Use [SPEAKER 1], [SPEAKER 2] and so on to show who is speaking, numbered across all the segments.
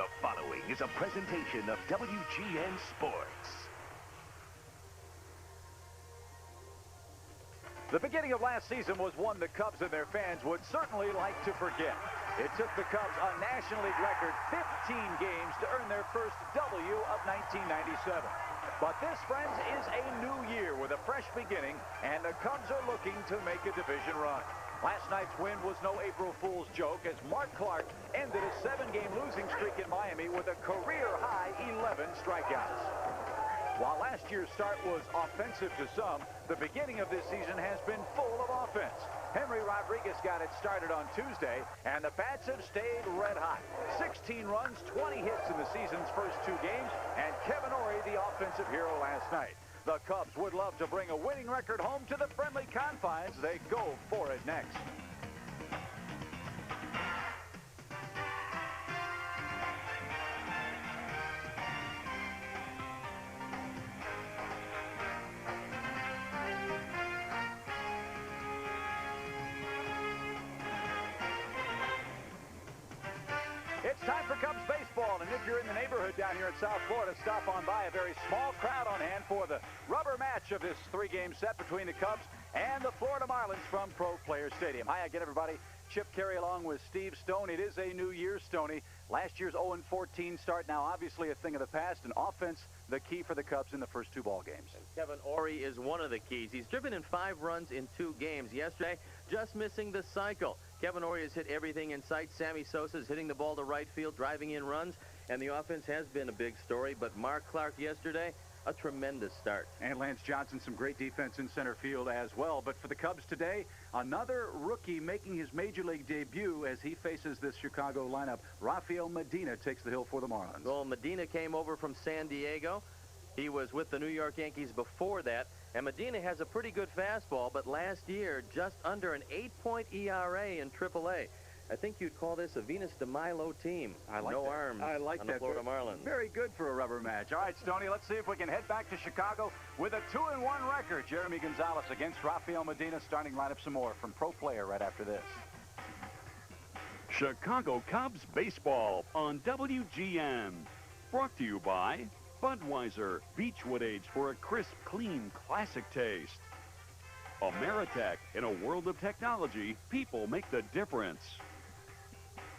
[SPEAKER 1] The following is a presentation of WGN Sports.
[SPEAKER 2] The beginning of last season was one the Cubs and their fans would certainly like to forget. It took the Cubs a National League record 15 games to earn their first W of 1997. But this, friends, is a new year with a fresh beginning, and the Cubs are looking to make a division run. Last night's win was no April Fool's joke as Mark Clark ended a 7-game losing streak in Miami with a career-high 11 strikeouts. While last year's start was offensive to some, the beginning of this season has been full of offense. Henry Rodriguez got it started on Tuesday, and the bats have stayed red hot. 16 runs, 20 hits in the season's first 2 games, and Kevin Orie, the offensive hero last night. The Cubs would love to bring a winning record home to the friendly confines. They go for it next. It's time for Cubs baseball, and if you're in the neighborhood down here in South Florida, stop on by. A very small crowd on hand for the rubber match of this 3-game set between the Cubs and the Florida Marlins from Pro Players Stadium. Hi again, everybody. Chip Carey along with Steve Stone. It is a new year, Stoney. Last year's 0-14 start, now obviously a thing of the past, and offense the key for the Cubs in the first 2 ball games.
[SPEAKER 3] And Kevin Orie is one of the keys. He's driven in 5 runs in 2 games. Yesterday, just missing the cycle. Kevin Orie has hit everything in sight. Sammy Sosa's hitting the ball to right field, driving in runs, and the offense has been a big story. But Mark Clark yesterday, a tremendous start.
[SPEAKER 2] And Lance Johnson, some great defense in center field as well. But for the Cubs today, another rookie making his major league debut as he faces this Chicago lineup. Rafael Medina takes the hill for the Marlins.
[SPEAKER 3] Well, Medina came over from San Diego. He was with the New York Yankees before that. And Medina has a pretty good fastball, but last year, just under an 8-point ERA in AAA. I think you'd call this a Venus de Milo team.
[SPEAKER 2] I like
[SPEAKER 3] no
[SPEAKER 2] that.
[SPEAKER 3] arms
[SPEAKER 2] I like
[SPEAKER 3] on
[SPEAKER 2] that.
[SPEAKER 3] the Florida Marlins.
[SPEAKER 2] Very good for a rubber match. All right, Stoney, let's see if we can head back to Chicago with a 2-1 record. Geremi Gonzalez against Rafael Medina. Starting lineup some more from Pro Player right after this.
[SPEAKER 4] Chicago Cubs baseball on WGN. Brought to you by Budweiser, Beechwood Age for a crisp, clean, classic taste. Ameritech, in a world of technology, people make the difference.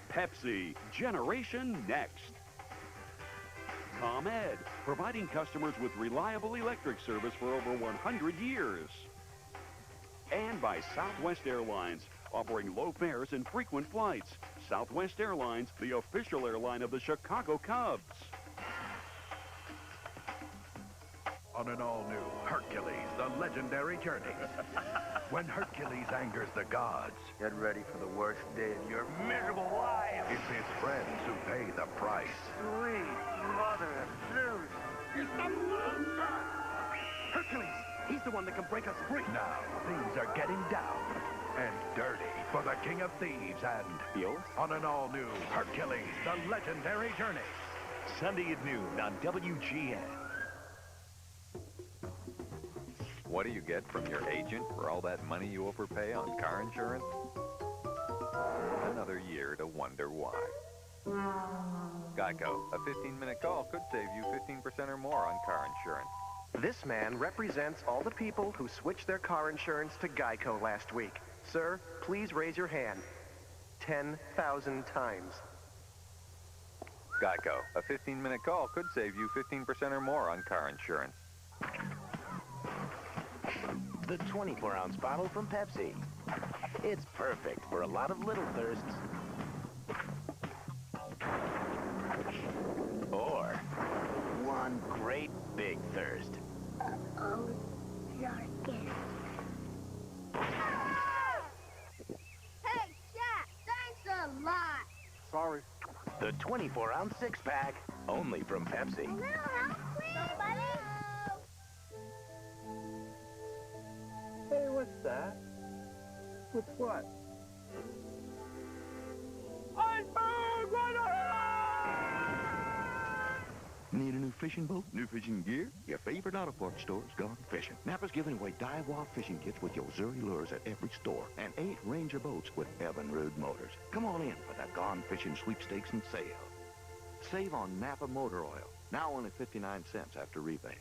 [SPEAKER 4] Pepsi, Generation Next. ComEd, providing customers with reliable electric service for over 100 years. And by Southwest Airlines, offering low fares and frequent flights. Southwest Airlines, the official airline of the Chicago Cubs.
[SPEAKER 1] On an all-new Hercules, the legendary journey. When Hercules angers the gods,
[SPEAKER 5] Get ready for the worst day of your miserable life.
[SPEAKER 1] it's his friends who pay the price.
[SPEAKER 5] Sweet mother of Zeus.
[SPEAKER 1] It's the monster!
[SPEAKER 5] Hercules, he's the one that can break us free.
[SPEAKER 1] Now, things are getting down and dirty for the King of Thieves and
[SPEAKER 5] Yo?
[SPEAKER 1] on an all-new Hercules, the legendary journey. Sunday at noon on WGN.
[SPEAKER 6] What do you get from your agent for all that money you overpay on car insurance? Another year to wonder why. Geico, a 15-minute call could save you 15% or more on car insurance.
[SPEAKER 7] This man represents all the people who switched their car insurance to Geico last week. Sir, please raise your hand. 10,000 times.
[SPEAKER 6] Geico, a 15-minute call could save you 15% or more on car insurance.
[SPEAKER 5] The 24-ounce bottle from Pepsi. It's perfect for a lot of little thirsts. Or one great big thirst.
[SPEAKER 8] Uh-oh, Larkin. Hey, Shaq, thanks a lot.
[SPEAKER 2] Sorry.
[SPEAKER 5] The 24-ounce six-pack, only from Pepsi.
[SPEAKER 8] A little help, please. Somebody?
[SPEAKER 5] Hey, what's that? What's what?
[SPEAKER 9] Need a new fishing boat? New fishing gear? Your favorite auto parts store is Gone Fishing. Napa's giving away dive-wall fishing kits with your Zuri lures at every store. And 8 Ranger boats with Evinrude motors. Come on in for the Gone Fishing sweepstakes and sale. Save on Napa motor oil. Now only 59 cents after rebate.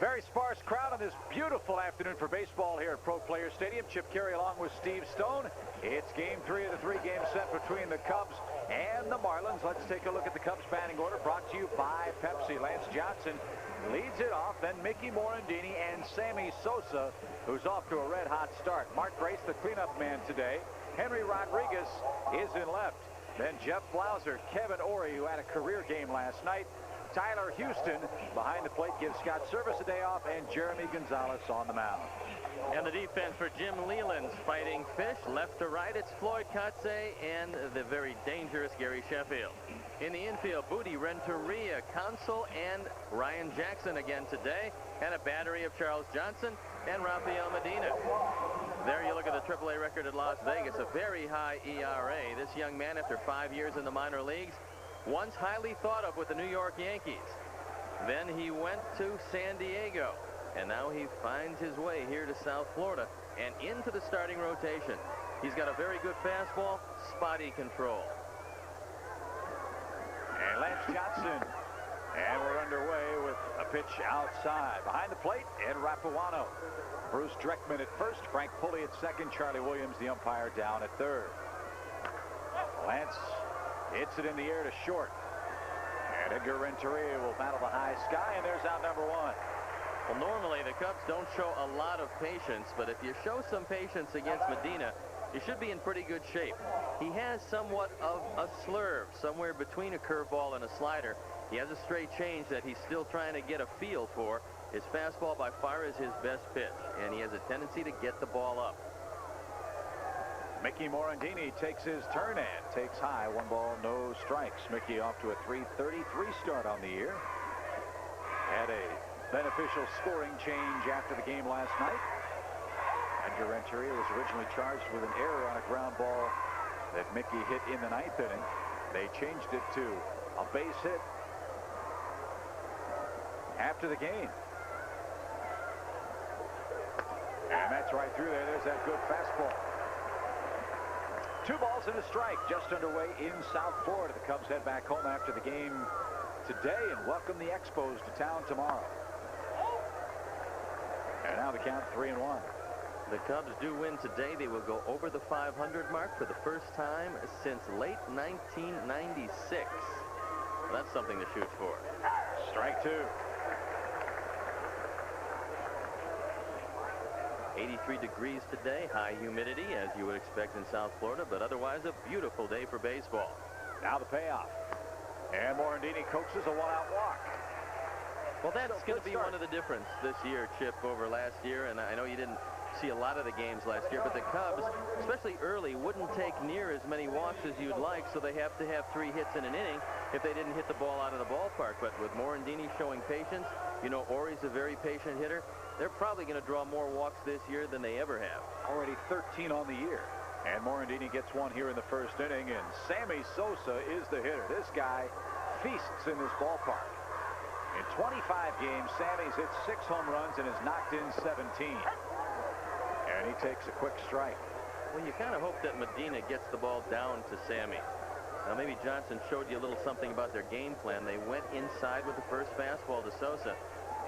[SPEAKER 2] Very sparse crowd on this beautiful afternoon for baseball here at Pro Player Stadium. Chip Carey along with Steve Stone. It's game 3 of the 3-game set between the Cubs and the Marlins. Let's take a look at the Cubs batting order brought to you by Pepsi. Lance Johnson leads it off, then Mickey Morandini and Sammy Sosa, who's off to a red-hot start. Mark Grace, the cleanup man today. Henry Rodriguez is in left. Then Jeff Blauser, Kevin Ory, who had a career game last night. Tyler Houston behind the plate gives Scott Service a day off, and Geremi Gonzalez on the mound.
[SPEAKER 3] And the defense for Jim Leland's fighting fish. Left to right, it's Floyd Kotze and the very dangerous Gary Sheffield. In the infield, Booty Renteria, Consul, and Ryan Jackson again today. And a battery of Charles Johnson and Rafael Medina. There you look at the AAA record at Las Vegas, a very high ERA. This young man, after 5 years in the minor leagues, once highly thought of with the New York Yankees. Then he went to San Diego, and now he finds his way here to South Florida and into the starting rotation. He's got a very good fastball, spotty control.
[SPEAKER 2] And Lance Johnson. And we're underway with a pitch outside. Behind the plate, Ed Rapuano. Bruce Dreckman at first, Frank Pulley at second, Charlie Williams, the umpire, down at third. Lance hits it in the air to short. And Edgar Renteria will battle the high sky, and there's out number 1.
[SPEAKER 3] Well, normally the Cubs don't show a lot of patience, but if you show some patience against Medina, you should be in pretty good shape. He has somewhat of a slurve, somewhere between a curveball and a slider. He has a straight change that he's still trying to get a feel for. His fastball by far is his best pitch, and he has a tendency to get the ball up.
[SPEAKER 2] Mickey Morandini takes his turn and takes high. 1 ball, no strikes. Mickey off to a .333 start on the year. Had a beneficial scoring change after the game last night. Edgar Renteria was originally charged with an error on a ground ball that Mickey hit in the 9th inning. They changed it to a base hit after the game. And that's right through there. There's that good fastball. 2 balls and a strike just underway in South Florida. The Cubs head back home after the game today and welcome the Expos to town tomorrow. And now the count 3-1.
[SPEAKER 3] The Cubs do win today. They will go over the 500 mark for the first time since late 1996. Well, that's something to shoot for.
[SPEAKER 2] Strike 2.
[SPEAKER 3] 83 degrees today, high humidity as you would expect in South Florida, but otherwise a beautiful day for baseball.
[SPEAKER 2] Now the payoff. And Morandini coaxes a 1-out walk.
[SPEAKER 3] Well, that's going to be one of the difference this year, Chip, over last year. And I know you didn't see a lot of the games last year, but the Cubs, especially early, wouldn't take near as many walks as you'd like, so they have to have 3 hits in an inning if they didn't hit the ball out of the ballpark. But with Morandini showing patience, you know, Ory's a very patient hitter. They're probably going to draw more walks this year than they ever have.
[SPEAKER 2] Already 13 on the year. And Morandini gets 1 here in the first inning, and Sammy Sosa is the hitter. This guy feasts in this ballpark. In 25 games, Sammy's hit 6 home runs and has knocked in 17. And he takes a quick strike.
[SPEAKER 3] Well, you kind of hope that Medina gets the ball down to Sammy. Now, maybe Johnson showed you a little something about their game plan. They went inside with the first fastball to Sosa.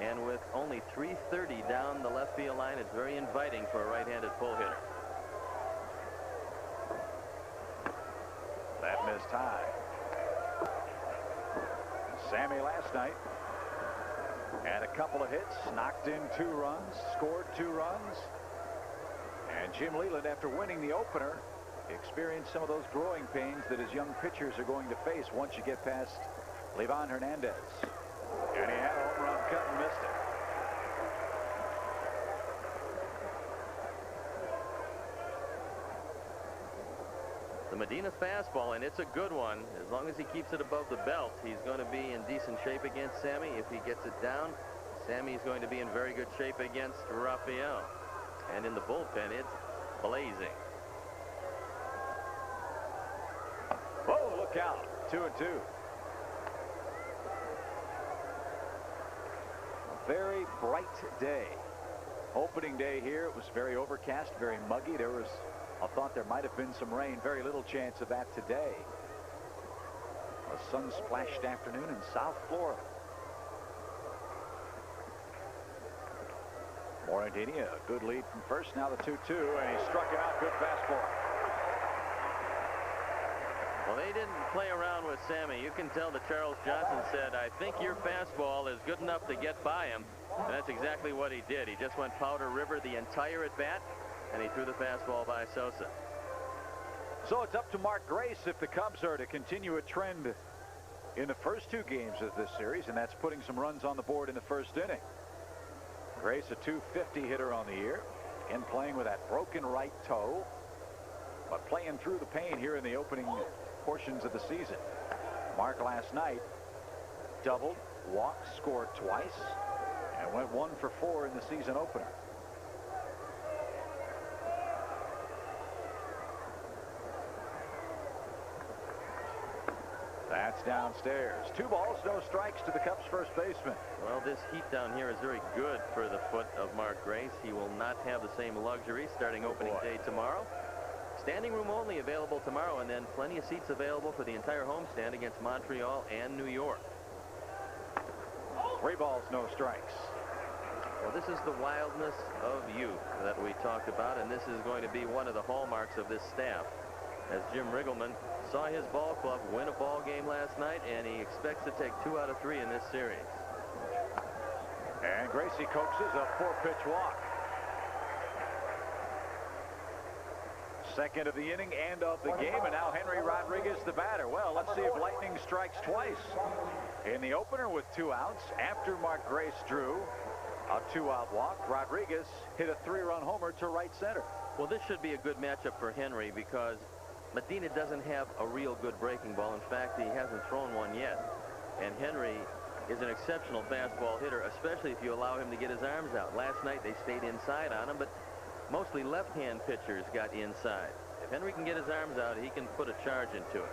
[SPEAKER 3] And with only .330 down the left field line, it's very inviting for a right-handed pull hitter.
[SPEAKER 2] That missed high. Sammy last night had a couple of hits, knocked in 2 runs, scored 2 runs. And Jim Leland, after winning the opener, experienced some of those growing pains that his young pitchers are going to face once you get past Livan Hernandez. And he had a home run cut and missed it.
[SPEAKER 3] The Medina fastball, and it's a good one. As long as he keeps it above the belt, he's going to be in decent shape against Sammy. If he gets it down, Sammy's going to be in very good shape against Rafael. And in the bullpen, it's blazing.
[SPEAKER 2] Whoa, look out. 2-2. A very bright day. Opening day here, it was very overcast, very muggy. There was a thought there might have been some rain. Very little chance of that today. a sun-splashed afternoon in South Florida. Morandini, a good lead from first. Now the 2-2, and he struck him out. Good fastball.
[SPEAKER 3] Well, they didn't play around with Sammy. You can tell that Charles Johnson said, I think your fastball is good enough to get by him. And that's exactly what he did. He just went Powder River the entire at-bat, and he threw the fastball by Sosa.
[SPEAKER 2] So it's up to Mark Grace if the Cubs are to continue a trend in the first 2 games of this series, and that's putting some runs on the board in the first inning. Grace, a .250 hitter on the year, and playing with that broken right toe, but playing through the pain here in the opening portions of the season. Mark last night doubled, walked, scored twice, and went 1 for 4 in the season opener. That's downstairs. 2 balls, no strikes to the Cubs first baseman.
[SPEAKER 3] Well, this heat down here is very good for the foot of Mark Grace. He will not have the same luxury starting opening day tomorrow. Standing room only available tomorrow, and then plenty of seats available for the entire homestand against Montreal and New York.
[SPEAKER 2] 3 balls, no strikes.
[SPEAKER 3] Well, this is the wildness of youth that we talked about, and this is going to be one of the hallmarks of this staff. As Jim Riggleman saw his ball club win a ball game last night, and he expects to take 2 out of 3 in this series.
[SPEAKER 2] And Gracie coaxes a 4-pitch walk. Second of the inning and of the game, and now Henry Rodriguez the batter. Well, let's see if lightning strikes twice. In the opener with 2 outs, after Mark Grace drew a 2-out walk, Rodriguez hit a 3-run homer to right center.
[SPEAKER 3] Well, this should be a good matchup for Henry because Medina doesn't have a real good breaking ball. In fact, he hasn't thrown one yet. And Henry is an exceptional fastball hitter, especially if you allow him to get his arms out. Last night they stayed inside on him, but mostly left-hand pitchers got inside. If Henry can get his arms out, he can put a charge into it.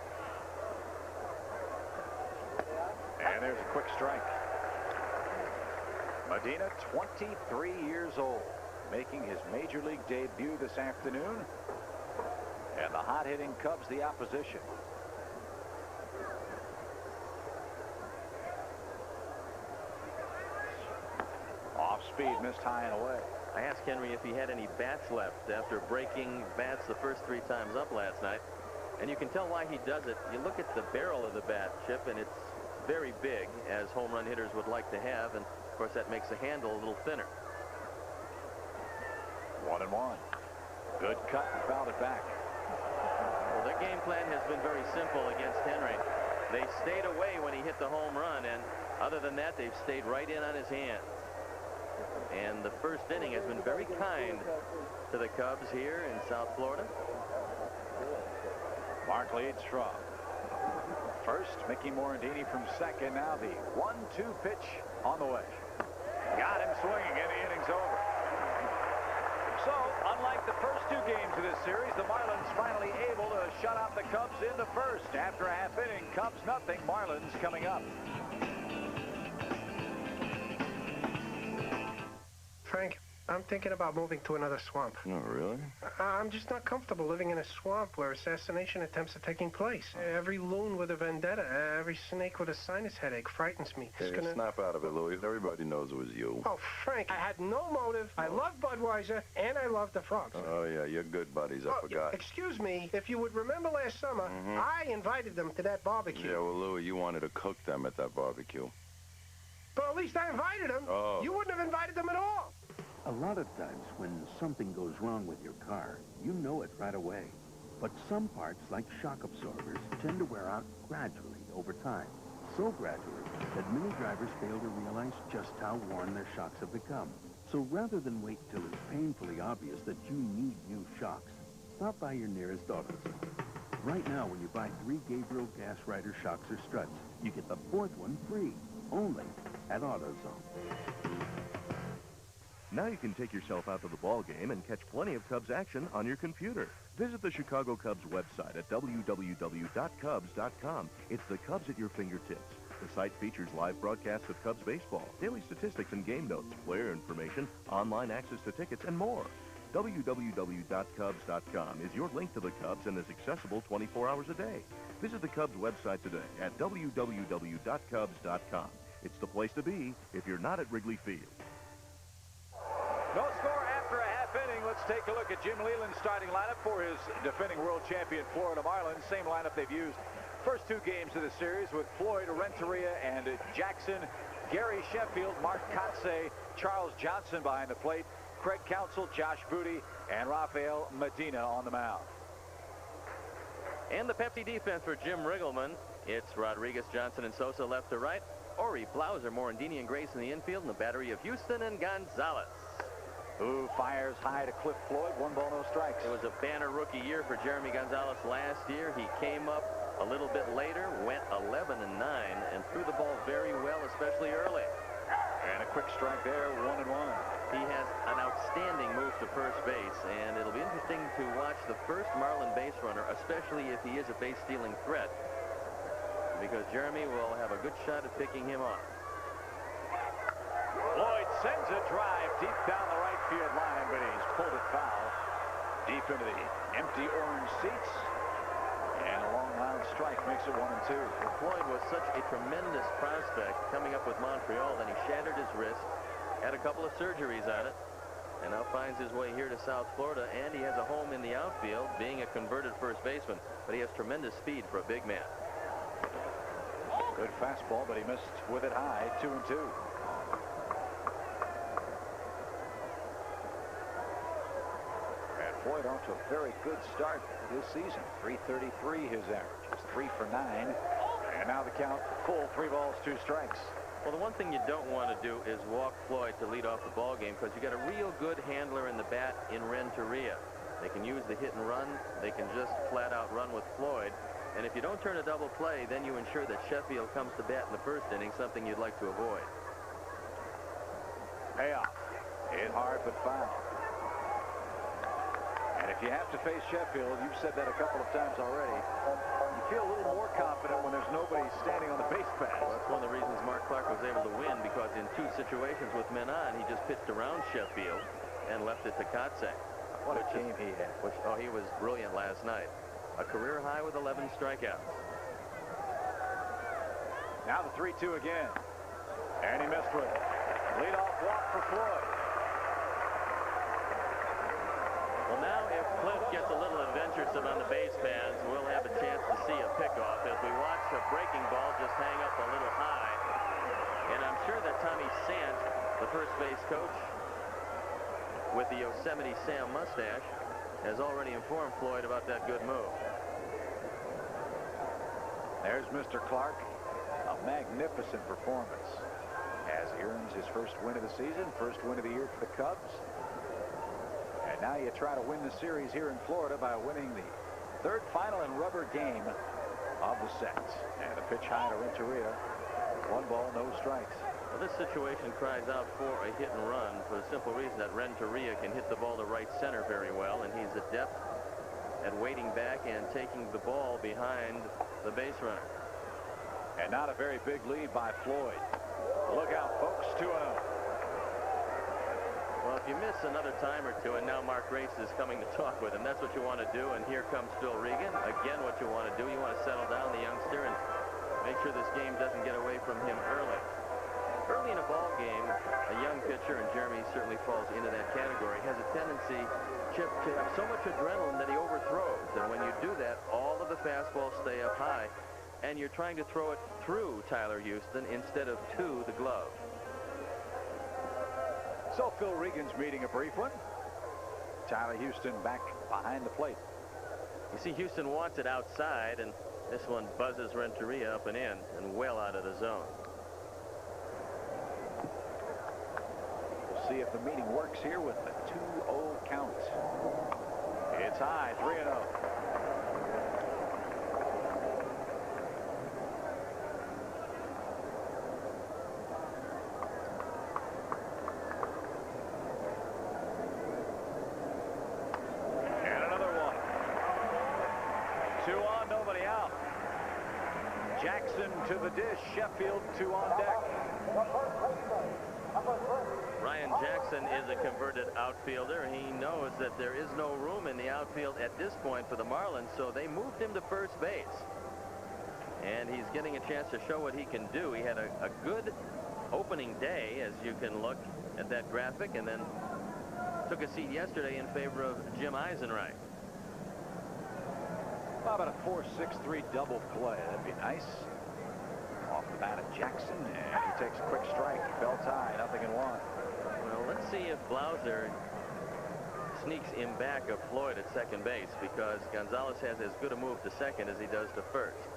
[SPEAKER 2] And there's a quick strike. Medina, 23 years old, making his major league debut this afternoon. And the hot-hitting Cubs the opposition. Off speed, missed high and away.
[SPEAKER 3] I asked Henry if he had any bats left after breaking bats the first 3 times up last night. And you can tell why he does it. You look at the barrel of the bat, Chip, and it's very big, as home run hitters would like to have. And, of course, that makes the handle a little thinner.
[SPEAKER 2] 1-1. Good cut and fouled it back.
[SPEAKER 3] Well, their game plan has been very simple against Henry. They stayed away when he hit the home run, and other than that, they've stayed right in on his hands. And the first inning has been very kind to the Cubs here in South Florida.
[SPEAKER 2] Mark leads from first. Mickey Morandini from second. Now the 1-2 pitch on the way. Got him swinging, and the inning's over. So, unlike the first 2 games of this series, the Marlins finally able to shut out the Cubs in the first. After a half inning, Cubs nothing, Marlins coming up.
[SPEAKER 10] Frank, I'm thinking about moving to another swamp.
[SPEAKER 9] Oh, really?
[SPEAKER 10] I'm just not comfortable living in a swamp where assassination attempts are taking place. Every loon with a vendetta, every snake with a sinus headache frightens me.
[SPEAKER 9] Hey, snap out of it, Louis. Everybody knows it was you.
[SPEAKER 10] Oh, Frank, I had no motive. I love Budweiser, and I love the frogs.
[SPEAKER 9] Oh, yeah, you're good buddies. I forgot.
[SPEAKER 10] Excuse me, if you would remember last summer, I invited them to that barbecue.
[SPEAKER 9] Yeah, well, Louis, you wanted to cook them at that barbecue.
[SPEAKER 10] But at least I invited them.
[SPEAKER 9] Oh.
[SPEAKER 10] You wouldn't have invited them at all.
[SPEAKER 11] A lot of times when something goes wrong with your car, you know it right away. But some parts, like shock absorbers, tend to wear out gradually over time. So gradually that many drivers fail to realize just how worn their shocks have become. So rather than wait till it's painfully obvious that you need new shocks, stop by your nearest AutoZone. Right now, when you buy 3 Gabriel Gas Rider shocks or struts, you get the 4th one free, only at AutoZone.
[SPEAKER 12] Now you can take yourself out to the ball game and catch plenty of Cubs action on your computer. Visit the Chicago Cubs website at www.cubs.com. It's the Cubs at your fingertips. The site features live broadcasts of Cubs baseball, daily statistics and game notes, player information, online access to tickets, and more. www.cubs.com is your link to the Cubs and is accessible 24 hours a day. Visit the Cubs website today at www.cubs.com. It's the place to be if you're not at Wrigley Field.
[SPEAKER 2] No score after a half inning. Let's take a look at Jim Leyland's starting lineup for his defending world champion Florida Marlins. Same lineup they've used first two games of the series with Floyd, Renteria, and Jackson, Gary Sheffield, Mark Kotsay, Charles Johnson behind the plate, Craig Counsell, Josh Booty, and Rafael Medina on the mound.
[SPEAKER 3] And the Pepsi defense for Jim Riggleman. It's Rodriguez, Johnson, and Sosa left to right. Ori, Blauser, Morandini, and Grace in the infield, and the battery of Houston and Gonzalez.
[SPEAKER 2] Who fires high to Cliff Floyd. 1 ball, no strikes.
[SPEAKER 3] It was a banner rookie year for Geremi Gonzalez last year. He came up a little bit later, went 11-9, and threw the ball very well, especially early.
[SPEAKER 2] And a quick strike there, 1-1.
[SPEAKER 3] He has an outstanding move to first base, and it'll be interesting to watch the first Marlin base runner, especially if he is a base-stealing threat, because Geremi will have a good shot at picking him off.
[SPEAKER 2] Floyd sends a drive deep down the right field line, but he's pulled it foul deep into the empty orange seats. And a long line strike makes it 1-2.
[SPEAKER 3] Well, Floyd was such a tremendous prospect coming up with Montreal. Then he shattered his wrist, had a couple of surgeries on it, and now finds his way here to South Florida. And he has a home in the outfield, being a converted first baseman. But he has tremendous speed for a big man.
[SPEAKER 2] Good fastball, but he missed with it high. 2-2. Floyd off to a very good start this season. .333 his average. It's 3 for 9. And now the count full, 3 balls, 2 strikes.
[SPEAKER 3] Well, the one thing you don't want to do is walk Floyd to lead off the ball game, because you got a real good handler in the bat in Renteria. They can use the hit and run. They can just flat out run with Floyd. And if you don't turn a double play, then you ensure that Sheffield comes to bat in the first inning, something you'd like to avoid.
[SPEAKER 2] Payoff. Hit hard but foul. And if you have to face Sheffield, you've said that a couple of times already, you feel a little more confident when there's nobody standing on the base paths.
[SPEAKER 3] Well, that's one of the reasons Mark Clark was able to win, because in 2 situations with men on, he just pitched around Sheffield and left it to Kotsay.
[SPEAKER 2] What a game he had.
[SPEAKER 3] He was brilliant last night. A career high with 11 strikeouts.
[SPEAKER 2] Now the 3-2 again. And he missed with it. Leadoff walk for Floyd.
[SPEAKER 3] Well, now if Cliff gets a little adventuresome on the base paths, we'll have a chance to see a pickoff as we watch a breaking ball just hang up a little high. And I'm sure that Tommy Sant, the first base coach with the Yosemite Sam mustache, has already informed Floyd about that good move.
[SPEAKER 2] There's Mr. Clark. A magnificent performance as he earns his first win of the season, first win of the year for the Cubs. And now you try to win the series here in Florida by winning the 3rd final and rubber game of the set. And a pitch high to Renteria. 1 ball, no strikes.
[SPEAKER 3] Well, this situation cries out for a hit and run for the simple reason that Renteria can hit the ball to right center very well, and he's adept at waiting back and taking the ball behind the base runner.
[SPEAKER 2] And not a very big lead by Floyd. Look out, folks, 2-0.
[SPEAKER 3] Well, if you miss another time or two, and now Mark Grace is coming to talk with him, that's what you want to do. And here comes Phil Regan. Again, what you want to do, you want to settle down the youngster and make sure this game doesn't get away from him early. Early in a ball game, a young pitcher, and Geremi certainly falls into that category, has a tendency, Chip, to have so much adrenaline that he overthrows. And when you do that, all of the fastballs stay up high, and you're trying to throw it through Tyler Houston instead of to the glove.
[SPEAKER 2] So Phil Regan's meeting a brief one. Tyler Houston back behind the plate.
[SPEAKER 3] You see, Houston wants it outside, and this one buzzes Renteria up and in and well out of the zone.
[SPEAKER 2] We'll see if the meeting works here with the 2-0 count. It's high, 3-0. Jackson to the dish. Sheffield 2 on deck.
[SPEAKER 3] Ryan Jackson is a converted outfielder. He knows that there is no room in the outfield at this point for the Marlins, so they moved him to first base. And he's getting a chance to show what he can do. He had a good opening day, as you can look at that graphic, and then took a seat yesterday in favor of Jim Eisenreich.
[SPEAKER 2] How about a 4-6-3 double play? That'd be nice. Off the bat of Jackson, and he takes a quick strike. Belts high, 0-1.
[SPEAKER 3] Well, let's see if Blauser sneaks him back of Floyd at second base, because Gonzalez has as good a move to second as he does to first.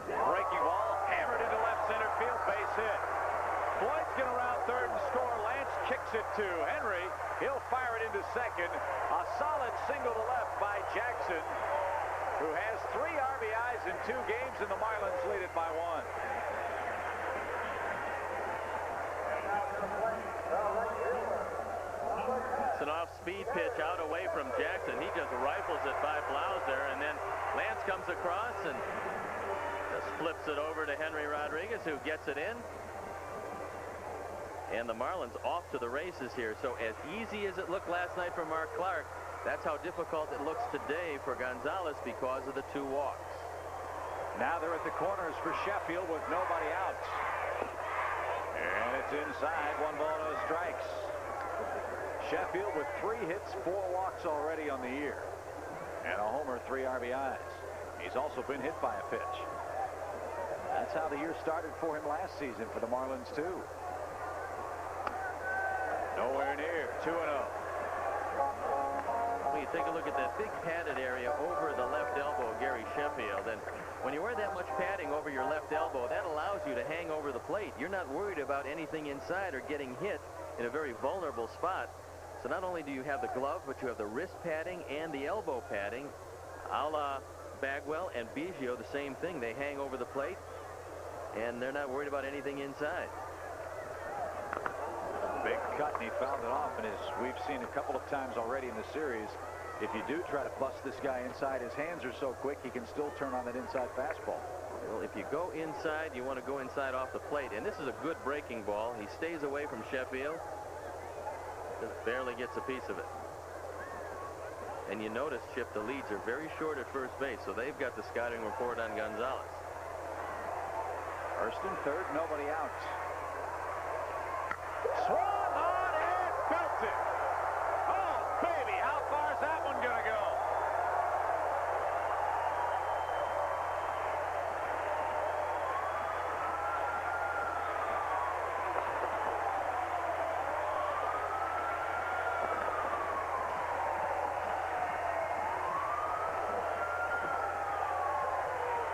[SPEAKER 2] Breaking ball, hammered into left center field, base hit. Floyd's going to round third and score. Lance kicks it to Henry. He'll fire it into second. A solid single to left by Jackson, who has 3 RBIs in 2 games, and the Marlins lead it by 1.
[SPEAKER 3] It's an off-speed pitch out away from Jackson. He just rifles it by Blauser, and then Lance comes across and just flips it over to Henry Rodriguez, who gets it in. And the Marlins off to the races here. So as easy as it looked last night for Mark Clark, that's how difficult it looks today for Gonzalez because of the 2 walks.
[SPEAKER 2] Now they're at the corners for Sheffield with nobody out. And it's inside. 1 ball, no strikes. Sheffield with 3 hits, 4 walks already on the year. And a homer, 3 RBIs. He's also been hit by a pitch. That's how the year started for him last season for the Marlins, too. Nowhere near. 2-0.
[SPEAKER 3] When you take a look at that big padded area over the left elbow of Gary Sheffield, and when you wear that much padding over your left elbow, that allows you to hang over the plate. You're not worried about anything inside or getting hit in a very vulnerable spot. So not only do you have the glove, but you have the wrist padding and the elbow padding. A la Bagwell and Biggio, the same thing. They hang over the plate, and they're not worried about anything inside.
[SPEAKER 2] Big cut, and he fouled it off. And as we've seen a couple of times already in the series, if you do try to bust this guy inside, his hands are so quick he can still turn on that inside fastball.
[SPEAKER 3] Well, if you go inside, you want to go inside off the plate. And this is a good breaking ball. He stays away from Sheffield. Just barely gets a piece of it. And you notice, Chip, the leads are very short at first base, so they've got the scouting report on Gonzalez.
[SPEAKER 2] First and third, nobody out. Swung on and belts it. Oh, baby, how far is that one going to go?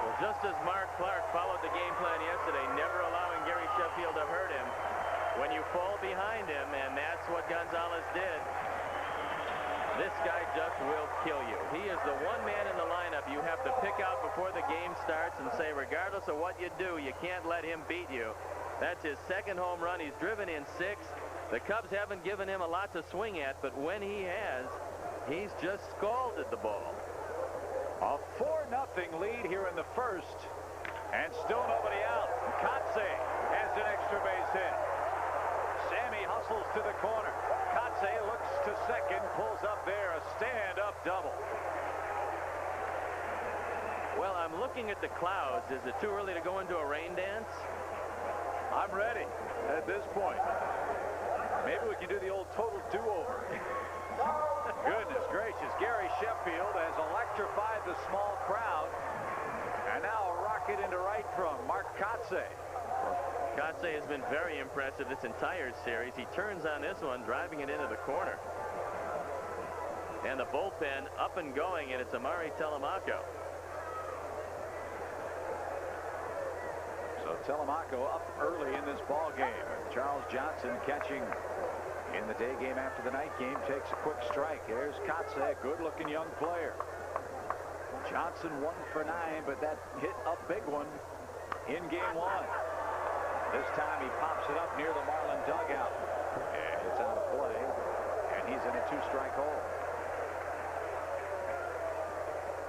[SPEAKER 3] Well, just as Mark Clark followed the game plan yesterday, never allowing Gary Sheffield to hurt him, when you fall behind him, and that's what Gonzalez did, this guy just will kill you. He is the one man in the lineup you have to pick out before the game starts and say, regardless of what you do, you can't let him beat you. That's his 2nd home run. He's driven in 6. The Cubs haven't given him a lot to swing at, but when he has, he's just scalded the ball.
[SPEAKER 2] A 4-0 lead here in the first, and still nobody out. Kotze has an extra base hit. Sammy hustles to the corner. Kotze looks to second, pulls up there, a stand-up double.
[SPEAKER 3] Well, I'm looking at the clouds. Is it too early to go into a rain dance?
[SPEAKER 2] I'm ready at this point. Maybe we can do the old total do-over. Goodness gracious, Gary Sheffield has electrified the small crowd. And now a rocket into right from Mark Kotze.
[SPEAKER 3] Kotze has been very impressive this entire series. He turns on this one, driving it into the corner. And the bullpen up and going, and it's Amari Telemaco.
[SPEAKER 2] So Telemaco up early in this ball game. Charles Johnson catching in the day game after the night game, takes a quick strike. There's Kotze, a good-looking young player. Johnson 1 for 9, but that hit a big one in game 1. This time he pops it up near the Marlin dugout. And it's out of play. And he's in a 2-strike hole.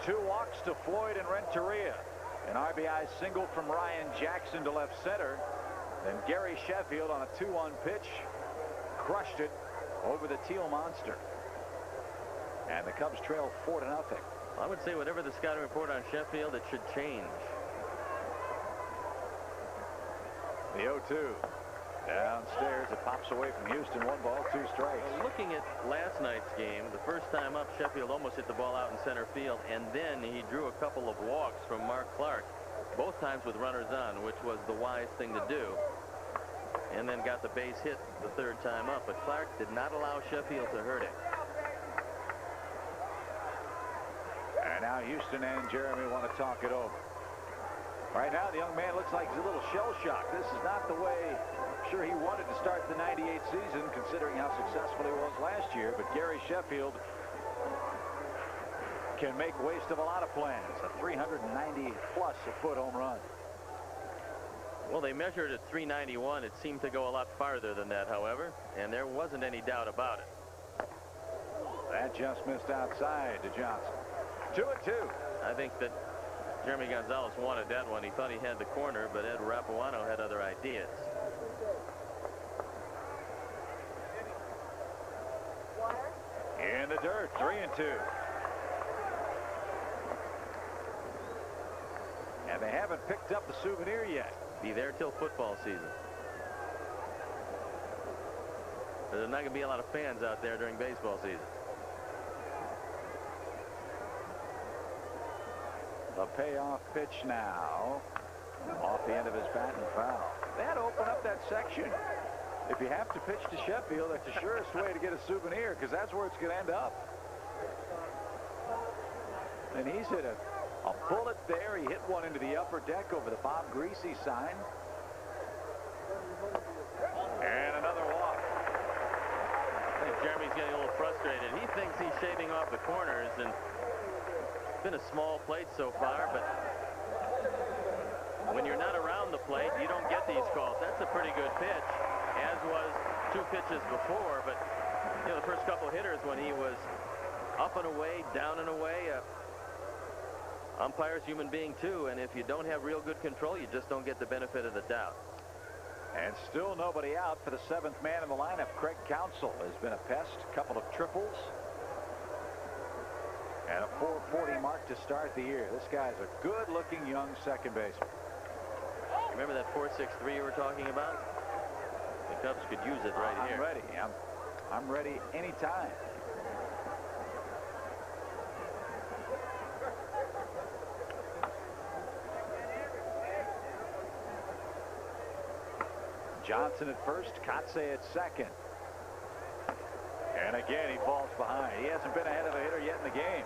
[SPEAKER 2] 2 walks to Floyd and Renteria. An RBI single from Ryan Jackson to left center. Then Gary Sheffield on a 2-1 pitch crushed it over the Teal monster. And the Cubs trail 4-0.
[SPEAKER 3] I would say whatever the scouting report on Sheffield, it should change.
[SPEAKER 2] The 0-2. Downstairs, it pops away from Houston. 1 ball, 2 strikes.
[SPEAKER 3] Well, looking at last night's game, the first time up, Sheffield almost hit the ball out in center field, and then he drew a couple of walks from Mark Clark, both times with runners on, which was the wise thing to do, and then got the base hit the third time up. But Clark did not allow Sheffield to hurt him.
[SPEAKER 2] And now Houston and Geremi want to talk it over. Right now, the young man looks like he's a little shell-shocked. This is not the way, sure, he wanted to start the '98 season, considering how successful he was last year. But Gary Sheffield can make waste of a lot of plans. A 390-plus-a-foot home run.
[SPEAKER 3] Well, they measured at 391. It seemed to go a lot farther than that, however, and there wasn't any doubt about it.
[SPEAKER 2] That just missed outside to Johnson. 2-2.
[SPEAKER 3] I think that Geremi Gonzalez wanted that one. He thought he had the corner, but Ed Rapuano had other ideas.
[SPEAKER 2] In the dirt, 3-2. And they haven't picked up the souvenir yet.
[SPEAKER 3] Be there till football season. There's not going to be a lot of fans out there during baseball season.
[SPEAKER 2] The payoff pitch now. Off the end of his bat and foul. That opened up that section. If you have to pitch to Sheffield, that's the surest way to get a souvenir, because that's where it's going to end up. And he's hit a bullet there. He hit one into the upper deck over the Bob Greasy sign. And another walk.
[SPEAKER 3] I think Jeremy's getting a little frustrated. He thinks he's shaving off the corners, and it's been a small plate so far, but when you're not around the plate, you don't get these calls. That's a pretty good pitch, as was 2 pitches before. But you know, the first couple of hitters, when he was up and away, down and away, umpire's human being too, and if you don't have real good control, you just don't get the benefit of the doubt.
[SPEAKER 2] And still nobody out for the 7th man in the lineup. Craig Counsell has been a pest. Couple of triples. And a .440 mark to start the year. This guy's a good-looking young second baseman.
[SPEAKER 3] Remember that 4.63 you were talking about? The Cubs could use it right here.
[SPEAKER 2] I'm ready. I'm ready anytime. Johnson at first, Kotze at second. And again, he falls behind. He hasn't been ahead of a hitter yet in the game.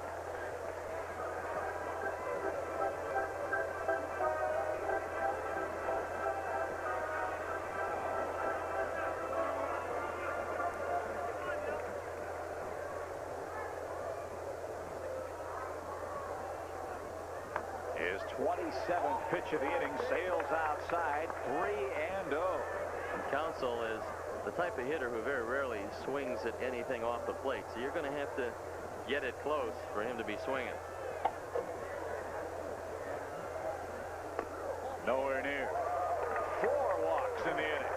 [SPEAKER 2] His 27th pitch of the inning sails outside, 3-0.
[SPEAKER 3] Counsell is the type of hitter who very rarely swings at anything off the plate, so you're going to have to get it close for him to be swinging.
[SPEAKER 2] Nowhere near. 4 walks in the inning.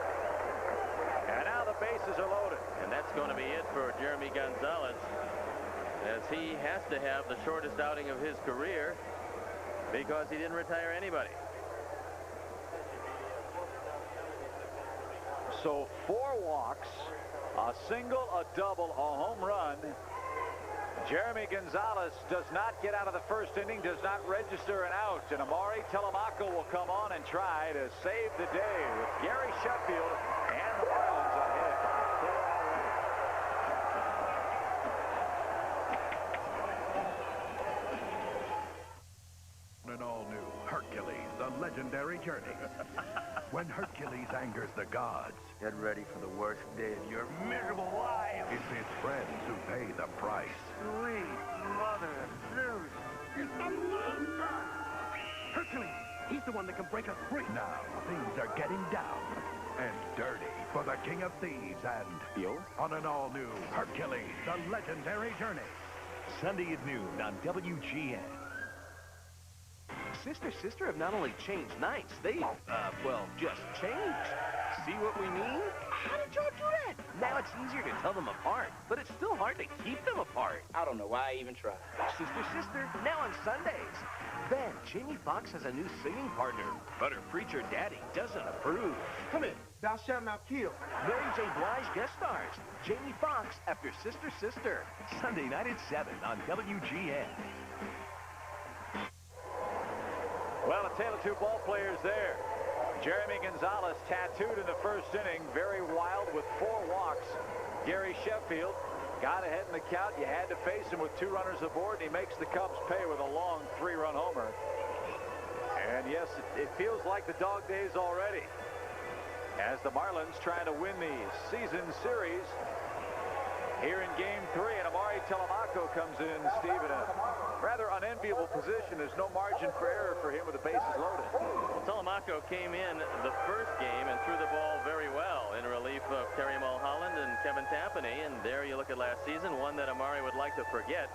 [SPEAKER 2] And now the bases are loaded.
[SPEAKER 3] And that's going to be it for Geremi Gonzalez, as he has to have the shortest outing of his career because he didn't retire anybody.
[SPEAKER 2] So 4 walks, a single, a double, a home run. Geremi Gonzalez does not get out of the first inning, does not register an out, and Amari Telemaco will come on and try to save the day with Gary Sheffield and the Marlins ahead.
[SPEAKER 1] An all-new Hercules, the legendary journey. When Hercules angers the gods,
[SPEAKER 9] Get ready for the worst day of your miserable life.
[SPEAKER 1] it's his friends who pay the price.
[SPEAKER 9] Sweet mother of Zeus.
[SPEAKER 1] Hercules, he's the one that can break us free. Now, things are getting down and dirty for the King of Thieves and on an all-new Hercules, the legendary journey.
[SPEAKER 13] Sunday at noon on WGN. Sister have not only changed nights, they've, well, just changed. See what we mean? How did y'all do that? Now it's easier to tell them apart, but it's still hard to keep them apart.
[SPEAKER 14] I don't know why I even tried.
[SPEAKER 13] Sister, now on Sundays. Then, Jamie Foxx has a new singing partner, but her preacher daddy doesn't approve.
[SPEAKER 14] Come here. Thou shalt not kill.
[SPEAKER 13] Mary J. Blige guest stars. Jamie Foxx after Sister. Sunday night at 7 on WGN.
[SPEAKER 2] Well, a tale of two ball players there. Geremi Gonzalez tattooed in the first inning, very wild with 4 walks. Gary Sheffield got ahead in the count. You had to face him with 2 runners aboard, and he makes the Cubs pay with a long 3-run homer. And yes, it feels like the dog days already, as the Marlins trying to win the season series here in Game 3. And Amari Telemaco comes in, Steve, in a rather unenviable position. There's no margin for error for him with the bases loaded.
[SPEAKER 3] Well, Telemaco came in the first game and threw the ball very well in relief of Terry Mulholland and Kevin Tampany. And there you look at last season, one that Amari would like to forget.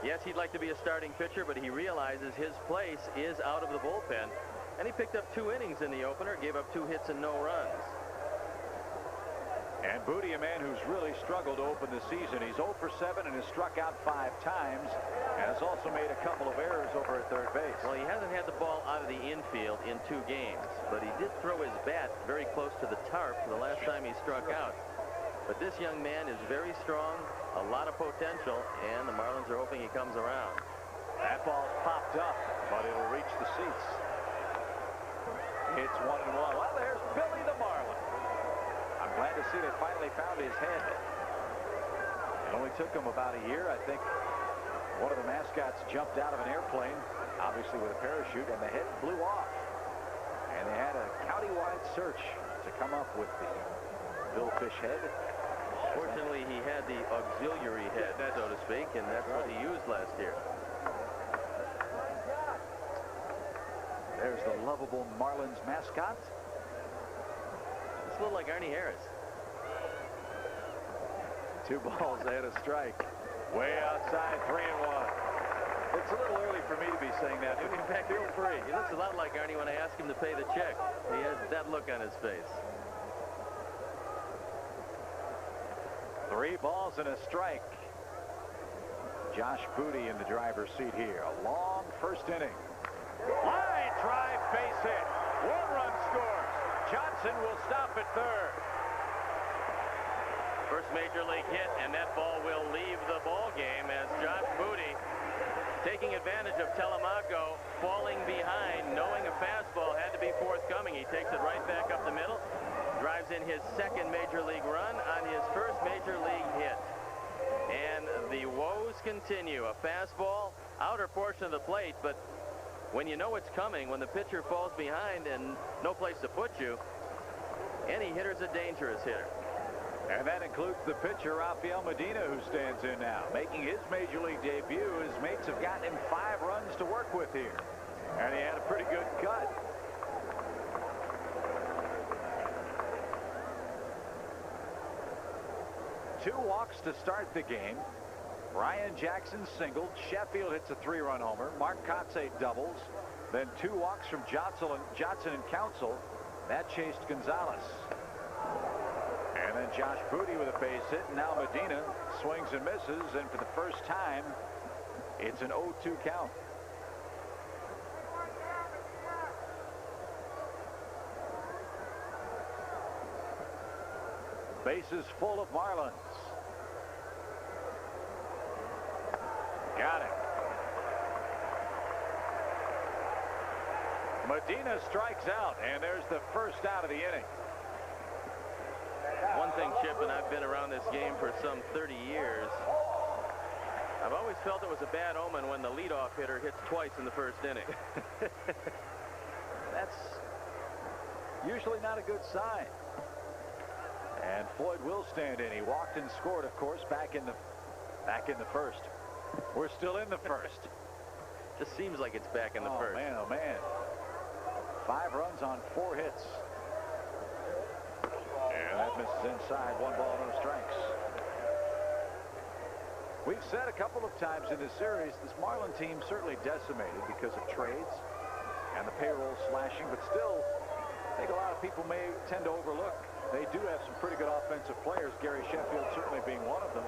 [SPEAKER 3] Yes, he'd like to be a starting pitcher, but he realizes his place is out of the bullpen. And he picked up 2 innings in the opener, gave up 2 hits and no runs.
[SPEAKER 2] And Booty, a man who's really struggled to open the season. He's 0 for 7 and has struck out 5 times, and has also made a couple of errors over at third base.
[SPEAKER 3] Well, he hasn't had the ball out of the infield in 2 games, but he did throw his bat very close to the tarp the last time he struck out. But this young man is very strong, a lot of potential, and the Marlins are hoping he comes around.
[SPEAKER 2] That ball's popped up, but it'll reach the seats. It's 1-1. Well, there's Billy the Marlin. I'm glad to see they finally found his head. It only took him about a year. I think one of the mascots jumped out of an airplane, obviously with a parachute, and the head blew off. And they had a county-wide search to come up with the billfish head.
[SPEAKER 3] Fortunately, he had the auxiliary head, so to speak, and that's what he used last year.
[SPEAKER 2] There's the lovable Marlins mascot.
[SPEAKER 3] It's a little like Ernie Harris.
[SPEAKER 2] 2 balls ahead of strike. Way outside, 3-1. It's a little early for me to be saying that.
[SPEAKER 3] In fact, feel free. He looks a lot like Ernie when I ask him to pay the check. He has that look on his face.
[SPEAKER 2] 3 balls and a strike. Josh Booty in the driver's seat here. A long first inning. Line drive, base hit. 1-run scores. Johnson will stop at third.
[SPEAKER 3] First major league hit, and that ball will leave the ball game as Josh Booty, taking advantage of Telemaco falling behind, knowing a fastball had to be forthcoming. He takes it right back up the middle, drives in his 2nd major league run on his 1st major league hit. And the woes continue. A fastball, outer portion of the plate, but when you know it's coming, when the pitcher falls behind and no place to put you, any hitter's a dangerous hitter.
[SPEAKER 2] And that includes the pitcher, Rafael Medina, who stands in now. Making his major league debut, his mates have gotten him 5 runs to work with here. And he had a pretty good cut. Two walks to start the game. Ryan Jackson singled. Sheffield hits a 3-run homer. Mark Kotze doubles. Then 2 walks from Johnson and Counsell. That chased Gonzalez. And then Josh Booty with a base hit. And now Medina swings and misses. And for the first time, it's an 0-2 count. Bases full of Marlins. Got it. Medina strikes out, and there's the first out of the inning.
[SPEAKER 3] One thing, Chip, and I've been around this game for some 30 years, I've always felt it was a bad omen when the leadoff hitter hits twice in the first inning.
[SPEAKER 2] That's usually not a good sign. And Floyd will stand in. He walked and scored, of course, back in the first. We're still in the first.
[SPEAKER 3] Just seems like it's back in the first.
[SPEAKER 2] Man, oh man. 5 runs on 4 hits. And that misses inside. 1 ball, no strikes. We've said a couple of times in this series, this Marlin team certainly decimated because of trades. And the payroll slashing, but still, I think a lot of people may tend to overlook. They do have some pretty good offensive players, Gary Sheffield certainly being one of them.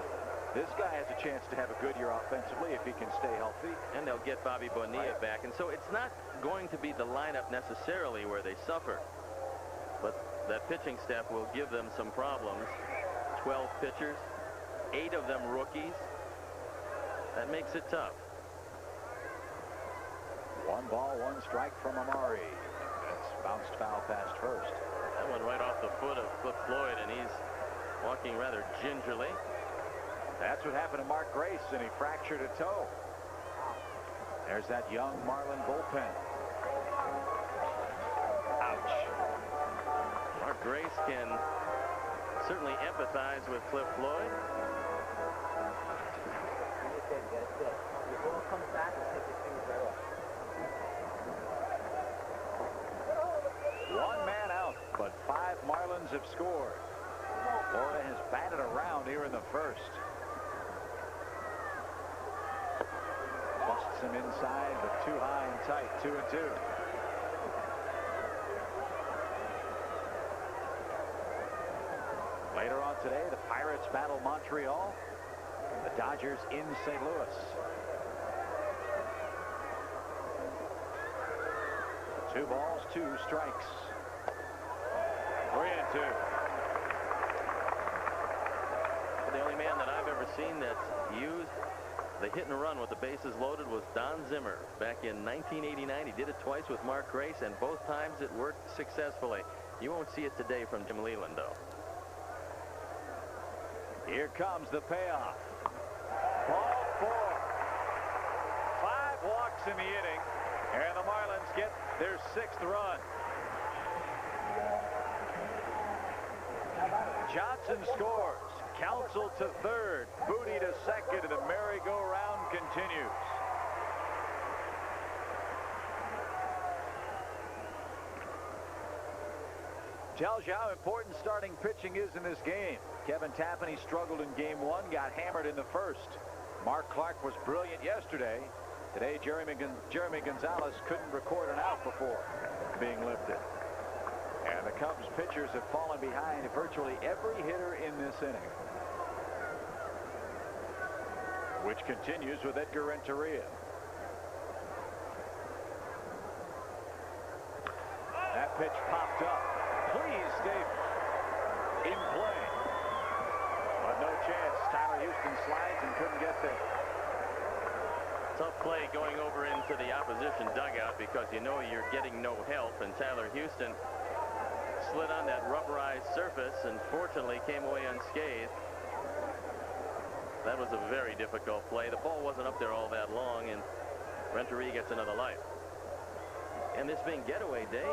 [SPEAKER 2] This guy has a chance to have a good year offensively if he can stay healthy.
[SPEAKER 3] And they'll get Bobby Bonilla back. And so it's not going to be the lineup necessarily where they suffer. But that pitching staff will give them some problems. 12 pitchers, 8 of them rookies. That makes it tough.
[SPEAKER 2] 1 ball, 1 strike from Amari. That's bounced foul past first.
[SPEAKER 3] That one right off the foot of Cliff Floyd, and he's walking rather gingerly.
[SPEAKER 2] That's what happened to Mark Grace, and he fractured a toe. There's that young Marlin bullpen. Ouch.
[SPEAKER 3] Mark Grace can certainly empathize with Cliff Floyd.
[SPEAKER 2] One man out, but 5 Marlins have scored. Florida has batted around here in the first. Busts him inside, but too high and tight, 2-2. Later on today, the Pirates battle Montreal. The Dodgers in St. Louis. 2 balls, 2 strikes. 3-2.
[SPEAKER 3] The only man that I've ever seen that's used the hit and run with the bases loaded was Don Zimmer back in 1989. He did it twice with Mark Grace, and both times it worked successfully. You won't see it today from Jim Leland, though.
[SPEAKER 2] Here comes the payoff. Ball 4. 5 walks in the inning, and the Marlins get their 6th run. Johnson scores. Counsell to third. Booty to second, and the merry-go-round continues. Tells you how important starting pitching is in this game. Kevin Tapani struggled in game 1, got hammered in the first. Mark Clark was brilliant yesterday. Today, Geremi Gonzalez couldn't record an out before being lifted. And the Cubs pitchers have fallen behind virtually every hitter in this inning. Which continues with Edgar Renteria. That pitch popped up. Please stay in play. But no chance. Tyler Houston slides and couldn't get there.
[SPEAKER 3] Tough play going over into the opposition dugout because you know you're getting no help, and Tyler Houston slid on that rubberized surface and fortunately came away unscathed. That was a very difficult play. The ball wasn't up there all that long, and Renteria gets another life. And this being getaway day,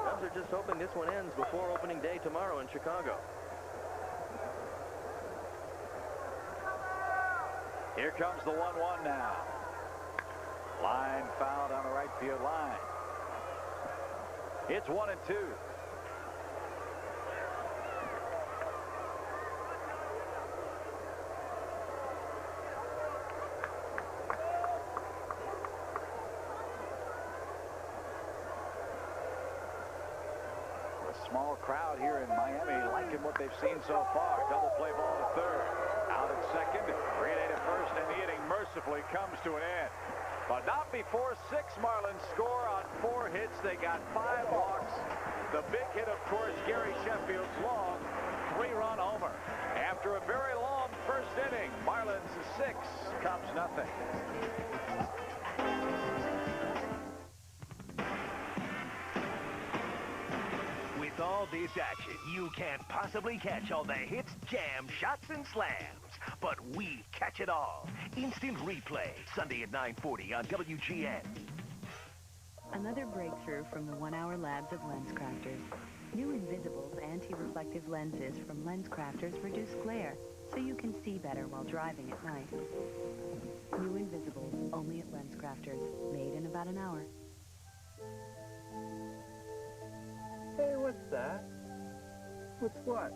[SPEAKER 3] Cubs are just hoping this one ends before opening day tomorrow in Chicago.
[SPEAKER 2] Here comes the 1-1 now. Line fouled on the right field line. It's 1-2. Small crowd here in Miami liking what they've seen so far. Double play ball to third. Out at second. Relay to first, and the inning mercifully comes to an end. But not before 6 Marlins score on 4 hits. They got 5 walks. The big hit, of course, Gary Sheffield's long 3-run homer. After a very long first inning, Marlins 6, Cubs nothing.
[SPEAKER 15] With all this action, you can't possibly catch all the hits, jams, shots, and slams. But we catch it all. Instant replay, Sunday at 9:40 on WGN.
[SPEAKER 16] Another breakthrough from the 1 Hour Labs of LensCrafters. New Invisibles anti-reflective lenses from LensCrafters reduce glare, so you can see better while driving at night. New Invisibles, only at LensCrafters. Made in about an hour.
[SPEAKER 14] Hey, what's that? What's what?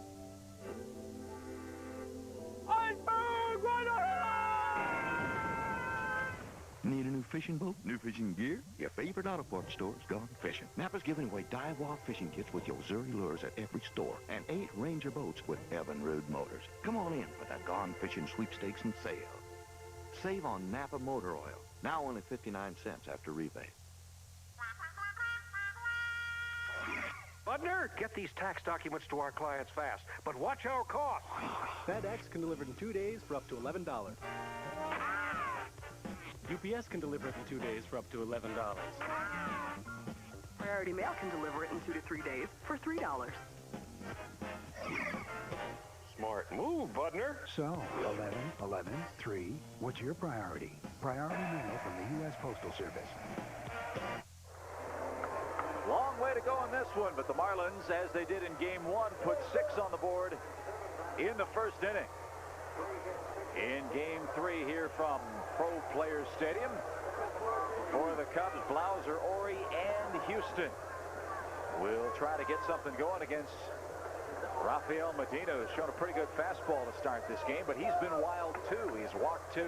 [SPEAKER 15] Iceberg! Right ahead!
[SPEAKER 9] Need a new fishing boat? New fishing gear? Your favorite auto parts store's gone fishing. Napa's giving away die-wall fishing kits with your Zuri lures at every store. And 8 Ranger boats with Evinrude motors. Come on in for that gone fishing sweepstakes and sale. Save on Napa motor oil. Now only 59 cents after rebate.
[SPEAKER 17] Budner, get these tax documents to our clients fast, but watch our costs.
[SPEAKER 18] FedEx can deliver it in 2 days for up to $11. UPS can deliver it in 2 days for up to $11.
[SPEAKER 19] Priority Mail can deliver it in 2 to 3 days for $3.
[SPEAKER 17] Smart move, Budner.
[SPEAKER 20] So, 11, 11, 3, what's your priority? Priority Mail from the U.S. Postal Service.
[SPEAKER 2] Long way to go in this one, but the Marlins, as they did in Game 1, put 6 on the board in the first inning. In Game 3 here from Pro Players Stadium, for the Cubs, Blauser, Ori, and Houston will try to get something going against Rafael Medina, who's shown a pretty good fastball to start this game, but he's been wild too. He's walked 2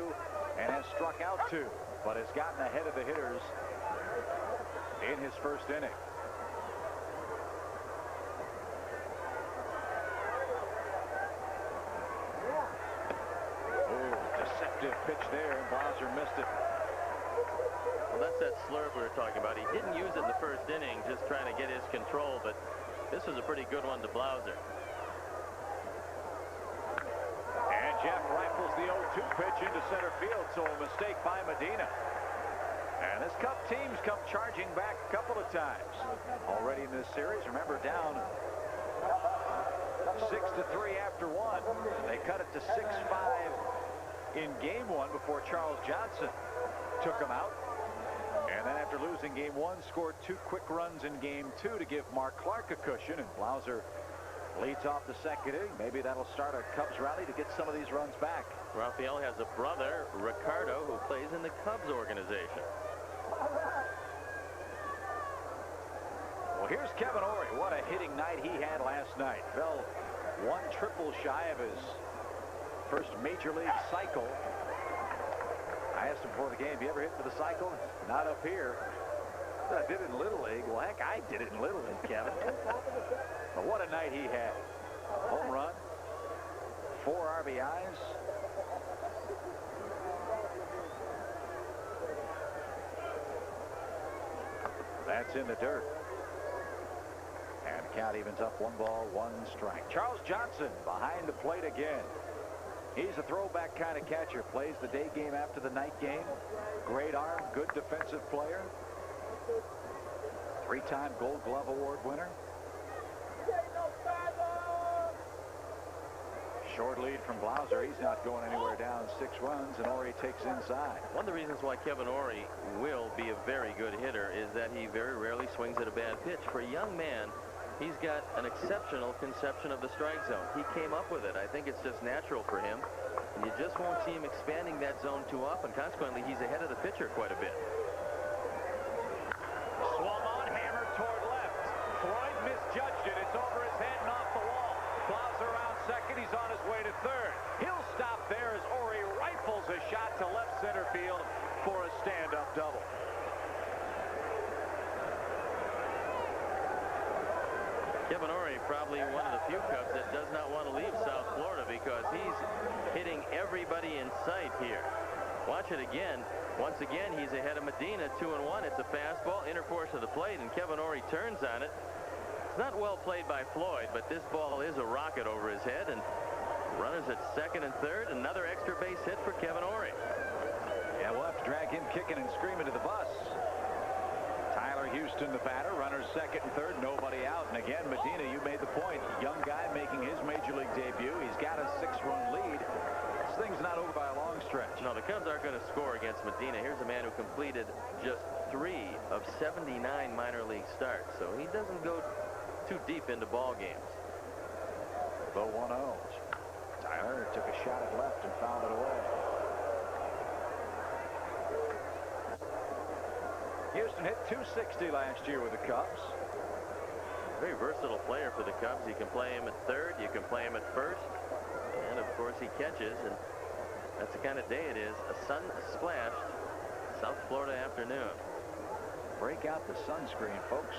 [SPEAKER 2] and has struck out 2, but has gotten ahead of the hitters in his first inning. Deceptive pitch there, and Blauser missed it.
[SPEAKER 3] Well, that's that slurve we were talking about. He didn't use it in the first inning, just trying to get his control, but this was a pretty good one to Blauser.
[SPEAKER 2] And Jeff rifles the 0-2 pitch into center field, so a mistake by Medina. And this Cub team's come charging back a couple of times already in this series. Remember, down 6-3 after 1. They cut it to 6-5 in Game 1 before Charles Johnson took him out. And then after losing Game 1, scored 2 quick runs in Game 2 to give Mark Clark a cushion. And Blauser leads off the second inning. Maybe that'll start a Cubs rally to get some of these runs back.
[SPEAKER 3] Rafael has a brother, Ricardo, who plays in the Cubs organization.
[SPEAKER 2] Well, here's Kevin Ori. What a hitting night he had last night. Fell 1 triple shy of his first major league cycle. I asked him before the game, do you ever hit for the cycle? Not up here. I did it in Little League. Well, heck, I did it in Little League, Kevin. But what a night he had. Home run, 4 RBIs. That's in the dirt. And the count evens up, 1 ball, 1 strike. Charles Johnson behind the plate again. He's a throwback kind of catcher. Plays the day game after the night game. Great arm, good defensive player. 3-time Gold Glove Award winner. Short lead from Blauser. He's not going anywhere, down 6 runs, and Ori takes inside.
[SPEAKER 3] One of the reasons why Kevin Ori will be a very good hitter is that he very rarely swings at a bad pitch. For a young man, he's got an exceptional conception of the strike zone. He came up with it. I think it's just natural for him. And you just won't see him expanding that zone too often. Consequently, he's ahead of the pitcher quite a bit.
[SPEAKER 2] Swung on, hammered toward left. Floyd misjudged it. It's over his head and off the wall. Blauser around second. He's on his way to third. He'll stop there as Ori rifles a shot to left center field for a stand-up double.
[SPEAKER 3] Kevin Ori, probably one of the few Cubs that does not want to leave South Florida because he's hitting everybody in sight here. Watch it again. Once again, he's ahead of Medina, 2-1. It's a fastball, inner portion of the plate, and Kevin Ori turns on it. It's not well played by Floyd, but this ball is a rocket over his head, and runners at second and third. Another extra base hit for Kevin Ori.
[SPEAKER 2] Yeah, we'll have to drag him kicking and screaming to the bus. Tyler Houston, the batter, runners second and third, nobody out. And again, Medina, you made the point. Young guy making his major league debut. He's got a 6-run lead. This thing's not over by a long stretch.
[SPEAKER 3] No, the Cubs aren't going to score against Medina. Here's a man who completed just 3 of 79 minor league starts, so he doesn't go too deep into ball games.
[SPEAKER 2] The 1-0. Tyler took a shot at left and fouled it away. Houston hit .260 last year with the Cubs.
[SPEAKER 3] Very versatile player for the Cubs. You can play him at third, you can play him at first, and of course he catches, and that's the kind of day it is. A sun splashed South Florida afternoon.
[SPEAKER 2] Break out the sunscreen, folks.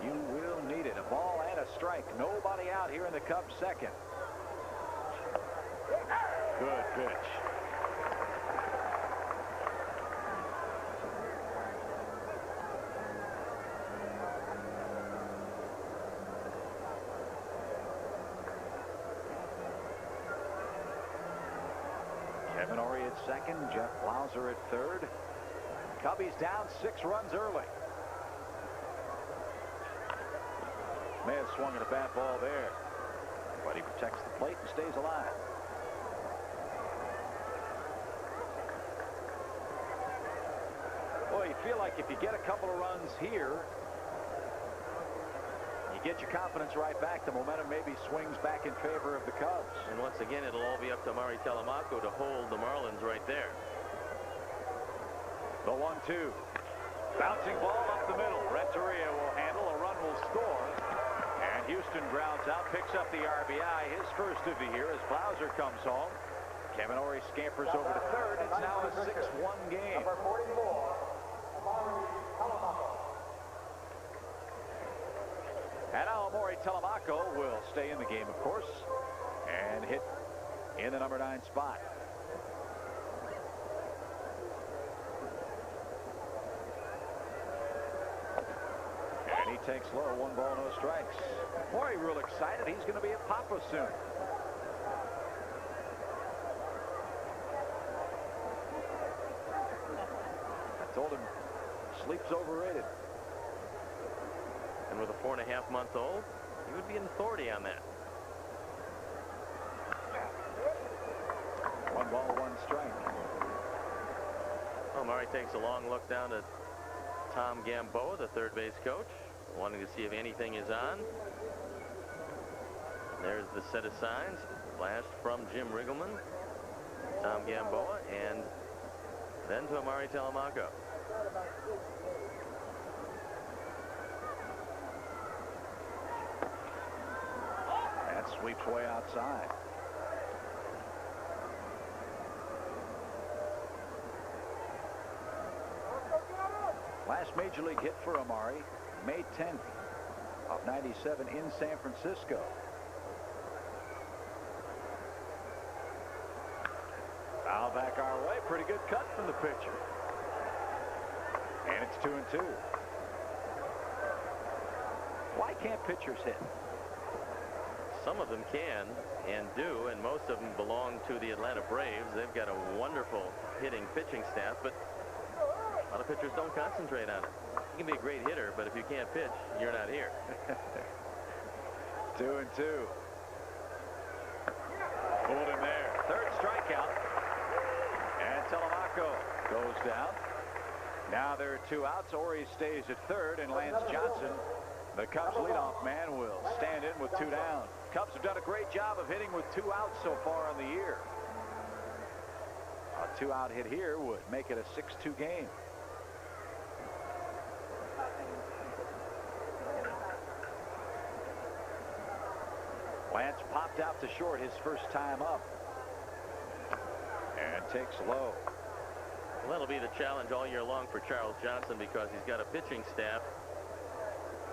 [SPEAKER 2] You will need it. A ball and a strike. Nobody out here in the Cubs' second. Good pitch. Kevin Ory at second. Jeff Blauser at third. Cubbies down 6 runs early. May have swung at a bad ball there, but he protects the plate and stays alive. Well, you feel like if you get a couple of runs here, you get your confidence right back. The momentum maybe swings back in favor of the Cubs.
[SPEAKER 3] And once again, it'll all be up to Mari Telemaco to hold the Marlins right there.
[SPEAKER 2] The 1-2. Bouncing ball up the middle. Renteria will handle. A run will score. And Houston grounds out, picks up the RBI, his first of the year as Blauser comes home. Kevin Ory scampers over to third. It's now a 6-1 game. And now Mari Telemaco will stay in the game, of course, and hit in the number 9 spot. And he takes low, 1 ball, no strikes. Maury real excited. He's going to be a Papa soon. I told him sleep's overrated.
[SPEAKER 3] And with a 4.5-month-old, he would be an authority on that.
[SPEAKER 2] 1 ball, 1 strike.
[SPEAKER 3] Well, Maury takes a long look down at Tom Gamboa, the third base coach, wanting to see if anything is on. There's the set of signs. Flash from Jim Riggleman, Tom Gamboa, and then to Mari Telemaco.
[SPEAKER 2] That sweeps way outside. Last major league hit for Amari, May 10th of '97 in San Francisco. Foul back our way. Pretty good cut from the pitcher. And it's 2-2. Why can't pitchers hit?
[SPEAKER 3] Some of them can and do, and most of them belong to the Atlanta Braves. They've got a wonderful hitting pitching staff, but a lot of pitchers don't concentrate on it. You can be a great hitter, but if you can't pitch, you're not here.
[SPEAKER 2] 2-2. Pulled him there. Third strikeout. And Telemaco goes down. Now there are 2 outs. Ory stays at third, and Lance Johnson, the Cubs leadoff man, will stand in with 2 down. Cubs have done a great job of hitting with 2 outs so far on the year. A 2-out hit here would make it a 6-2 game. Lance popped out to short his first time up. And takes low.
[SPEAKER 3] Well, that'll be the challenge all year long for Charles Johnson, because he's got a pitching staff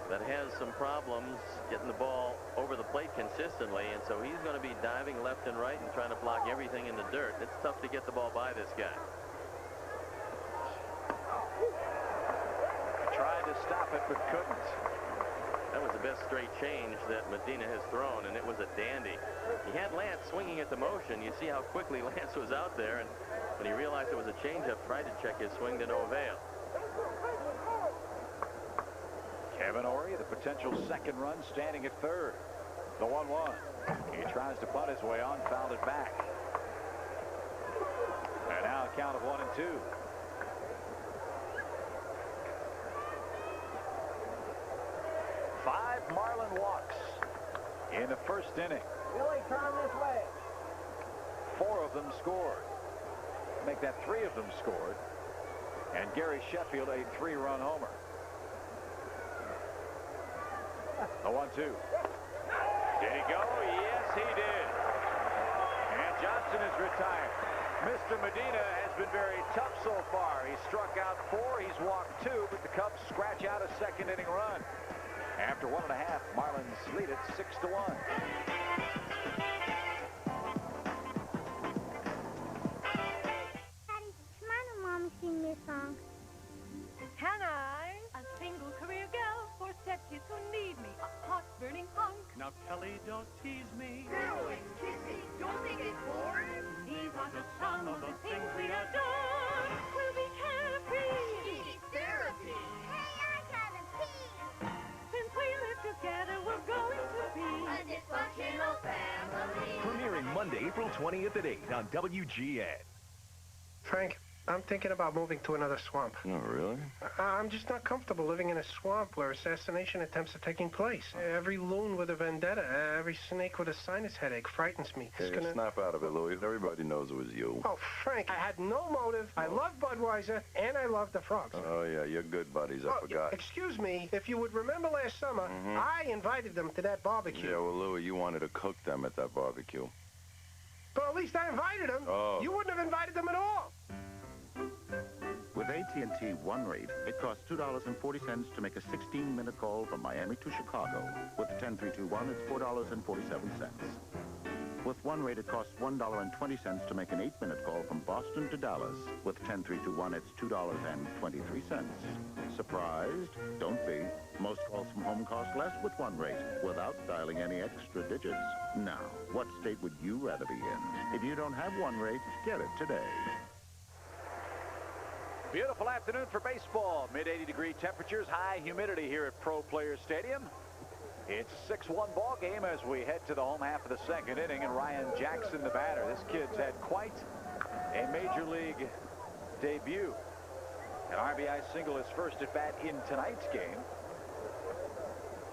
[SPEAKER 3] that has some problems getting the ball over the plate consistently, and so he's going to be diving left and right and trying to block everything in the dirt. It's tough to get the ball by this guy.
[SPEAKER 2] Tried to stop it, but couldn't.
[SPEAKER 3] That was the best straight change that Medina has thrown, and it was a dandy. He had Lance swinging at the motion. You see how quickly Lance was out there, and when he realized it was a changeup, tried to check his swing to no avail.
[SPEAKER 2] Kevin Ory, the potential second run, standing at third. The 1-1. He tries to butt his way on, fouled it back. And now a count of 1-2. Five Marlin walks in the first inning.
[SPEAKER 14] Billy, turn this way.
[SPEAKER 2] 4 of them scored. Make that 3 of them scored. And Gary Sheffield a 3-run homer. The 1-2. Did he go? Yes, he did. And Johnson is retired. Mr. Medina has been very tough so far. He struck out 4, he's walked 2, but the Cubs scratch out a second-inning run. After 1.5, Marlins lead it 6-1.
[SPEAKER 8] Daddy, come on, Mom, sing me a song.
[SPEAKER 21] Can I? A single career gal for step kids who need me. A hot burning hunk.
[SPEAKER 18] Now, Kelly, don't tease me.
[SPEAKER 21] Girl, it's kissy. Don't think it's boring. These are just some of the things we adore. We'll be carefree. It's therapy.
[SPEAKER 8] Hey, I gotta pee.
[SPEAKER 21] Since we live together, we're going to be
[SPEAKER 8] a dysfunctional family.
[SPEAKER 15] Premiering Monday, April 20th at 8 on WGN.
[SPEAKER 10] Frank, I'm thinking about moving to another swamp.
[SPEAKER 9] Oh, really?
[SPEAKER 10] I'm just not comfortable living in a swamp where assassination attempts are taking place. Every loon with a vendetta, every snake with a sinus headache frightens me.
[SPEAKER 9] Hey, snap out of it, Louis. Everybody knows it was you.
[SPEAKER 10] Oh, Frank, I had no motive. I love Budweiser, and I love the frogs.
[SPEAKER 9] Oh, yeah, you're good buddies. I forgot.
[SPEAKER 10] Excuse me, if you would remember last summer, I invited them to that barbecue.
[SPEAKER 9] Yeah, well, Louis, you wanted to cook them at that barbecue.
[SPEAKER 10] But at least I invited them.
[SPEAKER 9] Oh.
[SPEAKER 10] You wouldn't have invited them at all.
[SPEAKER 22] With AT&T One Rate, it costs $2.40 to make a 16-minute call from Miami to Chicago. With the 10321, it's $4.47. With One Rate, it costs $1.20 to make an 8-minute call from Boston to Dallas. With 10321, it's $2.23. Surprised? Don't be. Most calls from home cost less with One Rate, without dialing any extra digits. Now, what state would you rather be in? If you don't have One Rate, get it today.
[SPEAKER 2] Beautiful afternoon for baseball. Mid-80-degree temperatures, high humidity here at Pro Players Stadium. It's a 6-1 ball game as we head to the home half of the second inning, and Ryan Jackson, the batter. This kid's had quite a major league debut. An RBI single, his first at bat in tonight's game.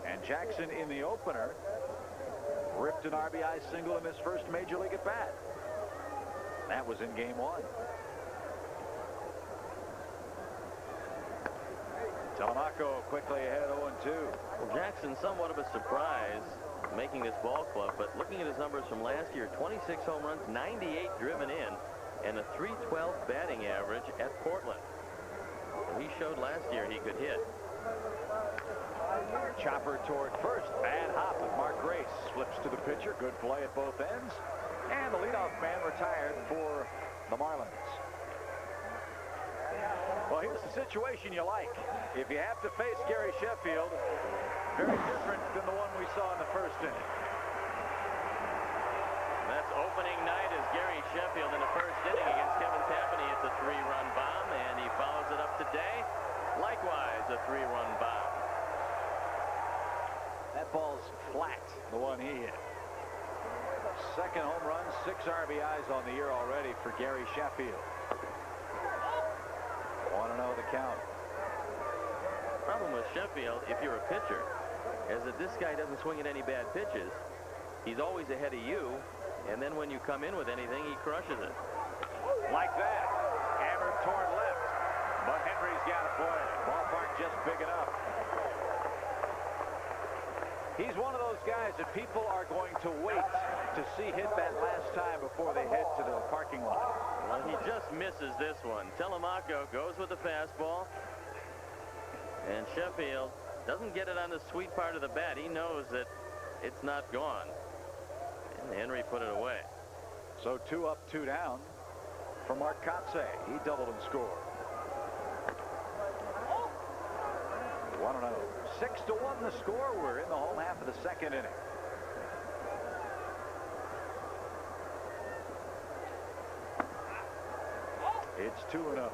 [SPEAKER 2] And Jackson in the opener ripped an RBI single in his first major league at bat. That was in game 1. Telemaco quickly ahead 0-2.
[SPEAKER 3] Well, Jackson, somewhat of a surprise making this ball club, but looking at his numbers from last year, 26 home runs, 98 driven in, and a .312 batting average at Portland. So he showed last year he could hit.
[SPEAKER 2] Chopper toward first. Bad hop with Mark Grace. Flips to the pitcher. Good play at both ends. And the leadoff man retired for the Marlins. Well, here's the situation you like. If you have to face Gary Sheffield, very different than the one we saw in the first inning.
[SPEAKER 3] That's opening night as Gary Sheffield in the first inning against Kevin Tapani. It's a 3-run bomb, and he follows it up today. Likewise, a 3-run bomb.
[SPEAKER 2] That ball's flat, the one he hit. Second home run, 6 RBIs on the year already for Gary Sheffield. 1-0 the count.
[SPEAKER 3] Problem with Sheffield, if you're a pitcher, is that this guy doesn't swing at any bad pitches. He's always ahead of you, and then when you come in with anything, he crushes it.
[SPEAKER 2] Like that. Hammered toward left. But Henry's got to play. Ballpark just big enough. He's one of those guys that people are going to wait to see hit that last time before they head to the parking lot.
[SPEAKER 3] Well, he just misses this one. Telemaco goes with the fastball. And Sheffield doesn't get it on the sweet part of the bat. He knows that it's not gone. And Henry put it away.
[SPEAKER 2] So 2 up, 2 down for Mark Kotsay. He doubled and scored. 1-0. 6-1 the score. We're in the home half of the second inning. It's 2-0.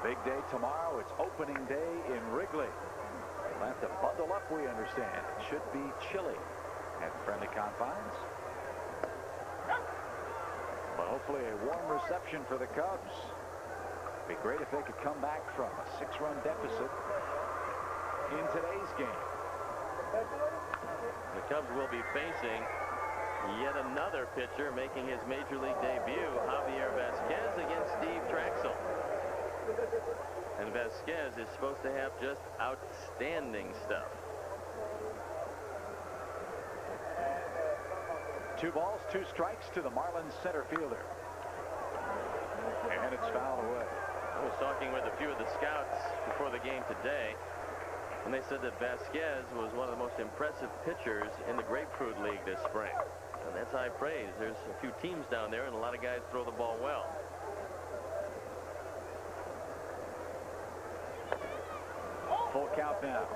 [SPEAKER 2] Big day tomorrow. It's opening day in Wrigley. We'll have to bundle up, we understand. It should be chilly at friendly confines. But hopefully a warm reception for the Cubs. Be great if they could come back from a 6-run deficit in today's game.
[SPEAKER 3] The Cubs will be facing yet another pitcher making his major league debut, Javier Vasquez against Steve Traxel. And Vasquez is supposed to have just outstanding stuff.
[SPEAKER 2] 2 balls, 2 strikes to the Marlins center fielder. and it's fouled away.
[SPEAKER 3] I was talking with a few of the scouts before the game today, and they said that Vasquez was one of the most impressive pitchers in the Grapefruit League this spring. And that's high praise. There's a few teams down there, and a lot of guys throw the ball well.
[SPEAKER 2] Full count now.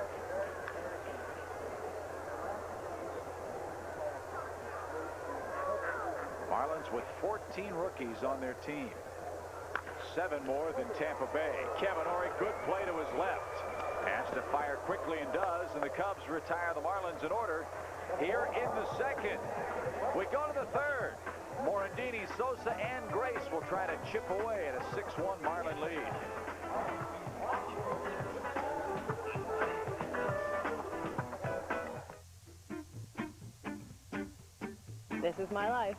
[SPEAKER 2] Marlins with 14 rookies on their team. 7 more than Tampa Bay. Kevin Ory, good play to his left. Has to fire quickly and does, and the Cubs retire the Marlins in order here in the second. We go to the third. Morandini, Sosa, and Grace will try to chip away at a 6-1 Marlin lead.
[SPEAKER 4] This is my life.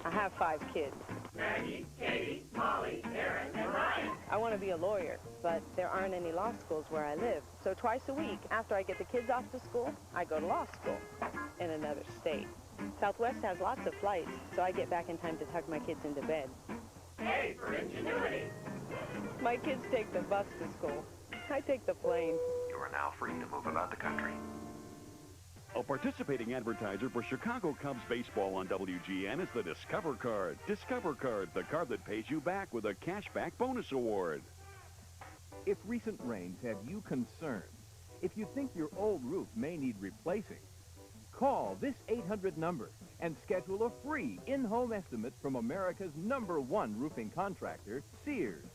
[SPEAKER 4] I have 5 kids.
[SPEAKER 21] Maggie, Katie, Molly, Aaron, and Ryan.
[SPEAKER 4] I want to be a lawyer, but there aren't any law schools where I live. So twice a week, after I get the kids off to school, I go to law school in another state. Southwest has lots of flights, so I get back in time to tuck my kids into bed.
[SPEAKER 21] A for ingenuity.
[SPEAKER 4] My kids take the bus to school. I take the plane.
[SPEAKER 7] You are now free to move about the country.
[SPEAKER 23] A participating advertiser for Chicago Cubs baseball on WGN is the Discover Card. Discover Card, the card that pays you back with a cashback bonus award.
[SPEAKER 24] If recent rains have you concerned, if you think your old roof may need replacing, call this 800 number and schedule a free in-home estimate from America's #1 roofing contractor, Sears.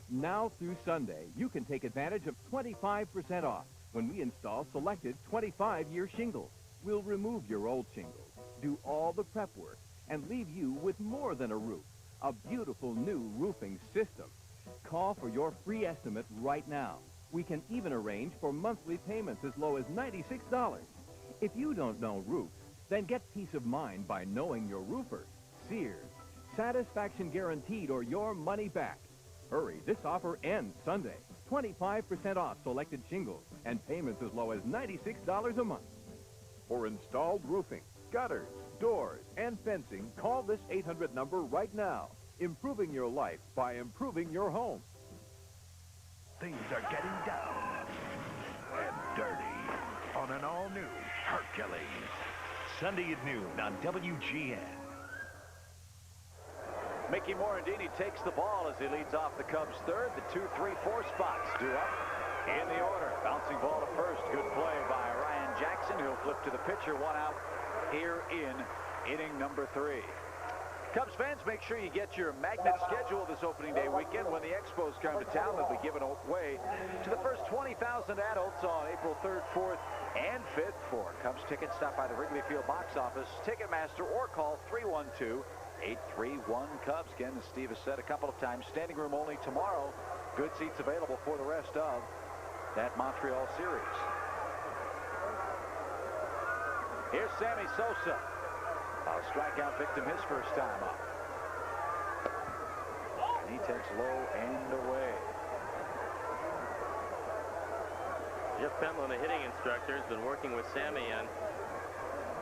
[SPEAKER 24] Now through Sunday, you can take advantage of 25% off when we install selected 25-year shingles. We'll remove your old shingles, do all the prep work, and leave you with more than a roof, a beautiful new roofing system. Call for your free estimate right now. We can even arrange for monthly payments as low as $96. If you don't know roofs, then get peace of mind by knowing your roofer. Sears. Satisfaction guaranteed or your money back. Hurry, this offer ends Sunday. 25% off selected shingles and payments as low as $96 a month. For installed roofing, gutters, doors, and fencing, call this 800 number right now. Improving your life by improving your home.
[SPEAKER 1] Things are getting down and dirty on an all-new Hercules.
[SPEAKER 15] Sunday at noon on WGN.
[SPEAKER 2] Mickey Morandini takes the ball as he leads off the Cubs' third. The 2, 3, 4 spots due up in the order. Bouncing ball to first. Good play by Ryan Jackson, who'll flip to the pitcher. 1 out here in inning number 3. Cubs fans, make sure you get your magnet schedule this opening day weekend. When the Expos come to town, they'll be given away to the first 20,000 adults on April 3rd, 4th, and 5th. For Cubs tickets, stop by the Wrigley Field box office, Ticketmaster, or call 312-831-CUBS. Again, as Steve has said a couple of times, standing room only tomorrow. Good seats available for the rest of that Montreal series. Here's Sammy Sosa. A strikeout victim his first time up. And he takes low and away.
[SPEAKER 3] Jeff Pentland, the hitting instructor, has been working with Sammy on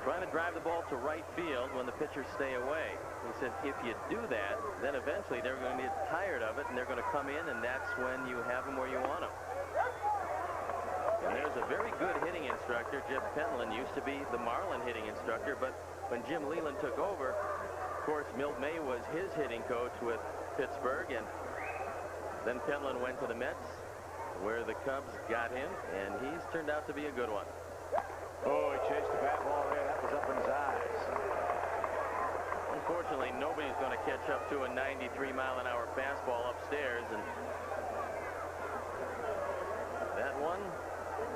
[SPEAKER 3] trying to drive the ball to right field when the pitchers stay away. He said if you do that, then eventually they're going to get tired of it and they're going to come in, and that's when you have them where you want them. And there's a very good hitting instructor. Jeff Pentland used to be the Marlin hitting instructor, but when Jim Leland took over, of course, Milt May was his hitting coach with Pittsburgh, and then Pentland went to the Mets, where the Cubs got him, and he's turned out to be a good one.
[SPEAKER 2] Oh, he chased the bat ball there. That was up in his eyes.
[SPEAKER 3] Unfortunately, nobody's going to catch up to a 93-mile-an-hour fastball upstairs, and that one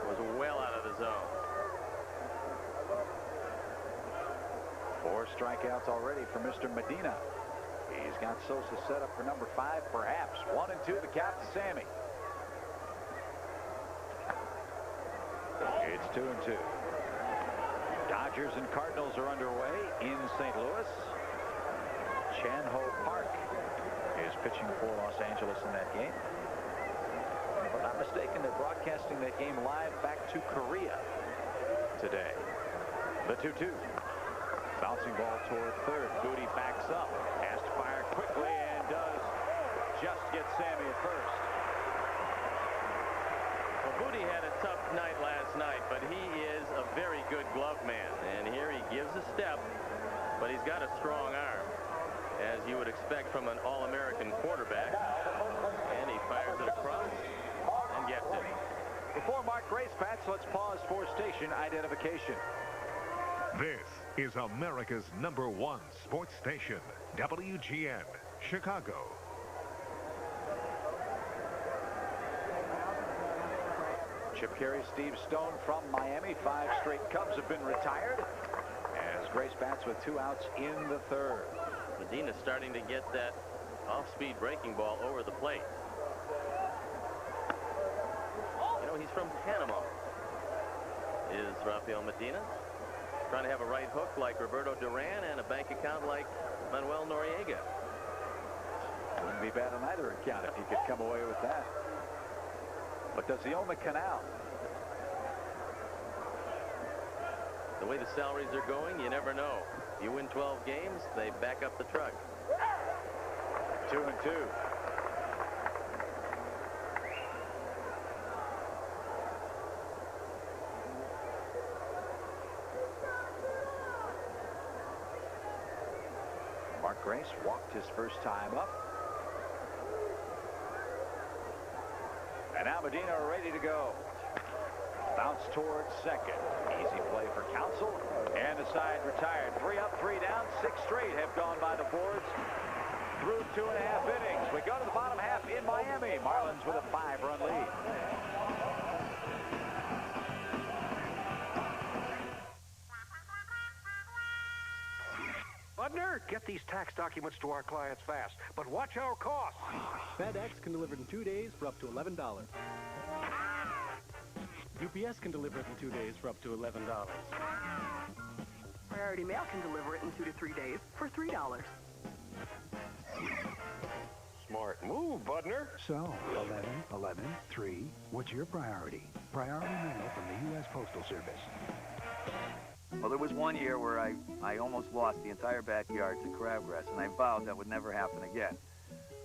[SPEAKER 3] was well out of the zone.
[SPEAKER 2] 4 strikeouts already for Mr. Medina. He's got Sosa set up for number 5, perhaps. 1 and 2, the count to Sammy. It's 2 and 2. Dodgers and Cardinals are underway in St. Louis. Chan-Ho Park is pitching for Los Angeles in that game. If I'm not mistaken, they're broadcasting that game live back to Korea today. The 2-2. Bouncing ball toward third. Goody backs up. Has to fire quickly and does just gets Sammy at first.
[SPEAKER 3] Well, Booty had a tough night last night, but he is a very good glove man. And here he gives a step, but he's got a strong arm, as you would expect from an All-American quarterback. And he fires it across and gets it.
[SPEAKER 2] Before Mark Grace bats, let's pause for station identification.
[SPEAKER 5] This is America's #1 sports station, WGN, Chicago.
[SPEAKER 2] Chip Caray, Steve Stone from Miami. 5 straight Cubs have been retired as Grace bats with 2 outs in the 3rd.
[SPEAKER 3] Medina starting to get that off-speed breaking ball over the plate. You know, he's from Panama, is Rafael Medina. Trying to have a right hook like Roberto Duran and a bank account like Manuel Noriega.
[SPEAKER 2] Wouldn't be bad on either account if he could come away with that. But does he own the canal?
[SPEAKER 3] The way the salaries are going, you never know. You win 12 games, they back up the truck.
[SPEAKER 2] 2-2. Mark Grace walked his first time up. And now Medina are ready to go. Bounce towards second. Easy play for Counsell. And the side retired. 3 up, 3 down. 6 straight have gone by the boards through 2.5 innings. We go to the bottom half in Miami. Marlins with a 5-run lead.
[SPEAKER 17] Budner, get these tax documents to our clients fast, but watch our costs.
[SPEAKER 6] FedEx can deliver it in 2 days for up to $11. UPS can deliver it in 2 days for up to $11.
[SPEAKER 19] Priority Mail can deliver it in 2 to 3 days for $3.
[SPEAKER 17] Smart move, Budner.
[SPEAKER 20] So, 11-11-3, what's your priority? Priority mail from the U.S. Postal Service.
[SPEAKER 11] Well, there was one year where I almost lost the entire backyard to crabgrass, and I vowed that would never happen again.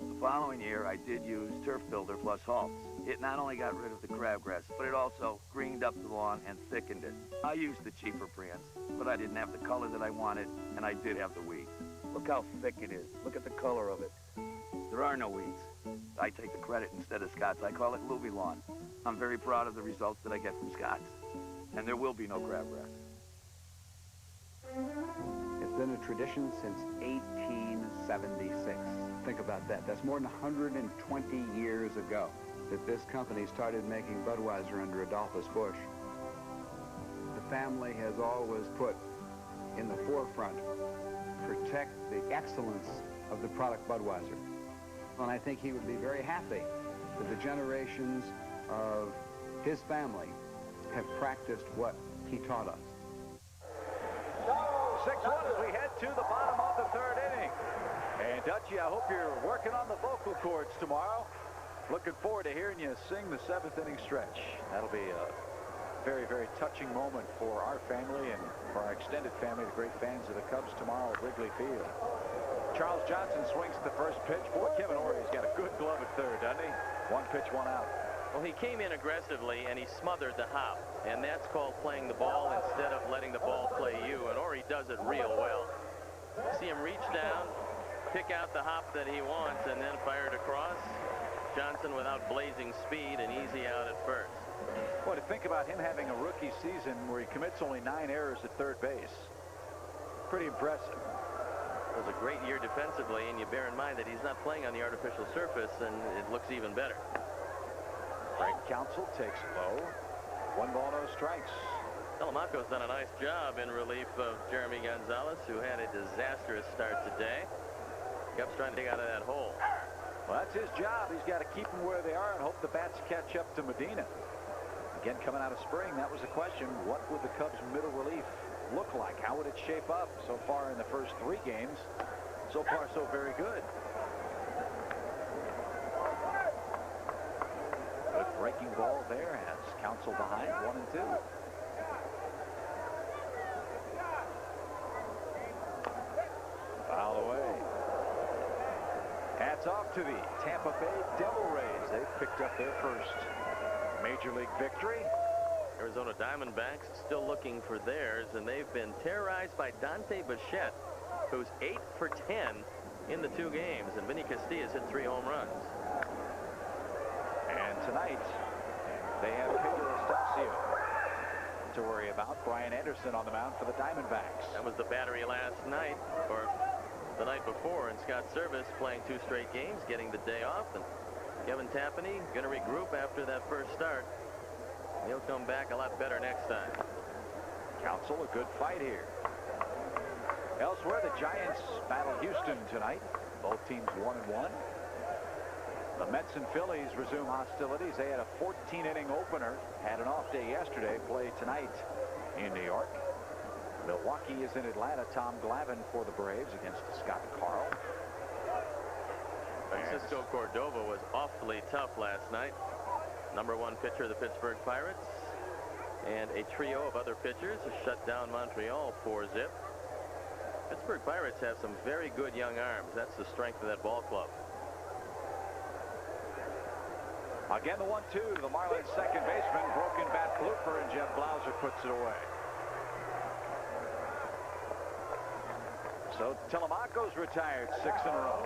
[SPEAKER 11] The following year, I did use Turf Builder plus Halts. It not only got rid of the crabgrass, but it also greened up the lawn and thickened it. I used the cheaper brands, but I didn't have the color that I wanted, and I did have the weeds. Look how thick it is. Look at the color of it. There are no weeds. I take the credit instead of Scott's. I call it Louis Lawn. I'm very proud of the results that I get from Scott's, and there will be no crabgrass.
[SPEAKER 14] It's been a tradition since 1876. Think about that. That's more than 120 years ago that this company started making Budweiser under Adolphus Busch. The family has always put in the forefront, protect the excellence of the product Budweiser. And I think he would be very happy that the generations of his family have practiced what he taught us.
[SPEAKER 2] 6-1 as we head to the bottom of the 3rd inning. And Dutchie, I hope you're working on the vocal cords tomorrow. Looking forward to hearing you sing the 7th inning stretch. That'll be a very, very touching moment for our family and for our extended family, the great fans of the Cubs tomorrow at Wrigley Field. Charles Johnson swings at the first pitch. Boy, Kevin Ory's got a good glove at 3rd, doesn't he? 1 pitch, 1 out.
[SPEAKER 3] Well, he came in aggressively, and he smothered the hop. And that's called playing the ball instead of letting the ball play you. And Ory does it real well. See him reach down, pick out the hop that he wants, and then fire it across. Johnson without blazing speed, and easy out at first.
[SPEAKER 2] Boy, to think about him having a rookie season where he commits only 9 errors at 3rd base. Pretty impressive.
[SPEAKER 3] It was a great year defensively, and you bear in mind that he's not playing on the artificial surface, and it looks even better.
[SPEAKER 2] Frank Counsell takes it low. 1 ball, no strikes.
[SPEAKER 3] Telemaco's done a nice job in relief of Geremi Gonzalez, who had a disastrous start today. Cubs trying to dig out of that hole.
[SPEAKER 2] Well, that's his job. He's got to keep them where they are and hope the bats catch up to Medina. Again, coming out of spring, that was the question. What would the Cubs' middle relief look like? How would it shape up so far in the first 3 games? So far, so very good. Good breaking ball there has Counsell behind 1 and 2. Foul away. At It's off to the Tampa Bay Devil Rays. They've picked up their first Major League victory.
[SPEAKER 3] Arizona Diamondbacks still looking for theirs, and they've been terrorized by Dante Bichette, who's 8 for 10 in the 2 games, and Vinny Castilla's hit 3 home runs.
[SPEAKER 2] And tonight, they have Pedro Estacio to worry about. Brian Anderson on the mound for the Diamondbacks.
[SPEAKER 3] That was the battery last night, or the night before, and Scott Service playing 2 straight games, getting the day off, and Kevin Tapani going to regroup after that first start. He'll come back a lot better next time.
[SPEAKER 2] Council, a good fight here. Elsewhere, the Giants battle Houston tonight. Both teams 1-1. The Mets and Phillies resume hostilities. They had a 14-inning opener. Had an off day yesterday. Play tonight in New York. Milwaukee is in Atlanta. Tom Glavine for the Braves against Scott Carl.
[SPEAKER 3] Francisco Cordova was awfully tough last night. #1 pitcher of the Pittsburgh Pirates. And a trio of other pitchers shut down Montreal 4-zip. Pittsburgh Pirates have some very good young arms. That's the strength of that ball club.
[SPEAKER 2] Again, the 1-2 to the Marlins second baseman. Broken bat blooper, and Jeff Blauser puts it away. So Telemaco's retired 6 in a row.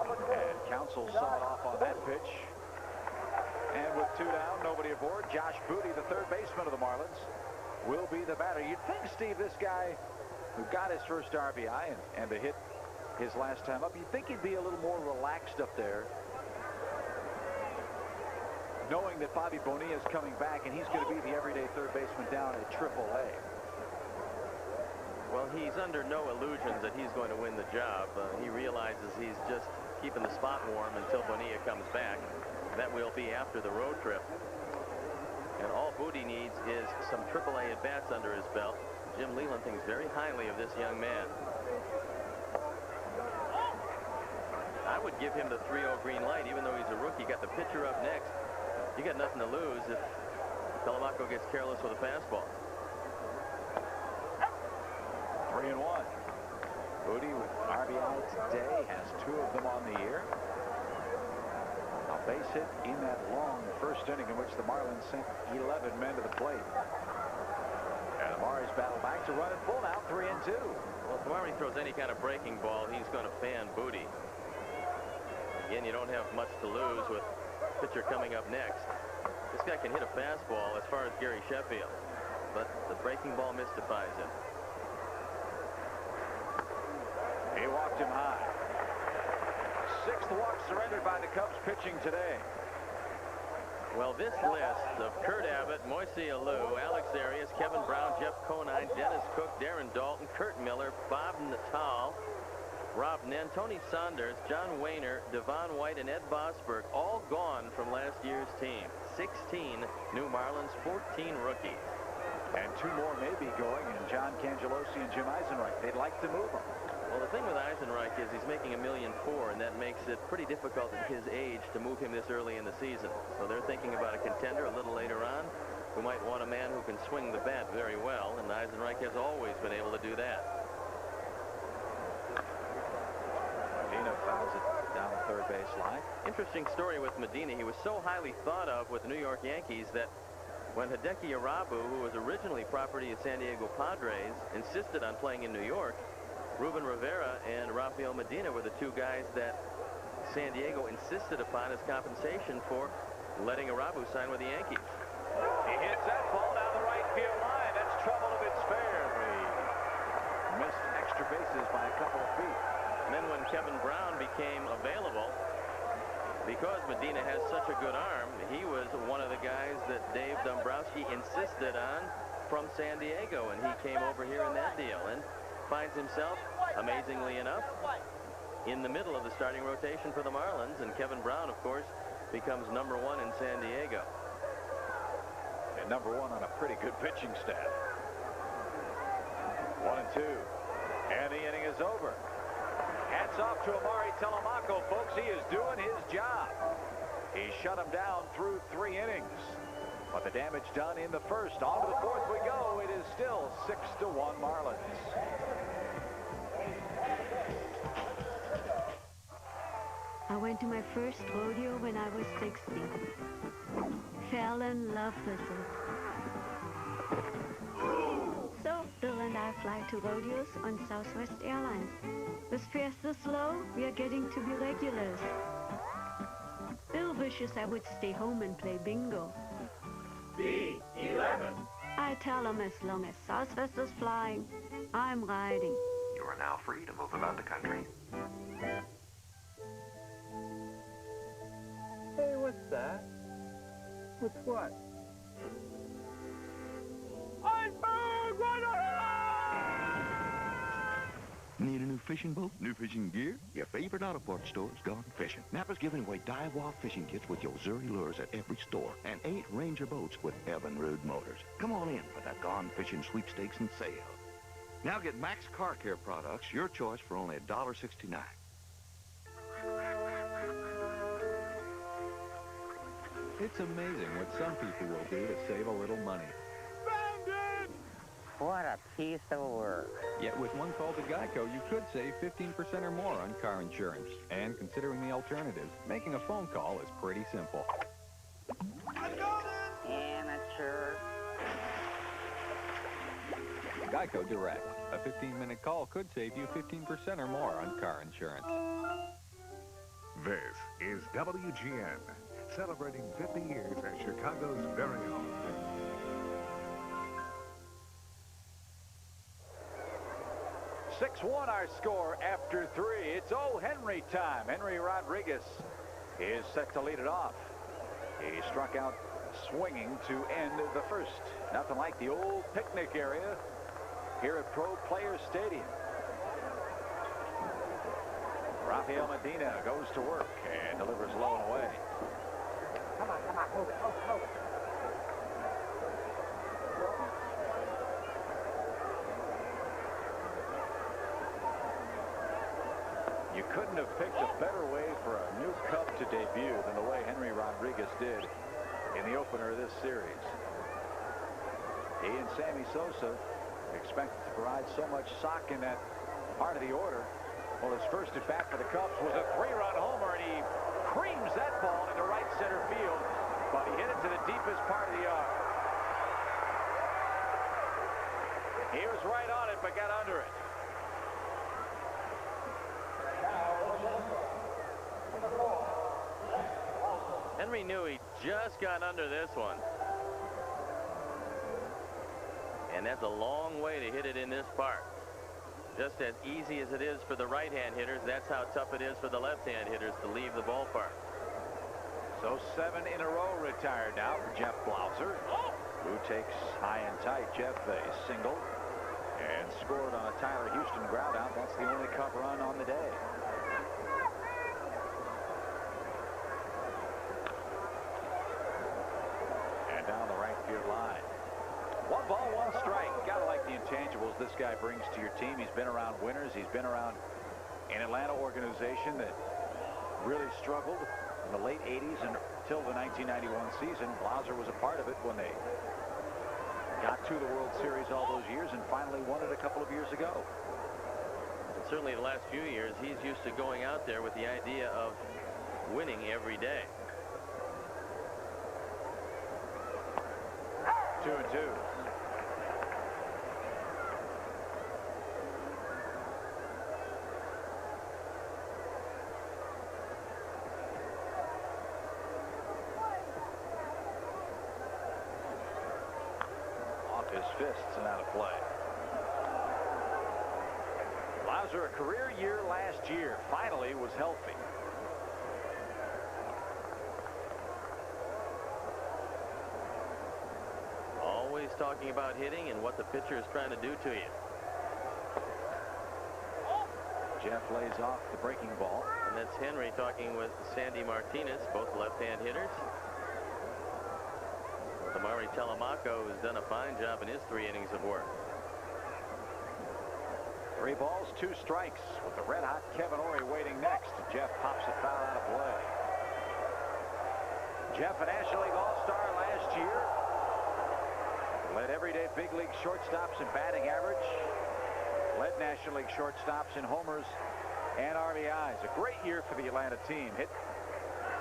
[SPEAKER 2] And Council sawed off on that pitch. And with 2 down, nobody aboard, Josh Booty, the third baseman of the Marlins, will be the batter. You'd think, Steve, this guy who got his first RBI and to hit his last time up, you'd think he'd be a little more relaxed up there, knowing that Bobby Bonilla is coming back and he's going to be the everyday third baseman down at AAA.
[SPEAKER 3] Well, he's under no illusions that he's going to win the job. He realizes he's just keeping the spot warm until Bonilla comes back. That will be after the road trip. And all Booty needs is some AAA at-bats under his belt. Jim Leyland thinks very highly of this young man. I would give him the 3-0 green light, even though he's a rookie. Got the pitcher up next. You got nothing to lose if Telemaco gets careless with a fastball.
[SPEAKER 2] 3-1. Booty with RBI today, has 2 of them on the year. A base hit in that long first inning in which the Marlins sent 11 men to the plate. And Amari's battle back to run it full now, 3-2.
[SPEAKER 3] Well, if Amari throws any kind of breaking ball, he's going to fan Booty. Again, you don't have much to lose with pitcher coming up next. This guy can hit a fastball as far as Gary Sheffield, but the breaking ball mystifies him.
[SPEAKER 2] He walked him high. 6th walk surrendered by the Cubs pitching today.
[SPEAKER 3] Well, this list of Kurt Abbott, Moisés Alou, Alex Arias, Kevin Brown, Jeff Conine, Dennis Cook, Darren Dalton, Kurt Miller, Bob Natal, Rob Nen, Tony Saunders, John Wayner, Devon White, and Ed Bosberg, all gone from last year's team. 16 new Marlins, 14 rookies.
[SPEAKER 2] And 2 more may be going, and John Cangelosi and Jim Eisenreich. They'd like to move them.
[SPEAKER 3] Well, the thing with Eisenreich is he's making $1.4 million, and that makes it pretty difficult at his age to move him this early in the season. So they're thinking about a contender a little later on who might want a man who can swing the bat very well, and Eisenreich has always been able to do that.
[SPEAKER 2] Medina fouls it down the third base line.
[SPEAKER 3] Interesting story with Medina. He was so highly thought of with the New York Yankees that when Hideki Irabu, who was originally property of San Diego Padres, insisted on playing in New York, Ruben Rivera and Rafael Medina were the 2 guys that San Diego insisted upon as compensation for letting Irabu sign with the Yankees.
[SPEAKER 2] He hits that ball down the right field line. That's trouble if it's fair. He missed extra bases by a couple of feet.
[SPEAKER 3] And then when Kevin Brown became available, because Medina has such a good arm, he was one of the guys that Dave Dombrowski insisted on from San Diego, and he came over here in that deal and finds himself, amazingly enough, in the middle of the starting rotation for the Marlins, and Kevin Brown, of course, becomes #1 in San Diego.
[SPEAKER 2] And #1 on a pretty good pitching staff. 1-2. And the inning is over. Hats off to Amari Telemaco, folks. He is doing his job. He shut him down through 3 innings. But the damage done in the first. On to the 4th we go. It is still 6-1 Marlins.
[SPEAKER 12] went to my first rodeo when I was 16. Fell in love with it. So, Bill and I fly to rodeos on Southwest Airlines. With fares this low, we are getting to be regulars. Bill wishes I would stay home and play bingo.
[SPEAKER 21] B11.
[SPEAKER 12] I tell him as long as Southwest is flying, I'm riding.
[SPEAKER 7] You are now free to move about the country.
[SPEAKER 14] Hey, what's that? What's what?
[SPEAKER 9] Need a new fishing boat? New fishing gear? Your favorite auto parts store has gone fishing. Napa's giving away die-wall fishing kits with your Zuri lures at every store. And 8 Ranger boats with Evinrude motors. Come on in for that gone fishing sweepstakes and sale. Now get Max Car Care products, your choice, for only $1.69.
[SPEAKER 13] It's amazing what some people will do to save a little money.
[SPEAKER 16] What a piece of work.
[SPEAKER 13] Yet with one call to Geico, you could save 15% or more on car insurance. And considering the alternatives, making a phone call is pretty simple.
[SPEAKER 16] Amateur.
[SPEAKER 13] Geico Direct. A 15-minute call could save you 15% or more on car insurance.
[SPEAKER 5] This is WGN, celebrating 50 years as Chicago's very own.
[SPEAKER 2] 6-1 our score after 3. It's O. Henry time. Henry Rodriguez is set to lead it off. He struck out swinging to end the first. Nothing like the old picnic area here at Pro Players Stadium. Rafael Medina goes to work and delivers low and away.
[SPEAKER 16] Come on, move it, move it.
[SPEAKER 2] You couldn't have picked a better way for a new Cub to debut than the way Henry Rodriguez did in the opener of this series. He and Sammy Sosa expected to provide so much sock in that part of the order. Well, his first at bat for the Cubs was a 3-run homer, and he creams that ball into right center field, but he hit it to the deepest part of the yard. He was right on it, but got under it.
[SPEAKER 3] Henry knew he just got under this one. And that's a long way to hit it in this park. Just as easy as it is for the right-hand hitters, that's how tough it is for the left-hand hitters to leave the ballpark.
[SPEAKER 2] So 7 in a row retired now for Jeff Blauser, who takes high and tight. Jeff a single and scored on a Tyler Houston ground out. That's the only Cub run on the day. And down the right field line. 1 ball, 1 strike. Gotta like the intangibles this guy brings to your team. He's been around winners. He's been around an Atlanta organization that really struggled in the late 80s until the 1991 season. Blauser was a part of it when they got to the World Series all those years and finally won it a couple of years ago.
[SPEAKER 3] And certainly the last few years, he's used to going out there with the idea of winning every day.
[SPEAKER 2] 2-2. Off his fists and out of play. Blauser, a career year last year, finally was healthy.
[SPEAKER 3] Always talking about hitting and what the pitcher is trying to do to you.
[SPEAKER 2] Jeff lays off the breaking ball.
[SPEAKER 3] And that's Henry talking with Sandy Martinez, both left-hand hitters. Tamari Telemaco has done a fine job in his 3 innings of work.
[SPEAKER 2] 3 balls, 2 strikes with the red-hot Kevin Ory waiting next. Jeff pops a foul out of play. Jeff, a National League All-Star last year. Led everyday big league shortstops in batting average. Led National League shortstops in homers and RBIs. A great year for the Atlanta team. Hit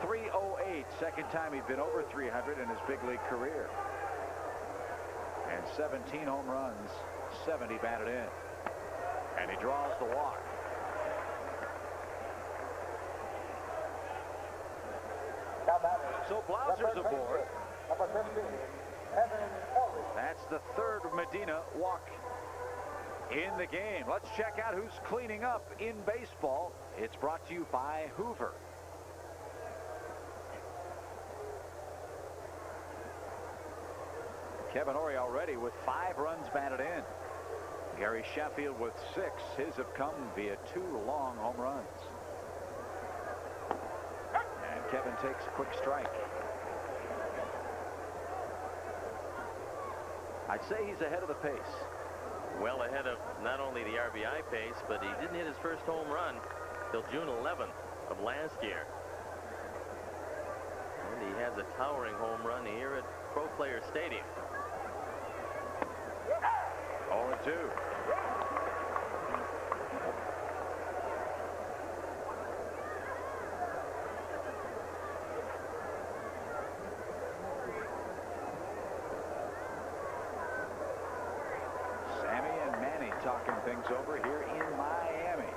[SPEAKER 2] .308, second time he'd been over 300 in his big league career. And 17 home runs, 70 batted in. And he draws the walk. So Blauser's aboard. That's the third Medina walk in the game. Let's check out who's cleaning up in baseball. It's brought to you by Hoover. Kevin Ory already with 5 runs batted in. Gary Sheffield with 6. His have come via 2 long home runs. And Kevin takes a quick strike. I'd say he's ahead of the pace.
[SPEAKER 3] Well ahead of not only the RBI pace, but he didn't hit his first home run till June 11th of last year. And he has a towering home run here at Pro Player Stadium.
[SPEAKER 2] 0-2. Sammy and Manny talking things over here in Miami.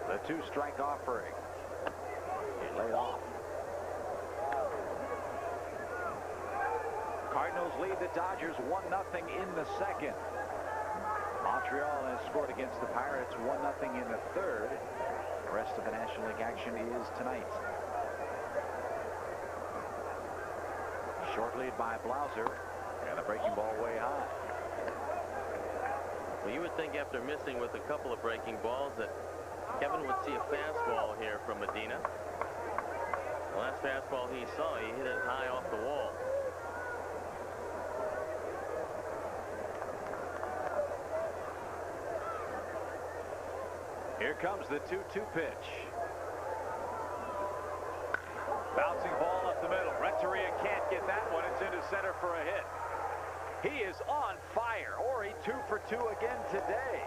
[SPEAKER 2] The 2-strike offering. He laid off. Cardinals lead the Dodgers 1-0 in the second. Montreal has scored against the Pirates 1-0 in the third. The rest of the National League action is tonight. Short lead by Blauser, and the breaking ball way high.
[SPEAKER 3] Well, you would think after missing with a couple of breaking balls that Kevin would see a fastball here from Medina. The last fastball he saw, he hit it high off the wall.
[SPEAKER 2] Here comes the 2-2 pitch. Bouncing ball up the middle. Renteria can't get that one. It's into center for a hit. He is on fire. Ory 2 for 2 again today.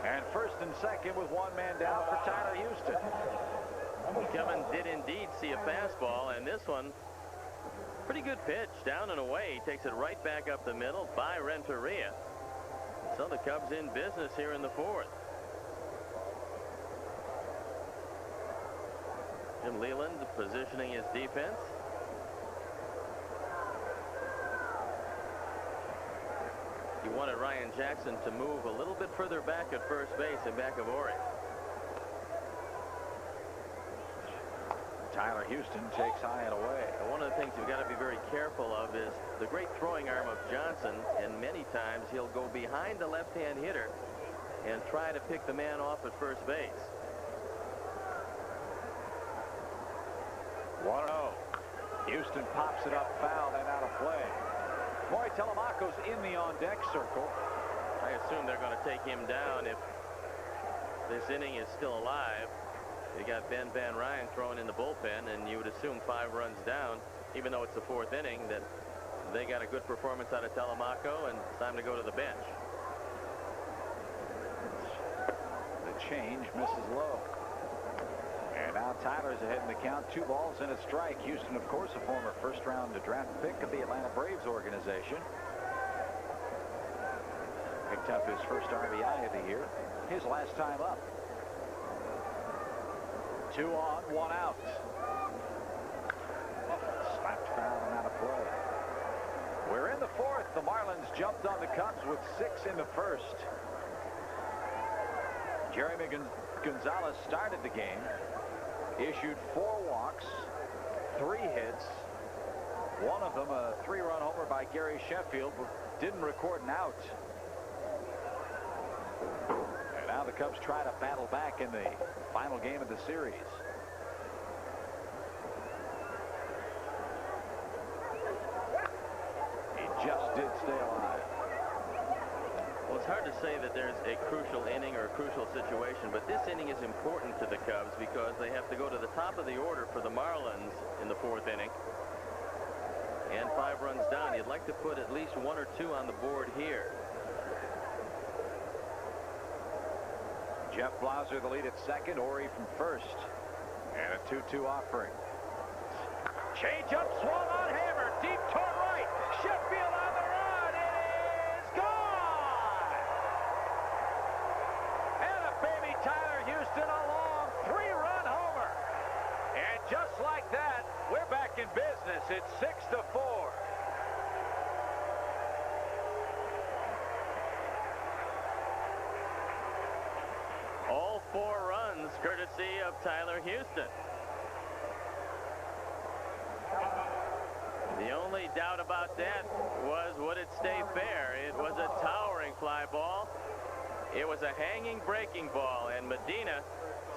[SPEAKER 2] And first and second with 1 man down for Tyler Houston.
[SPEAKER 3] Kevin did indeed see a fastball, and this one, pretty good pitch. Down and away. He takes it right back up the middle by Renteria. So the Cubs in business here in the fourth. Jim Leland positioning his defense. He wanted Ryan Jackson to move a little bit further back at first base in back of Ory.
[SPEAKER 2] Tyler Houston takes high and away.
[SPEAKER 3] And one of the things you've got to be very careful of is the great throwing arm of Johnson, and many times he'll go behind the left-hand hitter and try to pick the man off at first base.
[SPEAKER 2] 1-0. Houston pops it up, foul and out of play. Maury Telemaco's in the on-deck circle.
[SPEAKER 3] I assume they're going to take him down if this inning is still alive. You got Ben Van Ryn thrown in the bullpen, and you would assume 5 runs down, even though it's the 4th inning, that they got a good performance out of Telemaco, and it's time to go to the bench.
[SPEAKER 2] The change misses low. And now Tyler's ahead in the count. 2 balls and a strike. Houston, of course, a former first-round draft pick of the Atlanta Braves organization. Picked up his first RBI of the year. His last time up. 2 on, 1 out. Slapped foul and out of play. We're in the fourth. The Marlins jumped on the Cubs with 6 in the first. Geremi Gonzalez started the game. Issued 4 walks, 3 hits. One of them a 3-run homer by Gary Sheffield, but didn't record an out. And now the Cubs try to battle back in the final game of the series. He just did stay alive.
[SPEAKER 3] Well, it's hard to say that there's a crucial inning or a crucial situation, but this inning is important to the Cubs because they have to go to the top of the order for the Marlins in the 4th inning. And 5 runs down. You'd like to put at least 1 or 2 on the board here.
[SPEAKER 2] Jeff Blauser the lead at second, Ori from first. And a 2-2 offering. Change up, swung on, hammer, deep toward right. Sheffield on the run. It is gone. And a baby Tyler Houston, a long 3-run homer. And just like that, we're back in business. It's 6-4.
[SPEAKER 3] All 4 runs courtesy of Tyler Houston. The only doubt about that was, would it stay fair? It was a towering fly ball. It was a hanging breaking ball, and Medina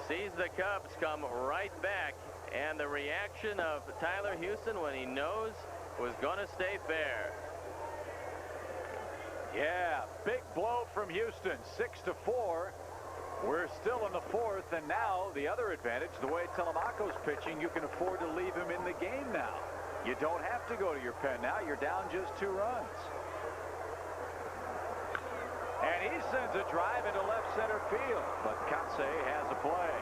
[SPEAKER 3] sees the Cubs come right back, and the reaction of Tyler Houston when he knows was going to stay fair.
[SPEAKER 2] Yeah, big blow from Houston, 6-4. We're still in the 4th, and now the other advantage, the way Telemaco's pitching, you can afford to leave him in the game now. You don't have to go to your pen now. You're down just 2 runs. And he sends a drive into left center field, but Katse has a play.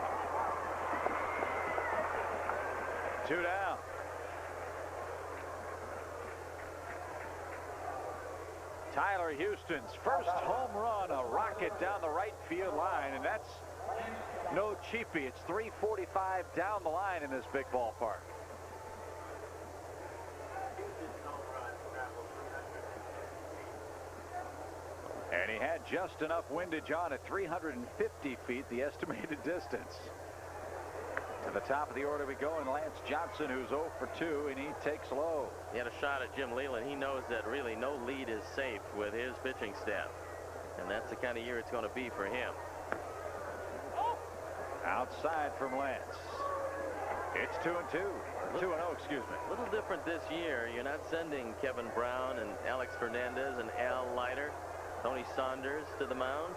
[SPEAKER 2] 2 down. Tyler Houston's first home run, a rocket down the right field line, and that's no cheapie. It's 345 down the line in this big ballpark. And he had just enough windage on at 350 feet, the estimated distance. To the top of the order we go, and Lance Johnson, who's 0 for 2, and he takes low.
[SPEAKER 3] He had a shot at Jim Leland. He knows that really no lead is safe with his pitching staff. And that's the kind of year it's going to be for him.
[SPEAKER 2] Outside from Lance. It's 2-2. 2-0, excuse me.
[SPEAKER 3] A little different this year. You're not sending Kevin Brown and Alex Fernandez and Al Leiter, Tony Saunders to the mound.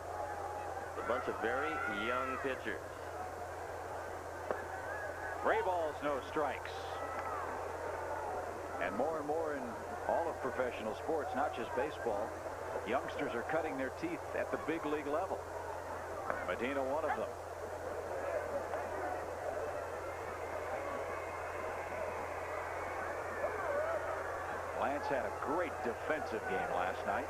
[SPEAKER 3] It's a bunch of very young pitchers.
[SPEAKER 2] 3 balls, no strikes. And more in all of professional sports, not just baseball, youngsters are cutting their teeth at the big league level. Medina, one of them. Lance had a great defensive game last night.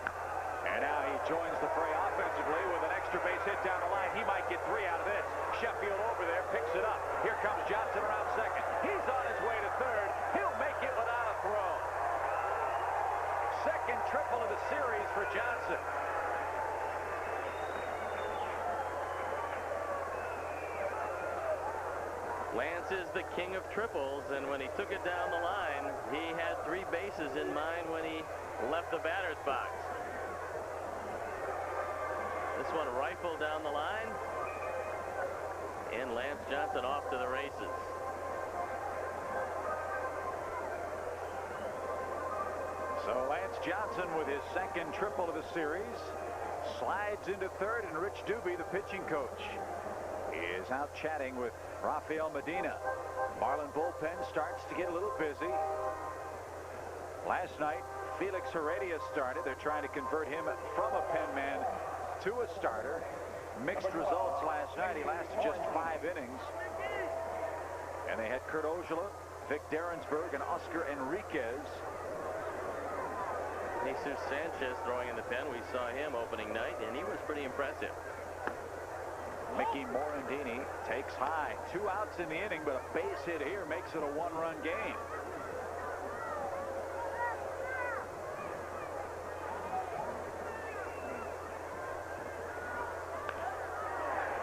[SPEAKER 2] And now he joins the fray offensively with an extra base hit down the line. He might get 3 out of this. Sheffield over there picks it up. Here comes Johnson around second. He's on his way to third. He'll make it without a throw. Second triple of the series for Johnson.
[SPEAKER 3] Lance is the king of triples, and when he took it down the line, he had 3 bases in mind when he left the batter's box. This one rifled down the line, and Lance Johnson off to the races.
[SPEAKER 2] So Lance Johnson with his second triple of the series slides into third, and Rich Doobie, the pitching coach, is out chatting with Rafael Medina. Marlin bullpen starts to get a little busy. Last night, Felix Heredia started. They're trying to convert him from a pen man to a starter. Mixed results last night. He lasted just 5 innings. And they had Kurt Ojala, Vic Derensburg, and Oscar Enriquez.
[SPEAKER 3] Jesus Sanchez throwing in the pen. We saw him opening night, and he was pretty impressive.
[SPEAKER 2] Mickey Morandini takes high. 2 outs in the inning, but a base hit here makes it a 1-run game.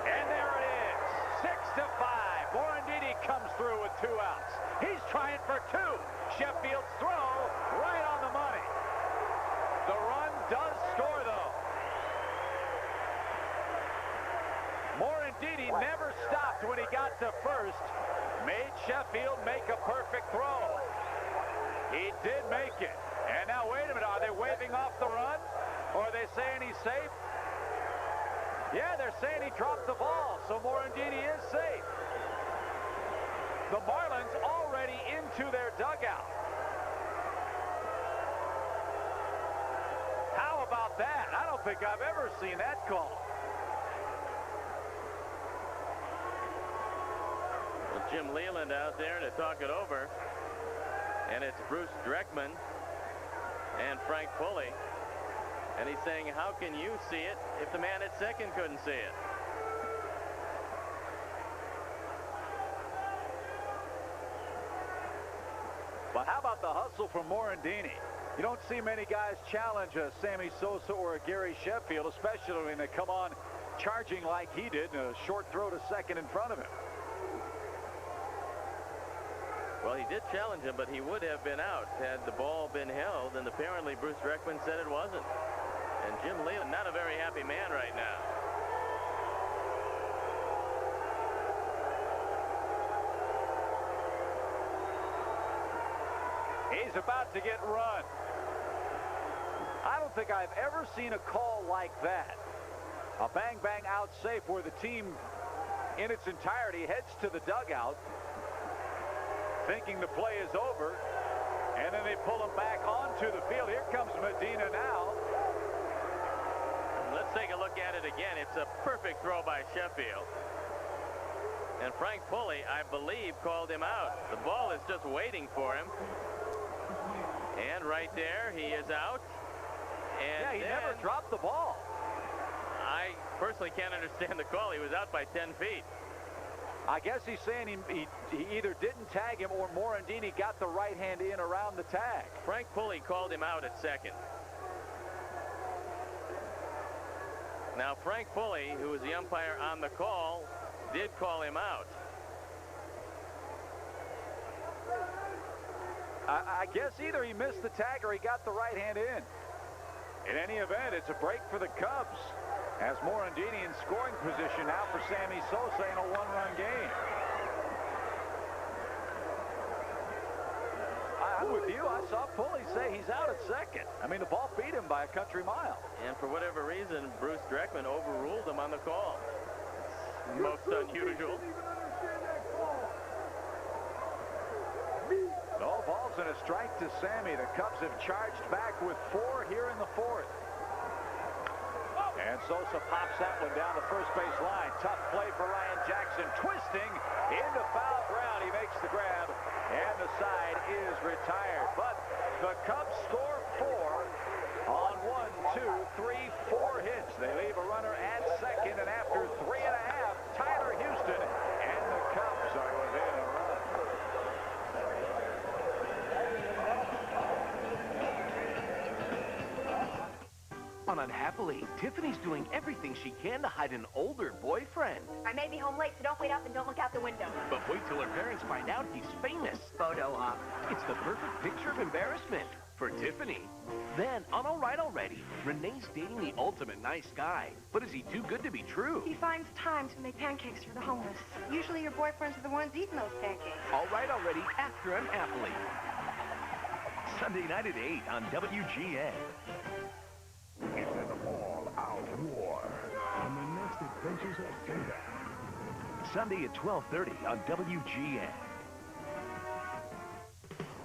[SPEAKER 2] And there it is. 6-5. Morandini comes through with 2 outs. He's trying for 2. Sheffield's throw right on the money. The run does score, though. Morandini never stopped when he got to first. Made Sheffield make a perfect throw. He did make it. And now, wait a minute. Are they waving off the run? Or are they saying he's safe? Yeah, they're saying he dropped the ball, so Morandini is safe. The Marlins already into their dugout. How about that? I don't think I've ever seen that call.
[SPEAKER 3] Jim Leland out there to talk it over. And it's Bruce Dreckman and Frank Pulley. And he's saying, how can you see it if the man at second couldn't see it?
[SPEAKER 2] But how about the hustle from Morandini? You don't see many guys challenge a Sammy Sosa or a Gary Sheffield, especially when they come on charging like he did and a short throw to second in front of him.
[SPEAKER 3] Well, he did challenge him, but he would have been out had the ball been held, and apparently Bruce Dreckman said it wasn't. And Jim Leland, not a very happy man right now.
[SPEAKER 2] He's about to get run. I don't think I've ever seen a call like that. A bang-bang out safe where the team in its entirety heads to the dugout thinking the play is over, and then they pull him back onto the field. Here comes Medina now.
[SPEAKER 3] Let's take a look at it again. It's a perfect throw by Sheffield. And Frank Pulley, I believe, called him out. The ball is just waiting for him. And right there, he is out. And
[SPEAKER 2] yeah, he never dropped the ball.
[SPEAKER 3] I personally can't understand the call. He was out by 10 feet.
[SPEAKER 2] I guess he's saying he either didn't tag him or Morandini got the right hand in around the tag.
[SPEAKER 3] Frank Pulley called him out at second. Now, Frank Pulley, who was the umpire on the call, did call him out.
[SPEAKER 2] I guess either he missed the tag or he got the right hand in. In any event, it's a break for the Cubs, as Morandini in scoring position now for Sammy Sosa in a one-run game. I'm with you. I saw Pulley say he's out at second. I mean, the ball beat him by a country mile.
[SPEAKER 3] And for whatever reason, Bruce Dreckman overruled him on the call. It's most unusual.
[SPEAKER 2] No balls and a strike to Sammy. The Cubs have charged back with 4 here in the 4th. And Sosa pops that one down the first base line. Tough play for Ryan Jackson. Twisting into foul ground. He makes the grab, and the side is retired. But the Cubs score 4 on 1, 2, 3, 4 hits. They leave a runner at second, and after 3.5, Tyler Houston, and the Cubs are within a run.
[SPEAKER 15] Unhappily, Tiffany's doing everything she can to hide an older boyfriend.
[SPEAKER 8] I may be home late, so don't wait up and don't look out the window.
[SPEAKER 15] But wait till her parents find out he's famous.
[SPEAKER 8] Photo op.
[SPEAKER 15] It's the perfect picture of embarrassment for Tiffany. Then, on All Right Already, Renee's dating the ultimate nice guy. But is he too good to be true?
[SPEAKER 8] He finds time to make pancakes for the homeless. Usually your boyfriends are the ones eating those pancakes.
[SPEAKER 15] All Right Already after an athlete. Sunday night at 8 on WGN.
[SPEAKER 1] It's an all-out war on the next adventures of Data.
[SPEAKER 15] Sunday at 12:30 on WGN.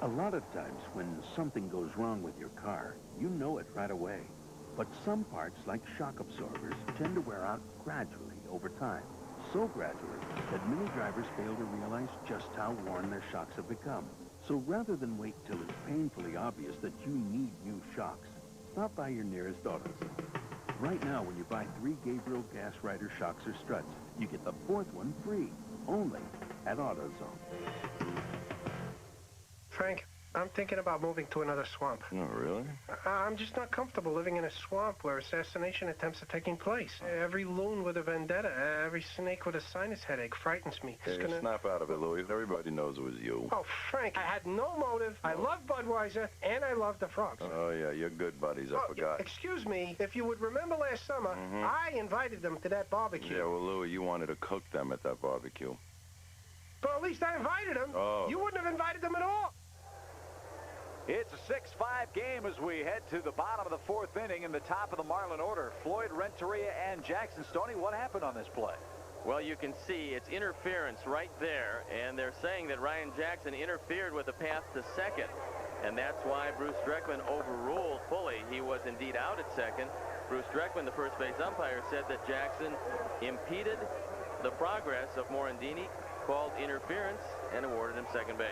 [SPEAKER 10] A lot of times when something goes wrong with your car, you know it right away. But some parts, like shock absorbers, tend to wear out gradually over time. So gradually that many drivers fail to realize just how worn their shocks have become. So rather than wait till it's painfully obvious that you need new shocks, stop by your nearest AutoZone. Right now, when you buy 3 Gabriel Gas Rider shocks or struts, you get the 4th one free, only at AutoZone.
[SPEAKER 17] Frank, I'm thinking about moving to another swamp.
[SPEAKER 9] Oh, really?
[SPEAKER 17] I'm just not comfortable living in a swamp where assassination attempts are taking place. Every loon with a vendetta, every snake with a sinus headache frightens me.
[SPEAKER 9] Hey, snap out of it, Louis. Everybody knows it was you.
[SPEAKER 17] Oh, Frank, I had no motive. I love Budweiser, and I love the frogs.
[SPEAKER 9] Oh, yeah, you're good buddies. I forgot.
[SPEAKER 17] Excuse me, if you would remember last summer, I invited them to that barbecue.
[SPEAKER 9] Yeah, well, Louis, you wanted to cook them at that barbecue.
[SPEAKER 17] But at least I invited them.
[SPEAKER 9] Oh.
[SPEAKER 17] You wouldn't have invited them at all.
[SPEAKER 2] It's a 6-5 game as we head to the bottom of the 4th inning in the top of the Marlin order. Floyd, Renteria, and Jackson. Stoney, what happened on this play?
[SPEAKER 3] Well, you can see it's interference right there, and they're saying that Ryan Jackson interfered with the path to second, and that's why Bruce Dreckman overruled Pulley. He was indeed out at second. Bruce Dreckman, the first base umpire, said that Jackson impeded the progress of Morandini called interference and awarded him second base.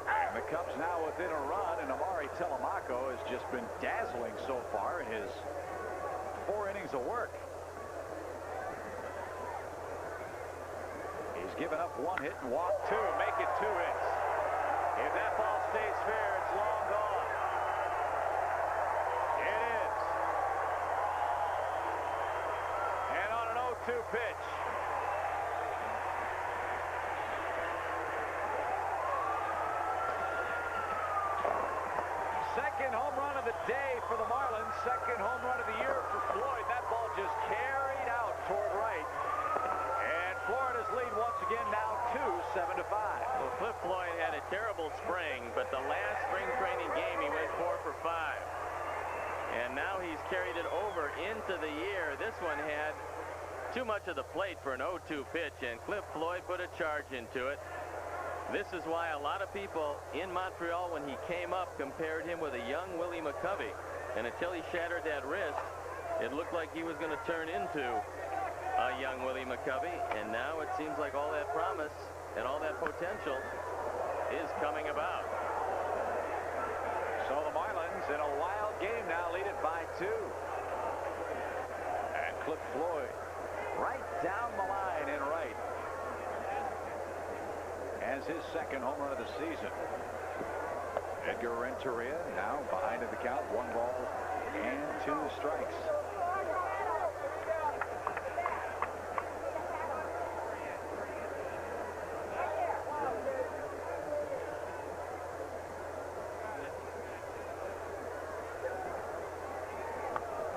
[SPEAKER 2] And the Cubs now within a run, and Amari Telemaco has just been dazzling so far in his 4 innings of work. He's given up 1 hit and walked 2, make it 2 hits. If that ball stays fair, it's long gone. It is. And on an 0-2 pitch. Second home run of the day for the Marlins. Second home run of the year for Floyd. That ball just carried out toward right. And Florida's lead once again now 7-5.
[SPEAKER 3] Well, Cliff Floyd had a terrible spring, but the last spring training game he went 4 for 5. And now he's carried it over into the year. This one had too much of the plate for an 0-2 pitch, and Cliff Floyd put a charge into it. This is why a lot of people in Montreal, when he came up, compared him with a young Willie McCovey. And until he shattered that wrist, it looked like he was going to turn into a young Willie McCovey. And now it seems like all that promise and all that potential is coming about.
[SPEAKER 2] So the Marlins in a wild game now lead it by 2. And Cliff Floyd right down the line in right. As his second home run of the season. Edgar Renteria now behind in the count. 1 ball and 2 strikes.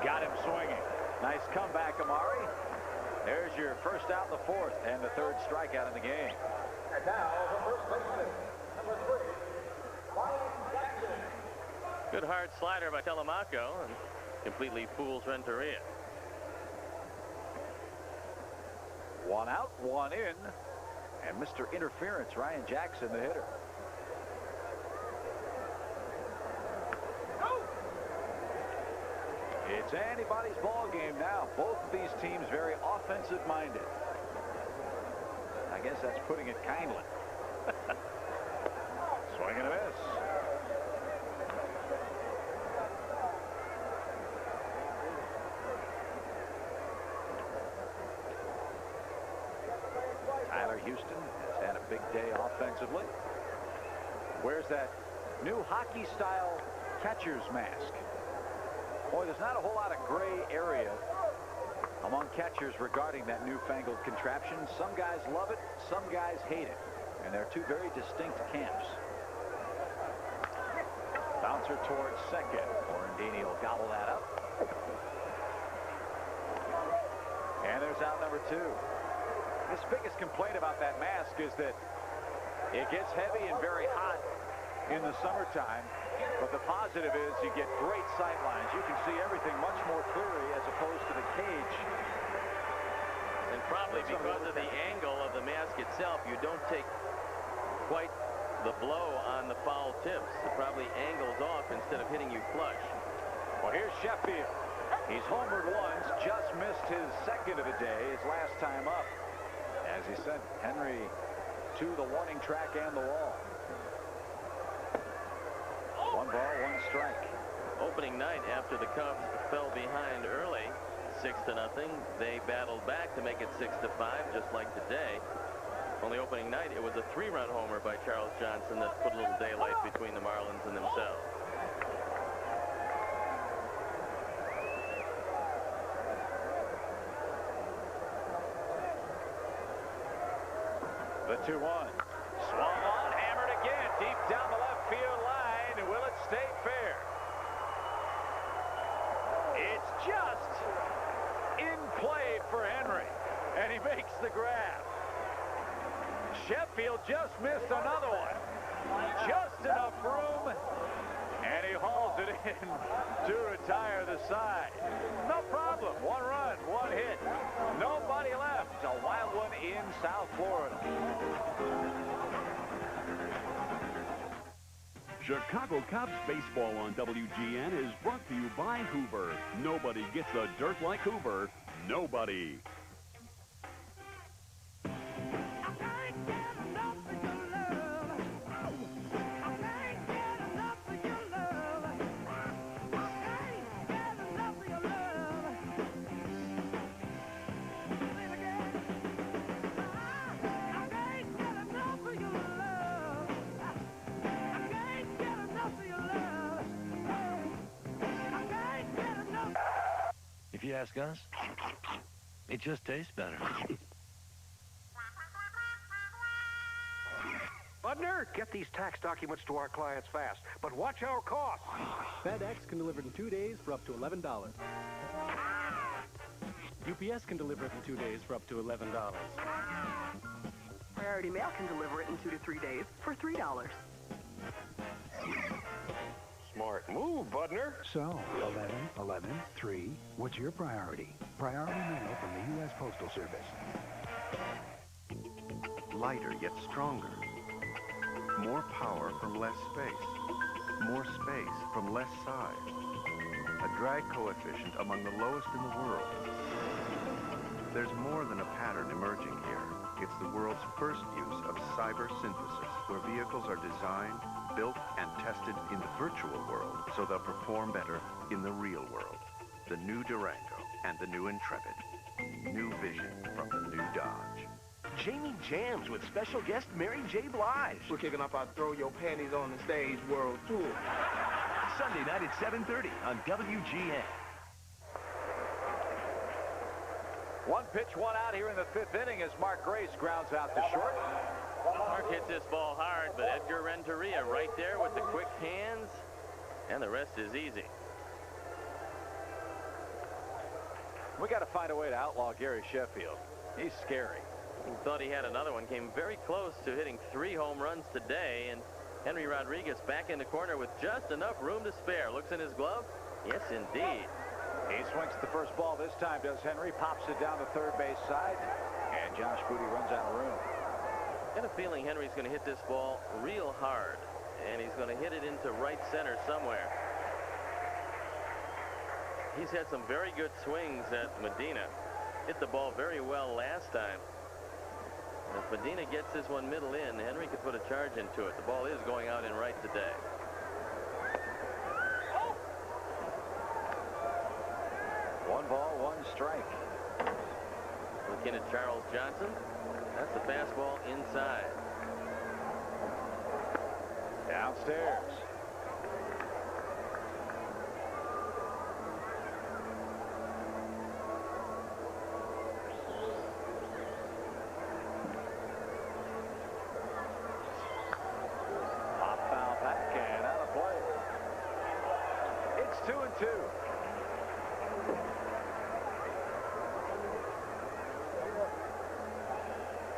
[SPEAKER 2] Got him swinging. Nice comeback, Amari. There's your first out in the 4th and the 3rd strikeout in the game.
[SPEAKER 21] And now, the first baseman, number 3, Ryan Jackson.
[SPEAKER 3] Good hard slider by Telemaco and completely fools Renteria.
[SPEAKER 2] 1 out, 1 in. And Mr. Interference, Ryan Jackson, the hitter. It's anybody's ball game now. Both of these teams very offensive-minded. I guess that's putting it kindly. Swing and a miss. Tyler Houston has had a big day offensively. Wears that new hockey-style catcher's mask. Boy, there's not a whole lot of gray area among catchers regarding that newfangled contraption. Some guys love it, some guys hate it. And they're 2 very distinct camps. Bouncer towards second. Morandini will gobble that up. And there's out number 2. His biggest complaint about that mask is that it gets heavy and very hot in the summertime. But the positive is you get great sight lines. You can see everything much more clearly as opposed to the cage.
[SPEAKER 3] And probably because of the angle of the mask itself, you don't take quite the blow on the foul tips. It probably angles off instead of hitting you flush.
[SPEAKER 2] Well, here's Sheffield. He's homered once, just missed his second of the day, his last time up. As he sent Henry to the warning track and the wall. 1 ball, 1 strike.
[SPEAKER 3] Opening night, after the Cubs fell behind early, 6-0, they battled back to make it 6-5, just like today. Only opening night, it was a 3-run homer by Charles Johnson that put a little daylight between the Marlins and themselves.
[SPEAKER 2] The 2-1. Swung on, hammered again, deep down the left field line. Will it stay fair? It's just in play for Henry, and he makes the grab. Sheffield just missed another one. Just enough room, and he hauls it in to retire the side. No problem. 1 run, 1 hit. Nobody left. A wild one in South Florida.
[SPEAKER 4] Chicago Cubs baseball on WGN is brought to you by Hoover. Nobody gets the dirt like Hoover. Nobody.
[SPEAKER 21] I
[SPEAKER 18] ask us? It just tastes better.
[SPEAKER 22] Budner, get these tax documents to our clients fast, but watch our costs.
[SPEAKER 6] FedEx can deliver it in 2 days for up to $11. UPS can deliver it in 2 days for up to $11.
[SPEAKER 19] Priority Mail can deliver it in 2 to 3 days for $3.
[SPEAKER 22] Smart move, Budner.
[SPEAKER 20] So, 11-11-3, what's your priority? Priority mail from the U.S. Postal Service.
[SPEAKER 23] Lighter yet stronger. More power from less space. More space from less size. A drag coefficient among the lowest in the world. There's more than a pattern emerging here. It's the world's first use of cyber synthesis, where vehicles are designed, built, and tested in the virtual world so they'll perform better in the real world. The new Durango and the new Intrepid. New vision from the new Dodge.
[SPEAKER 15] Jamie Jams with special guest Mary J. Blige.
[SPEAKER 24] We're kicking off our Throw Your Panties on the Stage World Tour.
[SPEAKER 15] Sunday night at 7:30 on WGN.
[SPEAKER 2] One pitch, one out here in the 5th inning as Mark Grace grounds out to short.
[SPEAKER 3] Mark hits this ball hard, but Edgar Renteria right there with the quick hands, and the rest is easy.
[SPEAKER 2] We got to find a way to outlaw Gary Sheffield. He's scary.
[SPEAKER 3] He thought he had another one, came very close to hitting 3 home runs today, and Henry Rodriguez back in the corner with just enough room to spare. Looks in his glove. Yes, indeed.
[SPEAKER 2] He swings at the first ball this time, does Henry. Pops it down the third base side, and Josh Booty runs out of room.
[SPEAKER 3] I got a feeling Henry's going to hit this ball real hard, and he's going to hit it into right center somewhere. He's had some very good swings at Medina. Hit the ball very well last time. And if Medina gets this one middle in, Henry could put a charge into it. The ball is going out in right today.
[SPEAKER 2] One ball, one strike.
[SPEAKER 3] Looking at Charles Johnson. That's the fastball inside.
[SPEAKER 2] Downstairs. Pop foul back and out of play. It's 2-2.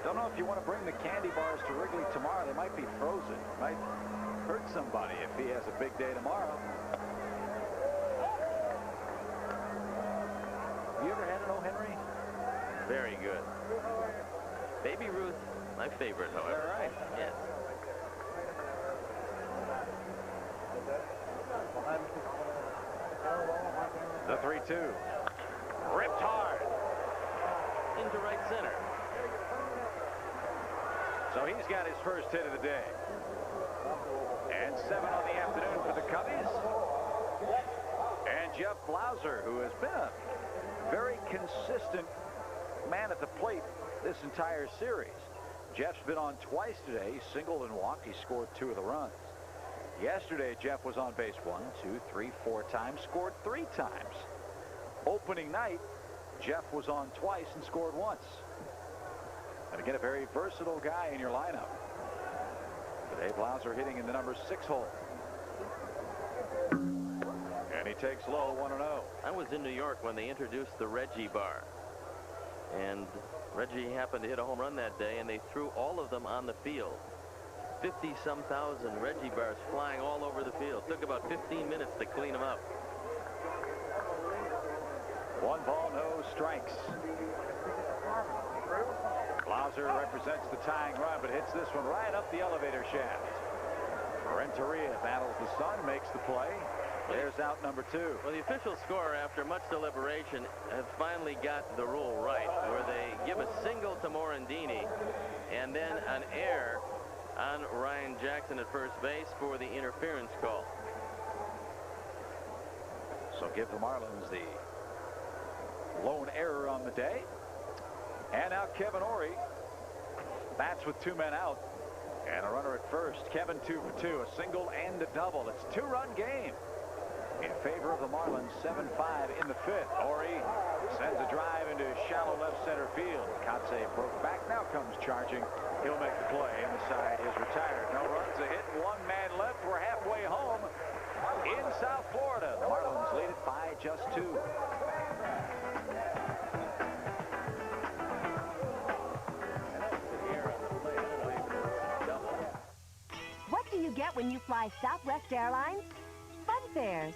[SPEAKER 2] Don't know if you want to bring the candy bars to Wrigley tomorrow. They might be frozen. Might hurt somebody if he has a big day tomorrow. Have you ever had an O. Henry?
[SPEAKER 3] Very good. Baby Ruth, my favorite, however.
[SPEAKER 2] All right.
[SPEAKER 3] Yes.
[SPEAKER 2] The 3-2. Ripped hard.
[SPEAKER 3] Into right center.
[SPEAKER 2] So he's got his first hit of the day. And 7 on the afternoon for the Cubbies. And Jeff Blauser, who has been a very consistent man at the plate this entire series. Jeff's been on twice today. He singled and walked. He scored 2 of the runs. Yesterday, Jeff was on base 1, 2, 3, 4 times, scored 3 times. Opening night, Jeff was on twice and scored once. And again, a very versatile guy in your lineup. Today, Blauser hitting in the number 6 hole. And he takes low, 1-0.
[SPEAKER 3] I was in New York when they introduced the Reggie bar. And Reggie happened to hit a home run that day, and they threw all of them on the field. 50-some thousand Reggie bars flying all over the field. Took about 15 minutes to clean them up.
[SPEAKER 2] 1 ball, no strikes. Blauser represents the tying run, but hits this one right up the elevator shaft. Renteria battles the sun, makes the play. There's out number 2.
[SPEAKER 3] Well, the official score, after much deliberation, have finally got the rule right, where they give a single to Morandini and then an error on Ryan Jackson at first base for the interference call.
[SPEAKER 2] So give the Marlins the lone error on the day. And now Kevin Ory bats with 2 men out and a runner at first. Kevin 2 for 2, a single and a double. It's a 2-run game in favor of the Marlins, 7-5 in the fifth. Ori sends a drive into shallow left center field. Kotze broke back, now comes charging. He'll make the play, and the side is retired. No runs, a hit, one man left. We're halfway home in South Florida. The Marlins lead it by just 2.
[SPEAKER 7] What do you get when you fly Southwest Airlines? Fun fares.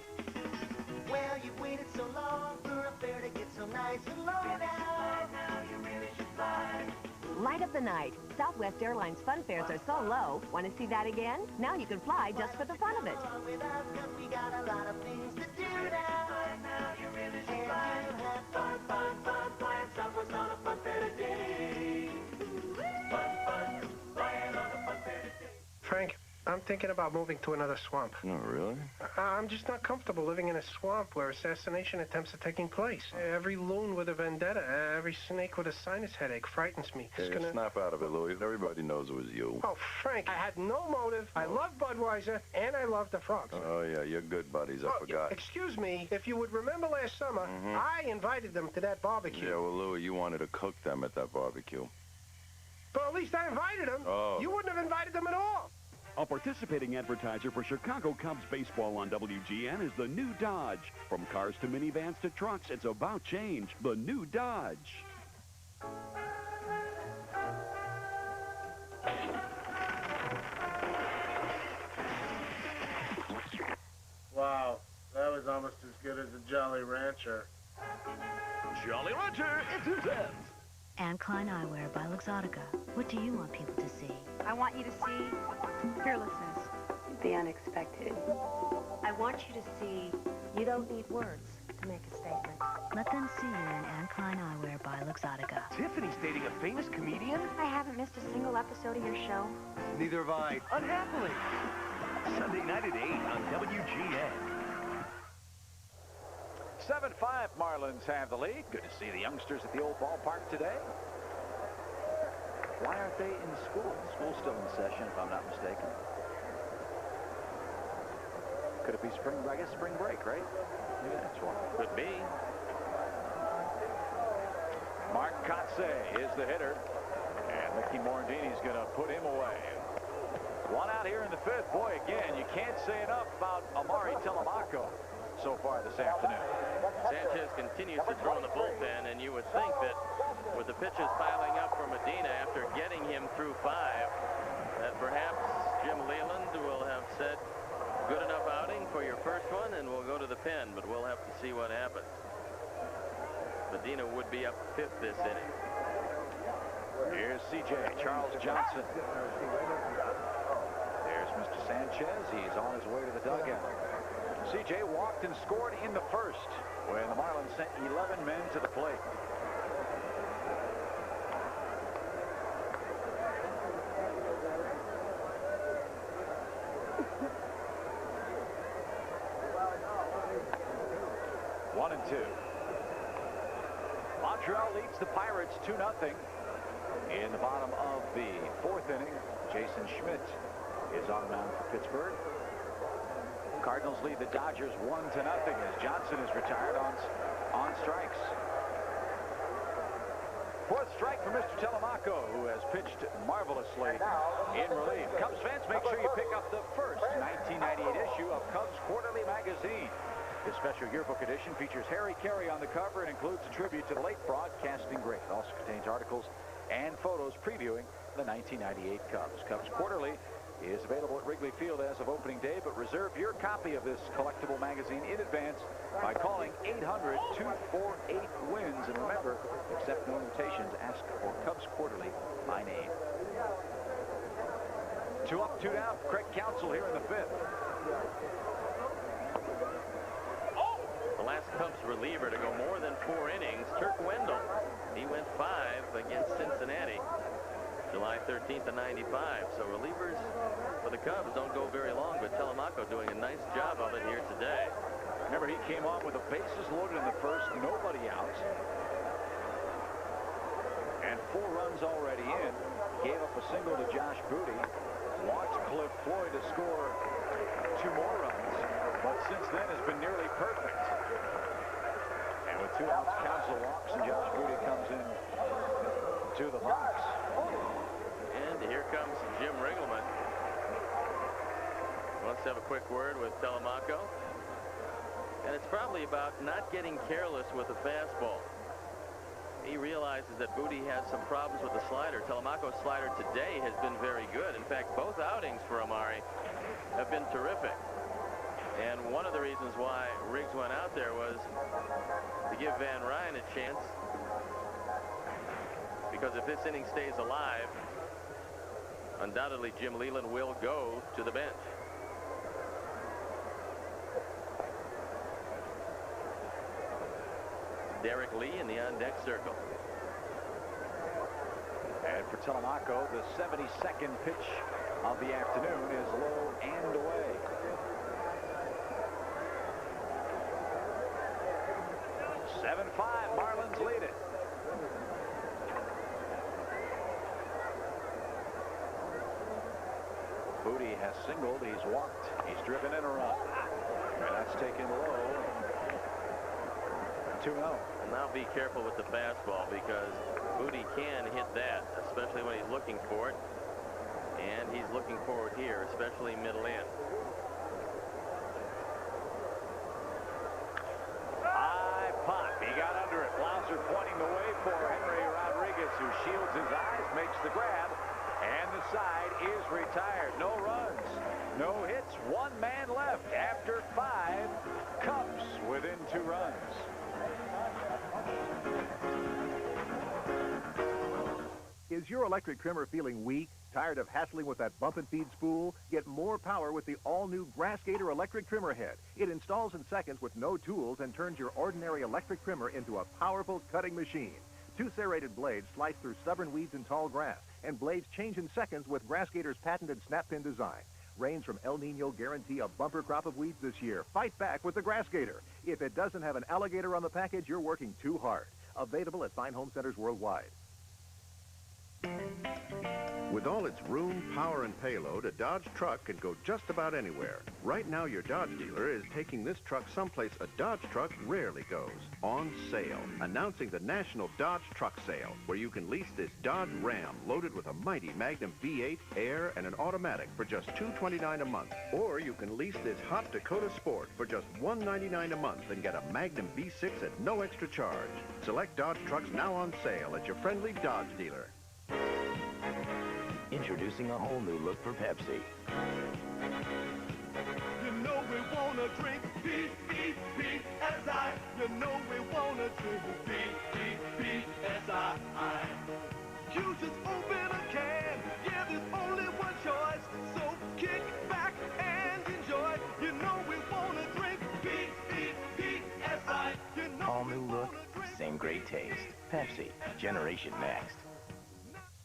[SPEAKER 21] Well, you've waited so long for a fare to get so nice and low now you really should fly.
[SPEAKER 7] Light up the night. Southwest Airlines fun fares are so low. Want to see that again? Now you can fly just for the fun of it.
[SPEAKER 21] With us, 'cause we got a lot of things to do now you really should fly. And you have fun, flying Southwest on a fun fair today. Fun, flying on a fun fair today.
[SPEAKER 17] Frank, I'm thinking about moving to another swamp.
[SPEAKER 9] No, really?
[SPEAKER 17] I'm just not comfortable living in a swamp where assassination attempts are taking place. Every loon with a vendetta, every snake with a sinus headache frightens me.
[SPEAKER 11] Hey, snap out of it, Louis. Everybody knows it was you.
[SPEAKER 17] Oh, Frank, I had no motive. I love Budweiser, and I love the frogs.
[SPEAKER 11] Oh, yeah, you're good buddies. I forgot.
[SPEAKER 17] Excuse me, if you would remember last summer, I invited them to that barbecue.
[SPEAKER 11] Yeah, well, Louis, you wanted to cook them at that barbecue.
[SPEAKER 17] But at least I invited them.
[SPEAKER 11] Oh.
[SPEAKER 17] You wouldn't have invited them at all.
[SPEAKER 4] A participating advertiser for Chicago Cubs baseball on WGN is the new Dodge. From cars to minivans to trucks, it's about change. The new Dodge.
[SPEAKER 12] Wow, that was almost as good as a Jolly Rancher.
[SPEAKER 4] Jolly Rancher, it's his head.
[SPEAKER 14] Anne Klein Eyewear by Luxottica. What do you want people to see?
[SPEAKER 8] I want you to see fearlessness.
[SPEAKER 25] The unexpected.
[SPEAKER 8] I want you to see you don't need words to make a statement.
[SPEAKER 14] Let them see you in Anne Klein Eyewear by Luxottica.
[SPEAKER 15] Tiffany's dating a famous comedian?
[SPEAKER 8] I haven't missed a single episode of your show.
[SPEAKER 15] Neither have I. Unhappily. Sunday night at 8 on WGN.
[SPEAKER 2] 7-5 Marlins have the lead. Good to see the youngsters at the old ballpark today. Why aren't they in school? School's still in session, if I'm not mistaken. Could it be spring break, right? Maybe that's why.
[SPEAKER 3] Could be.
[SPEAKER 2] Mark Kotze is the hitter. And Mickey Morandini's going to put him away. One out here in the fifth. Boy, again, you can't say enough about Amari Telemaco so far this afternoon.
[SPEAKER 3] Sanchez continues to throw in the bullpen, and you would think that with the pitches piling up for Medina after getting him through 5, that perhaps Jim Leland will have said, good enough outing for your first one, and we'll go to the pen, but we'll have to see what happens. Medina would be up 5th this inning.
[SPEAKER 2] Here's C.J. Charles Johnson. There's Mr. Sanchez. He's on his way to the dugout. C.J. walked and scored in the first when the Marlins sent 11 men to the plate. One and 2. Montreal leads the Pirates 2-0. In the bottom of the 4th inning, Jason Schmidt is on the mound for Pittsburgh. Cardinals lead the Dodgers 1-0 as Johnson is retired on strikes. 4th strike for Mr. Telemaco, who has pitched marvelously in relief. Cubs fans, make sure you pick up the first 1998 issue of Cubs Quarterly magazine. This special yearbook edition features Harry Carey on the cover and includes a tribute to the late broadcasting great. It also contains articles and photos previewing the 1998 Cubs. Cubs Quarterly is available at Wrigley Field as of opening day, but reserve your copy of this collectible magazine in advance by calling 800-248-WINS. And remember, accept no invitations. Ask for Cubs Quarterly by name. 2 up, 2 down. Craig Counsell here in the 5th.
[SPEAKER 3] The last Cubs reliever to go more than 4 innings, Turk Wendell. He went 5 against Cincinnati. July 13th of 95. So relievers for the Cubs don't go very long, but Telemaco doing a nice job of it here today.
[SPEAKER 2] Remember, he came on with the bases loaded in the first, nobody out. And 4 runs already in. Gave up a single to Josh Booty. Walked Cliff Floyd to score 2 more runs. but since then has been nearly perfect. And with 2 outs, counts the walks, and Josh Booty comes in to the box.
[SPEAKER 3] And here comes Jim Riggleman. Wants to have a quick word with Telemaco. And it's probably about not getting careless with the fastball. He realizes that Booty has some problems with the slider. Telemaco's slider today has been very good. In fact, both outings for Amari have been terrific. And one of the reasons why Riggs went out there was to give Van Ryn a chance. Because if this inning stays alive, undoubtedly Jim Leyland will go to the bench. Derek Lee in the on-deck circle.
[SPEAKER 2] And for Telemaco, the 72nd pitch of the afternoon is low and away. Marlins lead it. Booty has singled. He's walked. He's driven in a run. And that's taken low. 2-0.
[SPEAKER 3] And now be careful with the fastball because Booty can hit that, especially when he's looking for it. And he's looking for it here, especially middle in.
[SPEAKER 2] High pop. He got under it. Blauser pointing the way for Henry Rodriguez, who shields his eyes, makes the grab, and the side is retired. No runs, no hits, 1 man left after 5. Cubs within 2 runs.
[SPEAKER 1] Is your electric trimmer feeling weak? Tired of hassling with that bump and feed spool? Get more power with the all-new Grass Gator electric trimmer head. It installs in seconds with no tools and turns your ordinary electric trimmer into a powerful cutting machine. 2 serrated blades slice through stubborn weeds and tall grass, and blades change in seconds with Grass Gator's patented snap pin design. Rains from El Nino guarantee a bumper crop of weeds this year. Fight back with the Grass Gator. If it doesn't have an alligator on the package, you're working too hard. Available at fine home centers worldwide.
[SPEAKER 23] With all its room, power, and payload, a Dodge truck can go just about anywhere. Right now, your Dodge dealer is taking this truck someplace a Dodge truck rarely goes. On sale. Announcing the National Dodge Truck Sale, where you can lease this Dodge Ram loaded with a mighty Magnum V8, air, and an automatic for just $229 a month. Or you can lease this hot Dakota Sport for just $199 a month and get a Magnum V6 at no extra charge. Select Dodge trucks now on sale at your friendly Dodge dealer.
[SPEAKER 15] Introducing a whole new look for Pepsi.
[SPEAKER 21] You know we wanna drink P-E-P-S-I. You know we wanna drink P-E-P-S-I. You just open a can. Yeah, there's only one choice. So kick back and enjoy. You know we wanna drink P-E-P-S-I. You know
[SPEAKER 15] All new look, same great taste. Pepsi, Generation Next.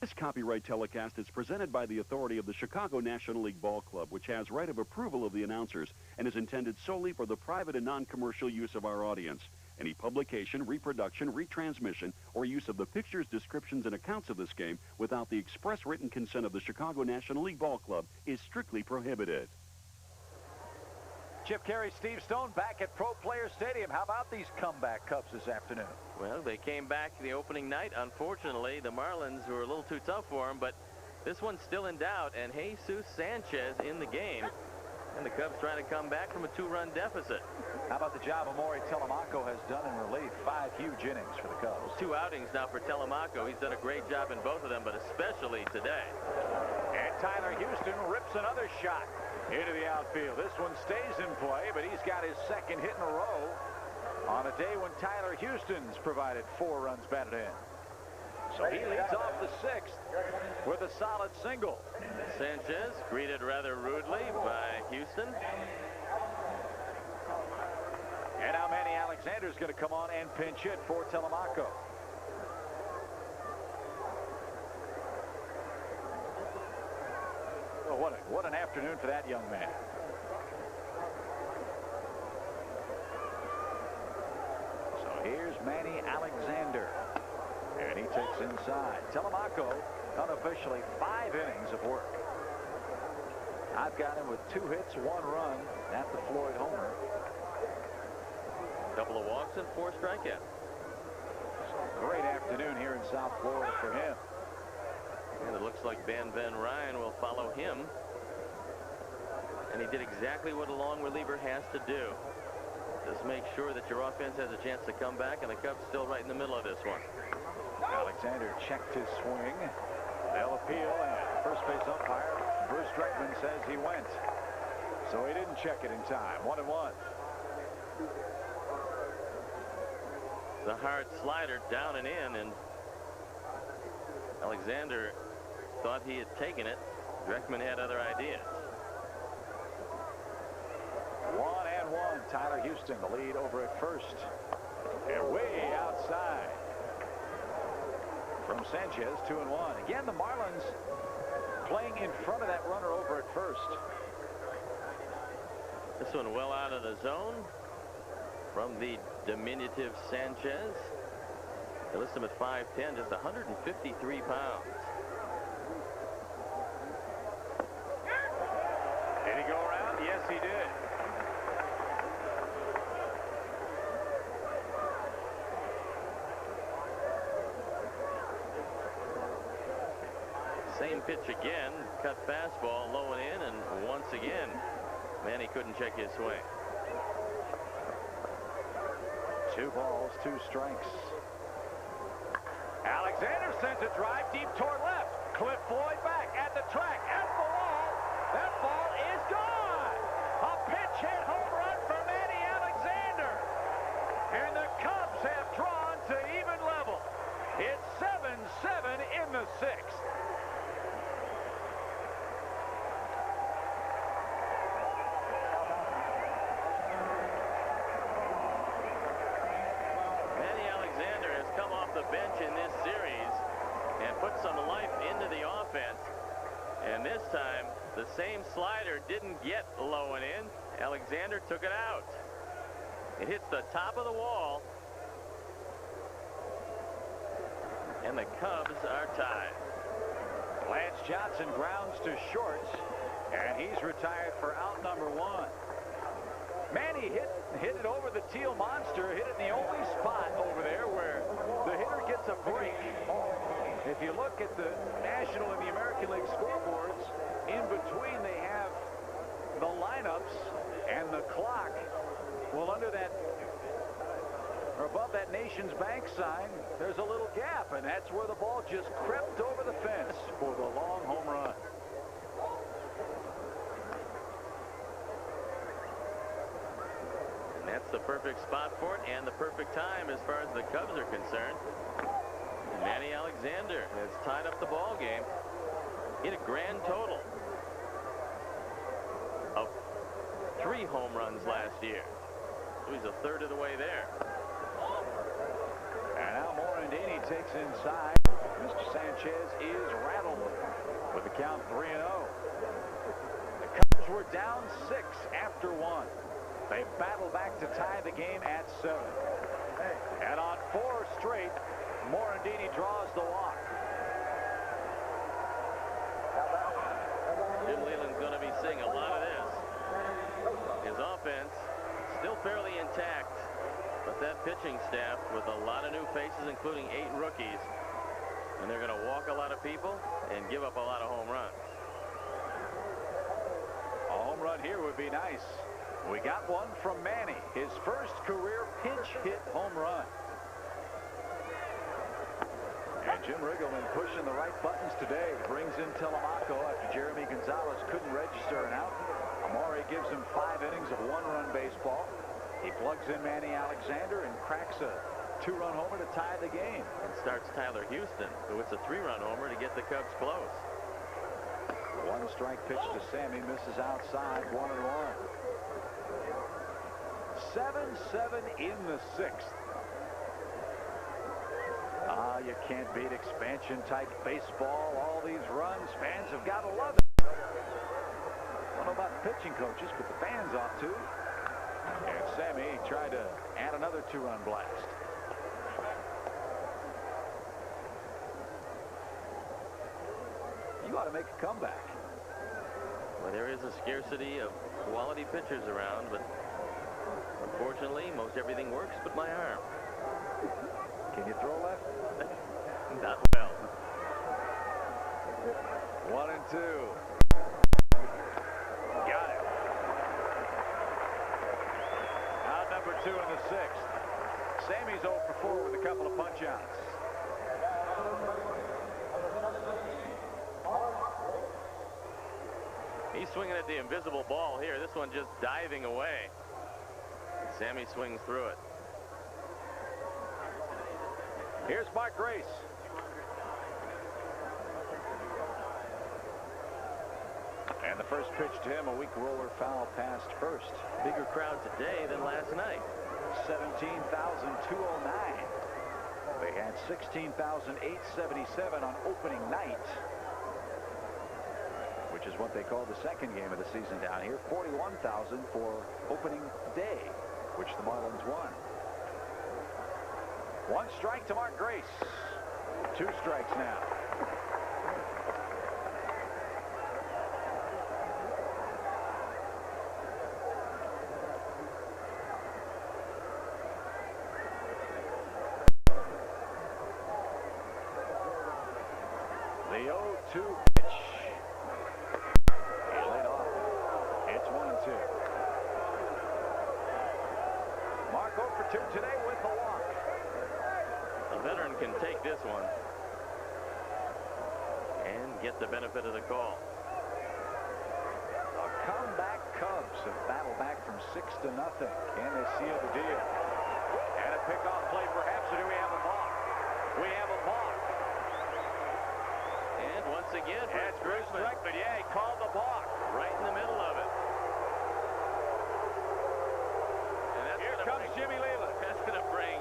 [SPEAKER 4] This copyright telecast is presented by the authority of the Chicago National League Ball Club, which has right of approval of the announcers and is intended solely for the private and non-commercial use of our audience. Any publication, reproduction, retransmission, or use of the pictures, descriptions, and accounts of this game without the express written consent of the Chicago National League Ball Club is strictly prohibited.
[SPEAKER 2] Chip Carey, Steve Stone back at Pro Player Stadium. How about these comeback Cubs this afternoon?
[SPEAKER 3] Well, they came back the opening night. Unfortunately, the Marlins were a little too tough for them, but this one's still in doubt, and Jesus Sanchez in the game. And the Cubs trying to come back from a 2-run deficit.
[SPEAKER 2] How about the job Amari Telemaco has done in relief? 5 huge innings for the Cubs.
[SPEAKER 3] 2 outings now for Telemaco. He's done a great job in both of them, but especially today.
[SPEAKER 2] And Tyler Houston rips another shot into the outfield. This one stays in play, but he's got his 2nd hit in a row on a day when Tyler Houston's provided 4 runs batted in. So he leads off the 6th with a solid single.
[SPEAKER 3] Sanchez greeted rather rudely by Houston.
[SPEAKER 2] And now Manny Alexander's going to come on and pinch hit for Telemaco. Oh, what an afternoon for that young man. So here's Manny Alexander. And he takes inside. Telemaco, unofficially 5 innings of work. I've got him with 2 hits, 1 run at the Floyd homer.
[SPEAKER 3] Couple of walks and 4 strikeouts.
[SPEAKER 2] Great afternoon here in South Florida for him.
[SPEAKER 3] And it looks like Van Ryn will follow him. And he did exactly what a long reliever has to do. Just make sure that your offense has a chance to come back, and the Cubs still right in the middle of this one.
[SPEAKER 2] Alexander checked his swing. They'll appeal, and first base umpire Bruce Dreckman says he went. So he didn't check it in time. 1-1.
[SPEAKER 3] The hard slider down and in, and Alexander thought he had taken it. Dreckman had other ideas.
[SPEAKER 2] 1-1. Tyler Houston, the lead over at first. And way outside from Sanchez, 2-1. Again, the Marlins playing in front of that runner over at first.
[SPEAKER 3] This one well out of the zone from the diminutive Sanchez. They list him at 5'10", just 153 pounds.
[SPEAKER 2] Did he go around? Yes, he did.
[SPEAKER 3] Same pitch again, cut fastball low and in, and once again Manny couldn't check his swing.
[SPEAKER 2] 2 balls, 2 strikes. Alexander sends a drive deep toward left. Cliff Floyd back at the track, at the wall. That ball is gone. A pinch hit home run for Manny Alexander. And the Cubs have drawn to even level. It's 7-7 in the 6th.
[SPEAKER 3] The bench in this series and put some life into the offense, and this time the same slider didn't get low and in. Alexander took it out. It hits the top of the wall, and the Cubs are tied.
[SPEAKER 2] Lance Johnson grounds to short, and he's retired for out number 1. Manny hit it over the teal monster, hit it in the only spot over there where the hitter gets a break. If you look at the National and the American League scoreboards, in between they have the lineups and the clock. Well, under that, or above that Nations Bank sign, there's a little gap, and that's where the ball just crept over the fence for the long home run.
[SPEAKER 3] That's the perfect spot for it, and the perfect time as far as the Cubs are concerned. Manny Alexander has tied up the ball game. Hit a grand total of 3 home runs last year. So he's a third of the way there.
[SPEAKER 2] And now Morandini takes inside. Mr. Sanchez is rattled with the count 3-0. The Cubs were down 6 after 1. They battle back to tie the game at 7. And on 4 straight, Morandini draws the walk.
[SPEAKER 3] Jim Leyland's going to be seeing a lot of this. His offense still fairly intact, but that pitching staff with a lot of new faces, including 8 rookies, and they're going to walk a lot of people and give up a lot of home runs.
[SPEAKER 2] A home run here would be nice. We got one from Manny, his first career pinch hit home run. And Jim Riggleman pushing the right buttons today. Brings in Telemaco after Geremi Gonzalez couldn't register an out. Amore gives him 5 innings of 1-run baseball. He plugs in Manny Alexander and cracks a 2-run homer to tie the game.
[SPEAKER 3] And starts Tyler Houston, who hits a 3-run homer to get the Cubs close.
[SPEAKER 2] 1 strike pitch to Sammy, misses outside, 1-1. 7-7 in the 6th. You can't beat expansion-type baseball. All these runs, fans have got to love it. I don't know about the pitching coaches, but the fans ought to. And Sammy tried to add another 2-run blast. You ought to make a comeback.
[SPEAKER 3] Well, there is a scarcity of quality pitchers around, but unfortunately, most everything works but my arm.
[SPEAKER 2] Can you throw left?
[SPEAKER 3] Not well.
[SPEAKER 2] 1-2. Got it. Out number 2 in the 6th. Sammy's 0 for 4 with a couple of punch-outs.
[SPEAKER 3] He's swinging at the invisible ball here. This one just diving away. Sammy swings through it.
[SPEAKER 2] Here's Mark Grace. And the first pitch to him, a weak roller foul past first.
[SPEAKER 3] Bigger crowd today than last night.
[SPEAKER 2] 17,209. They had 16,877 on opening night, which is what they call the second game of the season down here. 41,000 for opening day, which the Marlins won. 1 strike to Mark Grace. 2 strikes now. The 0-2 pitch. He laid off. It's 1-2. Mark 0 for 2 today with the walk.
[SPEAKER 3] A veteran can take this one and get the benefit of the call.
[SPEAKER 2] The comeback Cubs have battled back from 6-0. Can they seal the deal? And a pickoff play perhaps, or do we have a balk? We have a balk.
[SPEAKER 3] And once again,
[SPEAKER 2] it's Bruce Dreckman. Yeah, he called the balk.
[SPEAKER 3] Right in the middle of it. And that's
[SPEAKER 2] Here comes Jimmy Leland.
[SPEAKER 3] That's going to bring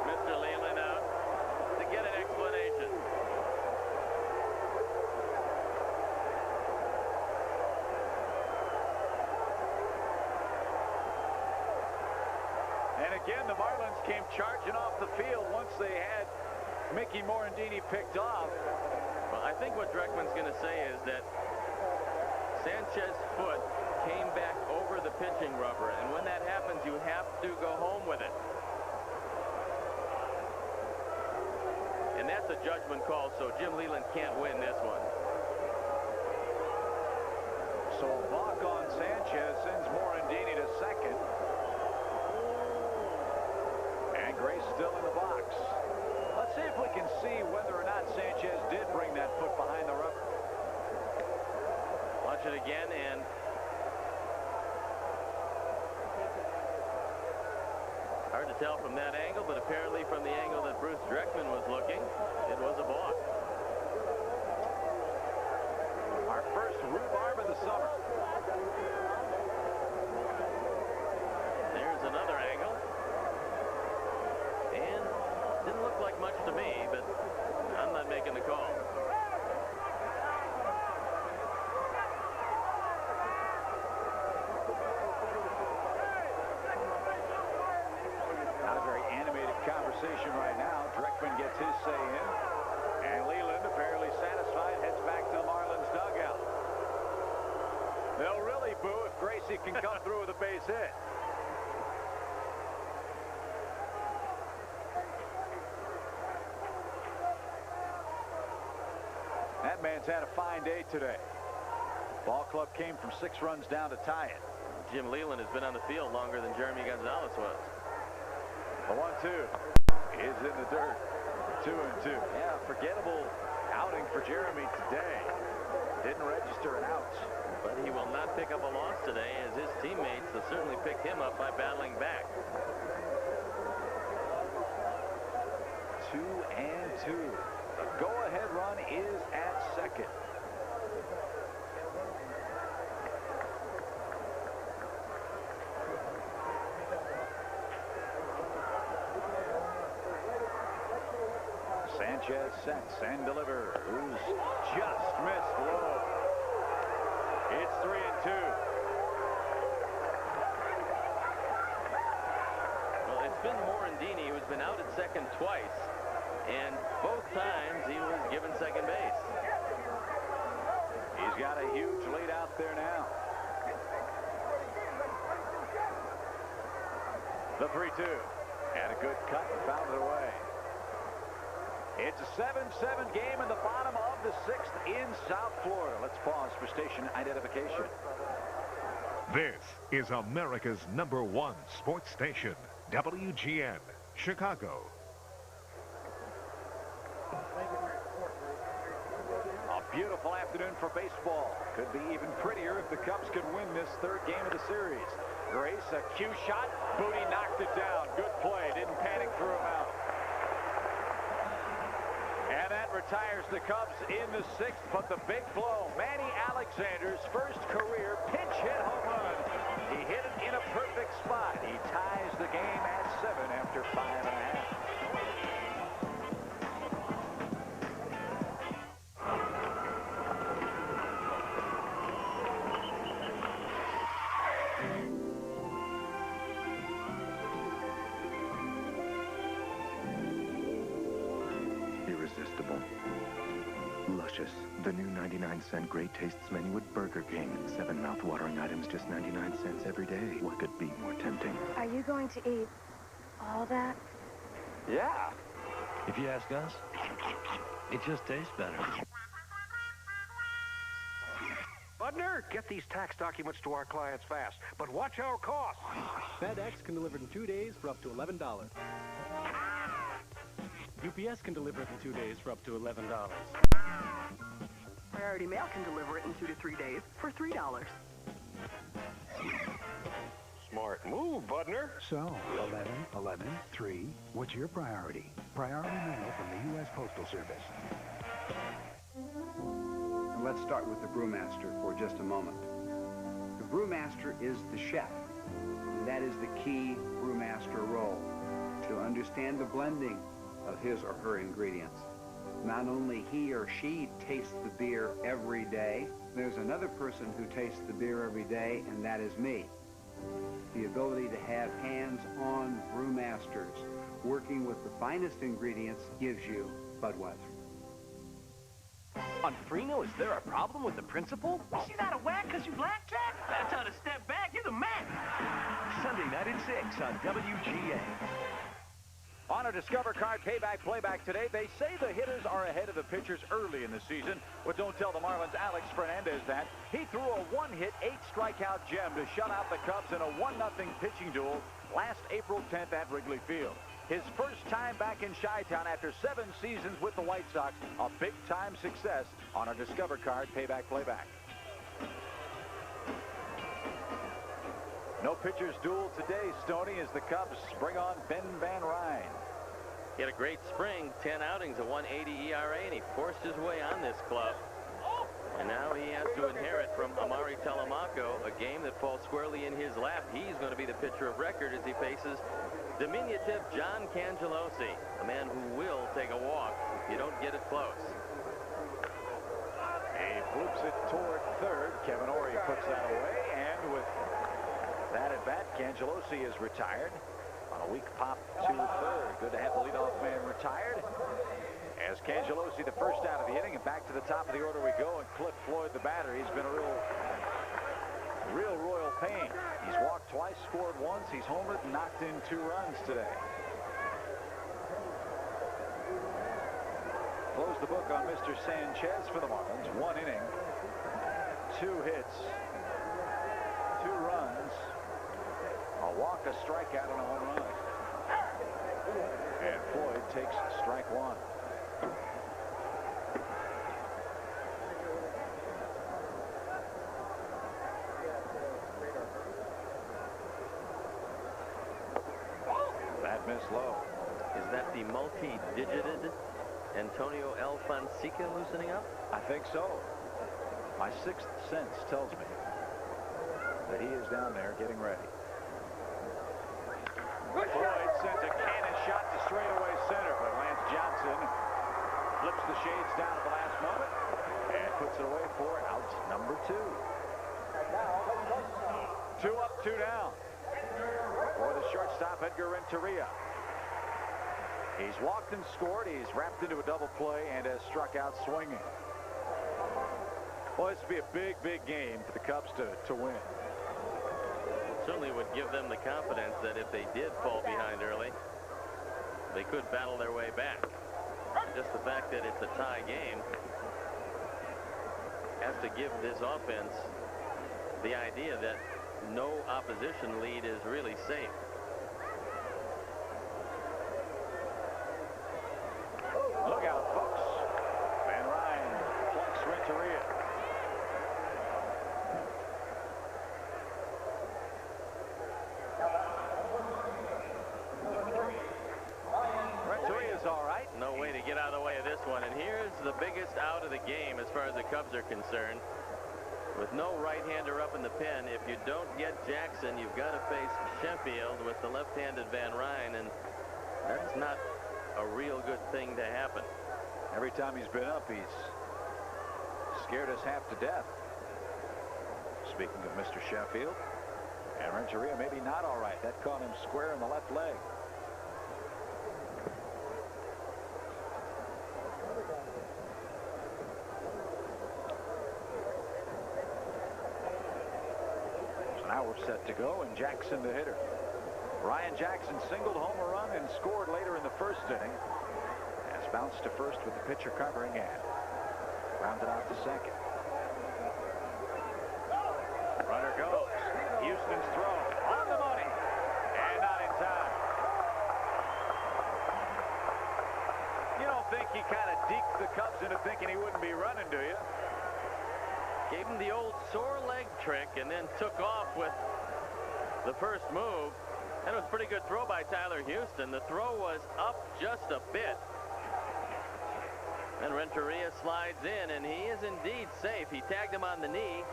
[SPEAKER 3] Mr. Leland out to get an explanation.
[SPEAKER 2] And again, the Marlins came charging off the field once they had Mickey Morandini picked off.
[SPEAKER 3] Well, I think what Dreckman's going to say is that Sanchez's foot came back over the pitching rubber, and when that happens, you have to go home with it. And that's a judgment call, so Jim Leland can't win this one.
[SPEAKER 2] So a balk on Sanchez sends Morandini to second. And Grace still in the box. Let's see if we can see whether or not Sanchez did bring that foot behind the rubber.
[SPEAKER 3] Watch it again, and hard to tell from that angle, but apparently from the angle that Bruce Dreckman was looking, it was a balk.
[SPEAKER 2] Our first rhubarb of the summer.
[SPEAKER 3] There's another angle. And didn't look like much to me, but I'm not making the call.
[SPEAKER 2] Not a very animated conversation right now. Dreckman gets his say in. And Leland, apparently satisfied, heads back to the Marlins dugout. They'll really boo if Gracie can come through with a base hit. That man's had a fine day today. Ball club came from 6 runs down to tie it.
[SPEAKER 3] Jim Leland has been on the field longer than Geremi Gonzalez was.
[SPEAKER 2] The 1-2 is in the dirt. 2-2. Yeah, forgettable outing for Geremi today. Didn't register an out.
[SPEAKER 3] But he will not pick up a loss today, as his teammates will certainly pick him up by battling back.
[SPEAKER 2] 2-2. The go-ahead run is at second. Sanchez sets and delivers. Just missed low. It's 3-2.
[SPEAKER 3] Well, it's been Morandini who's been out at second twice, and both times he was given second base.
[SPEAKER 2] He's got a huge lead out there now. The 3-2. And a good cut and fouled it away. It's a 7-7 game in the bottom of the 6th in South Florida. Let's pause for station identification.
[SPEAKER 5] This is America's #1 sports station, WGN, Chicago.
[SPEAKER 2] A beautiful afternoon for baseball. Could be even prettier if the Cubs could win this 3rd game of the series. Grace, a cue shot. Booty knocked it down. Good play. Didn't panic, threw him out. And that retires the Cubs in the 6th. But the big blow, Manny Alexander's first career pinch hit home run. He hit it in a perfect spot. He ties the game at 7 after 5.5.
[SPEAKER 9] Irresistible. Luscious. The new 99-cent Great Tastes menu at Burger King. 7 mouth-watering items, just 99 cents every day. What could be more tempting?
[SPEAKER 8] Are you going to eat all that?
[SPEAKER 10] Yeah. If you ask us, it just tastes better.
[SPEAKER 22] Budner, get these tax documents to our clients fast, but watch our costs.
[SPEAKER 6] FedEx can deliver it in 2 days for up to $11. UPS can deliver it in 2 days for up to $11.
[SPEAKER 19] Priority Mail can deliver it in 2 to 3 days for $3.
[SPEAKER 22] Smart move, Budner.
[SPEAKER 20] So, 11, 11, 3, what's your priority? Priority mail from the U.S. Postal Service.
[SPEAKER 13] And let's start with the brewmaster for just a moment. The brewmaster is the chef. And that is the key brewmaster role, to understand the blending of his or her ingredients. Not only he or she tastes the beer every day, there's another person who tastes the beer every day, and that is me. The ability to have hands-on brewmasters working with the finest ingredients gives you Budweiser.
[SPEAKER 10] On Freno, is there a problem with the principal?
[SPEAKER 15] She's out of whack because you blackjack? That's how to step back. You're the man. Sunday night at 6 on WGA.
[SPEAKER 2] On a Discover Card payback-playback today, they say the hitters are ahead of the pitchers early in the season, but don't tell the Marlins' Alex Fernandez that. He threw a one-hit, 8-strikeout gem to shut out the Cubs in a 1-0 pitching duel last April 10th at Wrigley Field. His first time back in Chi-Town after 7 seasons with the White Sox, a big-time success on our Discover Card payback-playback. No pitchers duel today, Stoney, as the Cubs bring on Ben Van Ryn.
[SPEAKER 3] He had a great spring, 10 outings, a 1.80 ERA, and he forced his way on this club. And now he has to inherit from Amari Telemaco a game that falls squarely in his lap. He's going to be the pitcher of record as he faces diminutive John Cangelosi, a man who will take a walk if you don't get it close.
[SPEAKER 2] He floops it toward third. Kevin Ory puts that away, and with that at bat, Cangelosi is retired on a weak pop to third. Good to have the leadoff man retired. As Cangelosi, the first out of the inning, and back to the top of the order we go. And Cliff Floyd, the batter, he's been a real royal pain. He's walked twice, scored once. He's homered and knocked in 2 runs today. Close the book on Mr. Sanchez for the Marlins. 1 inning, 2 hits, 2 runs. A walk, a strikeout, and a home run. And Floyd takes strike 1. That missed low.
[SPEAKER 3] Is that the multi-digited Antonio El Fonseca loosening up?
[SPEAKER 2] I think so. My 6th sense tells me that he is down there getting ready. Floyd sends a cannon shot to straightaway center, but Lance Johnson flips the shades down at the last moment and puts it away for out number 2. 2 up, 2 down for the shortstop Edgar Renteria. He's walked and scored. He's wrapped into a double play and has struck out swinging. Well, this would be a big, big game for the Cubs to win.
[SPEAKER 3] Certainly would give them the confidence that if they did fall behind early, they could battle their way back. Just the fact that it's a tie game has to give this offense the idea that no opposition lead is really safe.
[SPEAKER 2] Look out, folks. Van Ryn plucks Renteria. Renteria's all right.
[SPEAKER 3] No way to get out of the way of this one. And here's the biggest out of the game as far as the Cubs are concerned. With no right-hander up in the pen, if you don't get Jackson, you've got to face Sheffield with the left-handed Van Ryn, and that's not a real good thing to happen.
[SPEAKER 2] Every time he's been up, he's scared us half to death. Speaking of Mr. Sheffield, and Renteria maybe not all right. That caught him square in the left leg. So now we're set to go, and Jackson the hitter. Ryan Jackson singled home a run and scored later in the first inning. Has bounced to first with the pitcher covering and grounded out to second. Runner goes. Houston's throw on the money and not in time. You don't think he kind of deked the Cubs into thinking he wouldn't be running, do you?
[SPEAKER 3] Gave him the old sore leg trick and then took off with the first move. That was a pretty good throw by Tyler Houston. The throw was up just a bit. And Renteria slides in, and he is indeed safe. He tagged him on the knee,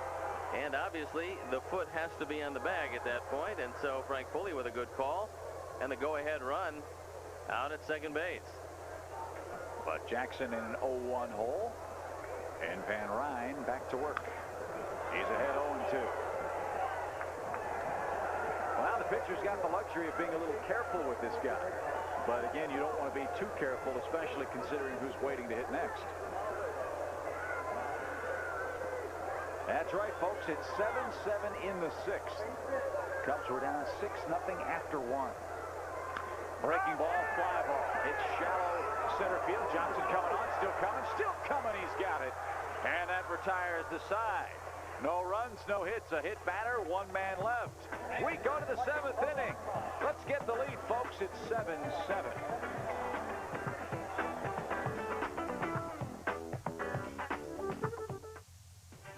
[SPEAKER 3] and obviously the foot has to be on the bag at that point. And so Frank Pulley with a good call and the go-ahead run out at second base.
[SPEAKER 2] But Jackson in an 0-1 hole, and Van Ryn back to work. He's ahead 0-2. Well, the pitcher's got the luxury of being a little careful with this guy. But again, you don't want to be too careful, especially considering who's waiting to hit next. That's right, folks. It's 7-7 in the sixth. Cubs were down 6-0 after 1. Breaking ball, fly ball. It's shallow center field. Johnson coming on, still coming. He's got it. And that retires the side. No runs, no hits. A hit batter, one man left. We go to the 7th inning. Let's get the lead, folks. It's 7-7.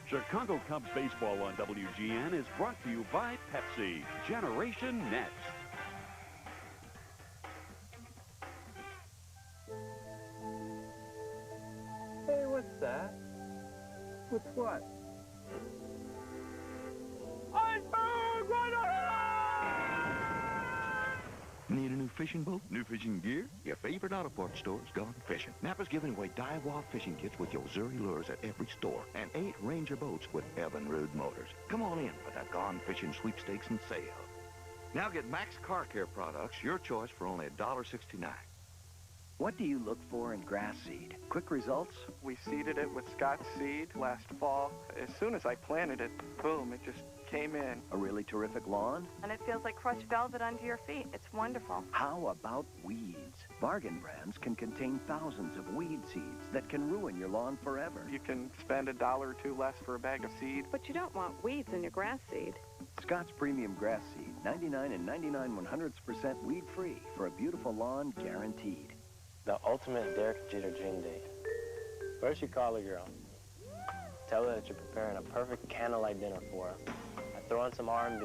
[SPEAKER 4] Chicago Cubs baseball on WGN is brought to you by Pepsi. Generation Next.
[SPEAKER 7] Hey, what's that?
[SPEAKER 13] What's what?
[SPEAKER 7] Iceberg runner!
[SPEAKER 9] Need a new fishing boat? New fishing gear? Your favorite auto parts store's gone fishing. Napa's giving away die-wall fishing kits with your Zuri lures at every store. And 8 Ranger boats with Evinrude motors. Come on in for that gone fishing sweepstakes and sale. Now get Max Car Care products, your choice for only $1.69.
[SPEAKER 11] What do you look for in grass seed? Quick results?
[SPEAKER 16] We seeded it with Scott's seed last fall. As soon as I planted it, boom, it just came in.
[SPEAKER 11] A really terrific lawn?
[SPEAKER 8] And it feels like crushed velvet under your feet. It's wonderful.
[SPEAKER 11] How about weeds? Bargain brands can contain thousands of weed seeds that can ruin your lawn forever.
[SPEAKER 16] You can spend $1 or $2 less for a bag of seed.
[SPEAKER 8] But you don't want weeds in your grass seed.
[SPEAKER 11] Scott's Premium Grass Seed, 99 and 99 100% weed-free for a beautiful lawn guaranteed.
[SPEAKER 7] The ultimate Derek Jeter dream date. First you call a girl. Tell her that you're preparing a perfect candlelight dinner for her. I throw on some R&B.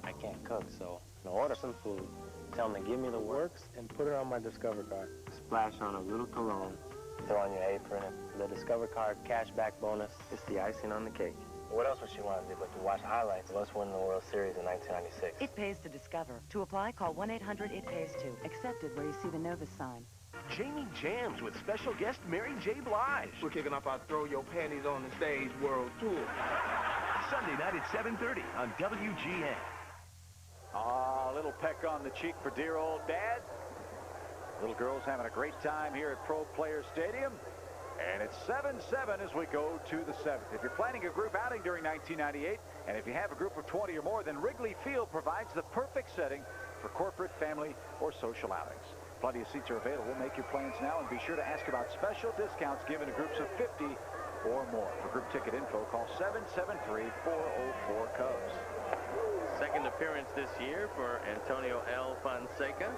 [SPEAKER 7] I can't cook, so I'll order some food. Tell them to give me the works and put her on my Discover card. Splash on a little cologne. Throw on your apron and the Discover card cashback bonus. It's the icing on the cake. What else would she want to do but to watch highlights of us winning the World Series in 1996?
[SPEAKER 14] It pays to Discover. To apply, call 1-800-IT-PAYS-TO. Accepted where you see the Novus sign.
[SPEAKER 15] Jamie Jams with special guest Mary J. Blige.
[SPEAKER 12] We're kicking off our Throw Your Panties on the Stage World Tour.
[SPEAKER 15] Sunday night at 7:30 on WGN.
[SPEAKER 2] A little peck on the cheek for dear old Dad. Little girl's having a great time here at Pro Player Stadium. And it's 7-7 as we go to the 7th. If you're planning a group outing during 1998, and if you have a group of 20 or more, then Wrigley Field provides the perfect setting for corporate, family, or social outings. Plenty of seats are available. Make your plans now and be sure to ask about special discounts given to groups of 50 or more. For group ticket info, call 773-404-CUBS.
[SPEAKER 3] Second appearance this year for Antonio L. Fonseca.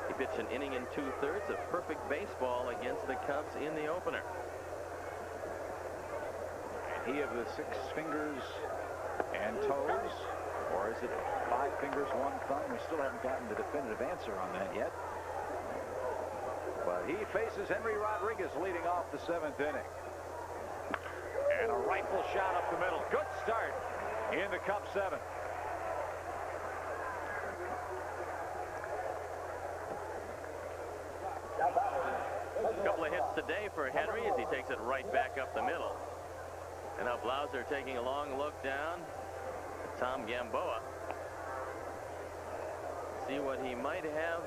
[SPEAKER 3] He pitched an inning and 2/3 of perfect baseball against the Cubs in the opener.
[SPEAKER 2] And he of the 6 fingers and toes, or is it 5 fingers, 1 thumb? We still haven't gotten the definitive answer on that yet. But he faces Henry Rodriguez leading off the 7th inning. And a rifle shot up the middle. Good start in the Cubs 7th.
[SPEAKER 3] A couple of hits today for Henry as he takes it right back up the middle. And now Blauser taking a long look down at Tom Gamboa. See what he might have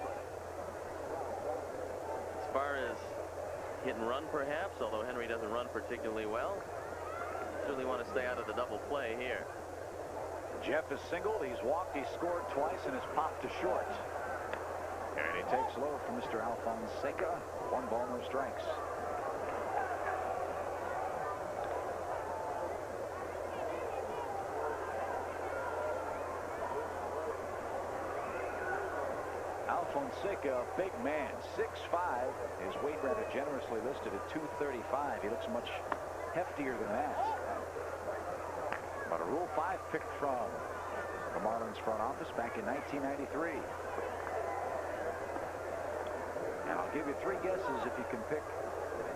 [SPEAKER 3] as far as hit and run, perhaps, although Henry doesn't run particularly well. Certainly want to stay out of the double play here.
[SPEAKER 2] Jeff has singled, he's walked, he's scored twice, and has popped to short. And he takes low from Mr. Alfonseca. 1 ball, no strikes. Alfonseca, big man, 6'5". His weight rather generously listed at 235. He looks much heftier than that. But a Rule 5 picked from the Marlins front office back in 1993. And I'll give you 3 guesses if you can pick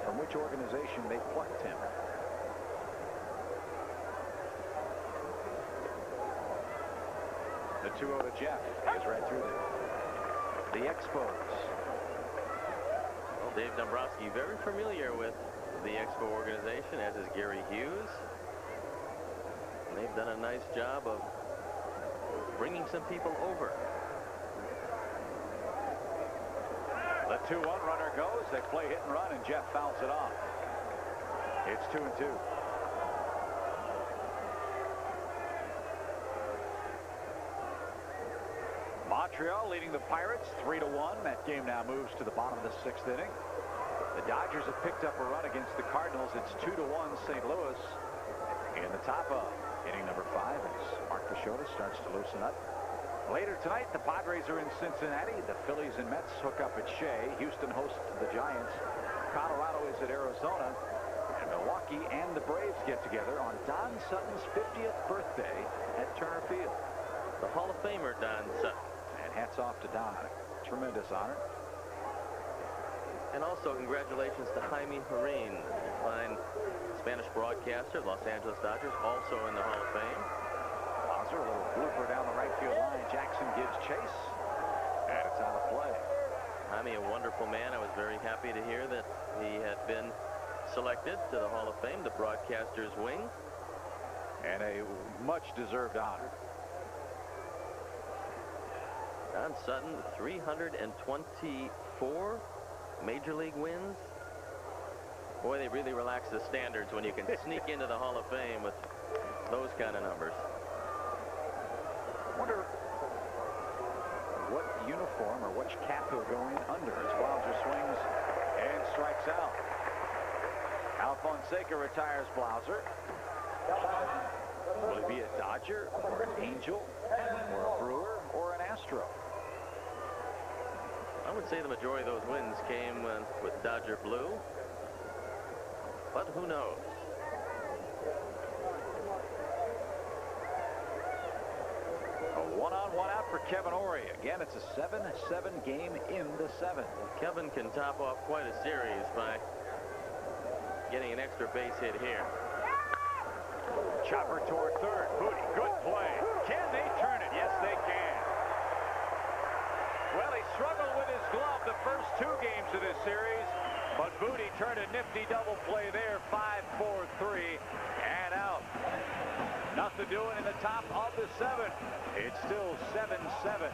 [SPEAKER 2] from which organization they plucked him. The 2-0 to Jeff. He's right through there. The Expos.
[SPEAKER 3] Well, Dave Dombrowski very familiar with the Expo organization, as is Gary Hughes. And they've done a nice job of bringing some people over.
[SPEAKER 2] The 2-1 runner goes. They play hit and run, and Jeff fouls it off. It's 2-2. Montreal leading the Pirates 3-1. That game now moves to the bottom of the 6th inning. The Dodgers have picked up a run against the Cardinals. It's 2-1 St. Louis in the top of inning number 5 as Mark Peixoto starts to loosen up. Later tonight, the Padres are in Cincinnati. The Phillies and Mets hook up at Shea. Houston hosts the Giants. Colorado is at Arizona. And Milwaukee and the Braves get together on Don Sutton's 50th birthday at Turner Field.
[SPEAKER 3] The Hall of Famer Don Sutton.
[SPEAKER 2] And hats off to Don. Tremendous honor.
[SPEAKER 3] And also congratulations to Jaime Jarrín, fine Spanish broadcaster, Los Angeles Dodgers, also in the Hall of Fame.
[SPEAKER 2] Blauser, a little blooper down the right field line. Jackson gives chase, and it's out of play.
[SPEAKER 3] Jaime, a wonderful man. I was very happy to hear that he had been selected to the Hall of Fame, the broadcaster's wing.
[SPEAKER 2] And a much-deserved honor.
[SPEAKER 3] Don Sutton, 324 Major League wins. Boy, they really relax the standards when you can sneak into the Hall of Fame with those kind of numbers.
[SPEAKER 2] I wonder what uniform or which cap he'll go in under as Blauser swings and strikes out. Alfonseca retires Blauser. Will he be a Dodger or an Angel or a Brewer or an Astro?
[SPEAKER 3] I would say the majority of those wins came with Dodger blue, but who knows?
[SPEAKER 2] A one-on-one out for Kevin Ory. Again, it's a 7-7 game in the 7th.
[SPEAKER 3] Kevin can top off quite a series by getting an extra base hit here.
[SPEAKER 2] Chopper toward third. Booty, good play. Can they turn it? Yes, they can. Well, he struggled with his glove the first 2 games of this series, but Booty turned a nifty double play there, 5-4-3, and out. Nothing doing in the top of the 7th. It's still 7-7.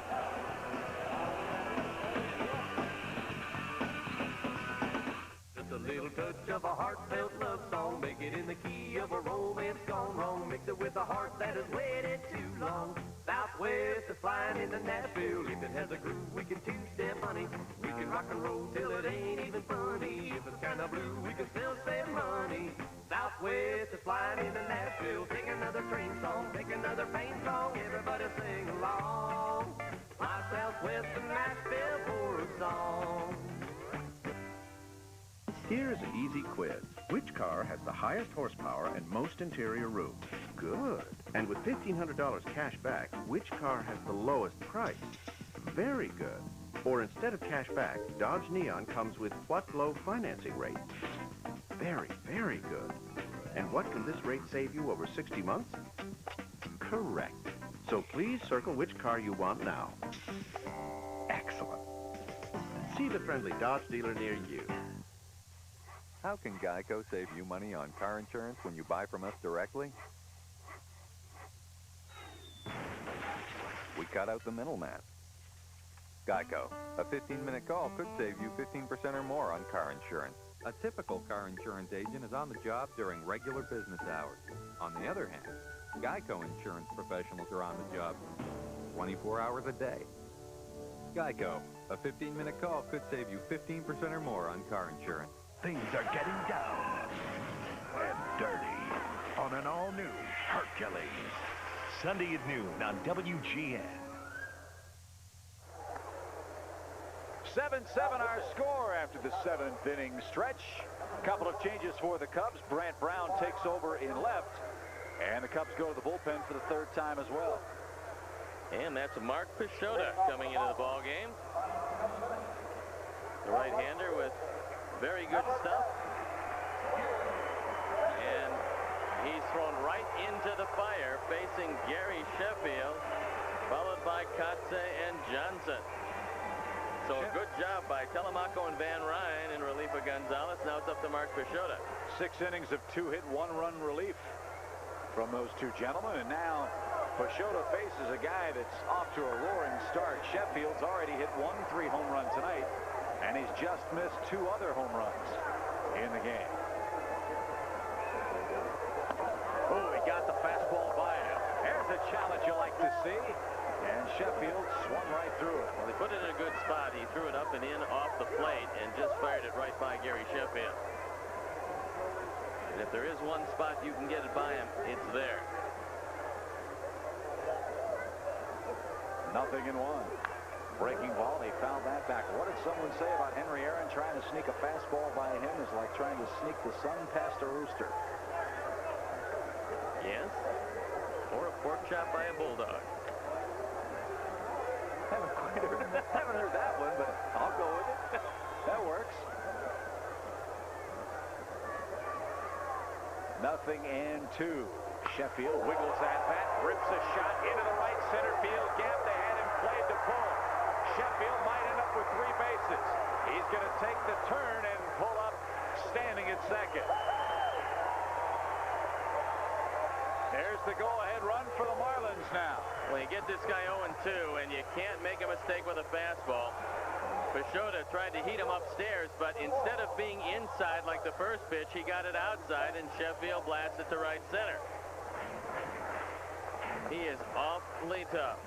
[SPEAKER 3] The
[SPEAKER 1] little touch of a heartfelt love song. Make it in the key of a romance gone wrong. Mix it with a heart that has waited too long. Southwest is flying into Nashville. If it has a groove, we can two-step, honey. We can rock and roll till it ain't even funny. If it's kind of blue, we can still save money. Southwest is flying into Nashville. Sing another train song, take another pain song. Everybody sing along. Fly Southwest to Nashville for a song.
[SPEAKER 17] Here's an easy quiz. Which car has the highest horsepower and most interior room? Good. And with $1,500 cash back, which car has the lowest price? Very good. Or instead of cash back, Dodge Neon comes with what low financing rate? Very, very good. And what can this rate save you over 60 months? Correct. So please circle which car you want now. Excellent. See the friendly Dodge dealer near you.
[SPEAKER 18] How can Geico save you money on car insurance when you buy from us directly? We cut out the middleman. Geico, a 15-minute call could save you 15% or more on car insurance. A typical car insurance agent is on the job during regular business hours. On the other hand, Geico insurance professionals are on the job 24 hours a day. Geico, a 15-minute call could save you 15% or more on car insurance.
[SPEAKER 15] Things are getting down and dirty on an all-new Hercules. Sunday at noon on WGN.
[SPEAKER 2] 7-7 our score after the 7th inning stretch. Couple of changes for the Cubs. Brant Brown takes over in left, and the Cubs go to the bullpen for the 3rd time as well.
[SPEAKER 3] And that's Mark Peixoto coming into the ball game. The right-hander with very good stuff. And he's thrown right into the fire, facing Gary Sheffield, followed by Kotze and Johnson. So a good job by Telemaco and Van Ryn in relief of Gonzalez. Now it's up to Mark Peixoto.
[SPEAKER 2] 6 innings of 2-hit, 1-run relief from those two gentlemen. And now Peixoto faces a guy that's off to a roaring start. Sheffield's already hit 1 3-home run tonight, and he's just missed 2 other home runs in the game. Oh, he got the fastball by him. There's a challenge you like to see. And Sheffield swung right through it.
[SPEAKER 3] Well, they put it in a good spot. He threw it up and in off the plate and just fired it right by Gary Sheffield. And if there is one spot you can get it by him, it's there.
[SPEAKER 2] 0-1. Breaking ball, he fouled that back. What did someone say about Henry Aaron trying to sneak a fastball by him is like trying to sneak the sun past a rooster?
[SPEAKER 3] Yes. Or a pork chop by a bulldog.
[SPEAKER 2] Haven't heard that one, but I'll go with it. That works. 0-2. Sheffield wiggles that bat, rips a shot into the right center field gap. They had him played to pull. Sheffield might end up with 3 bases. He's going to take the turn and pull up, standing at second. There's the go-ahead run for the Marlins now.
[SPEAKER 3] Well, you get this guy 0-2, and you can't make a mistake with a fastball. Peixoto tried to heat him upstairs, but instead of being inside like the first pitch, he got it outside, and Sheffield blasted to right center. He is awfully tough.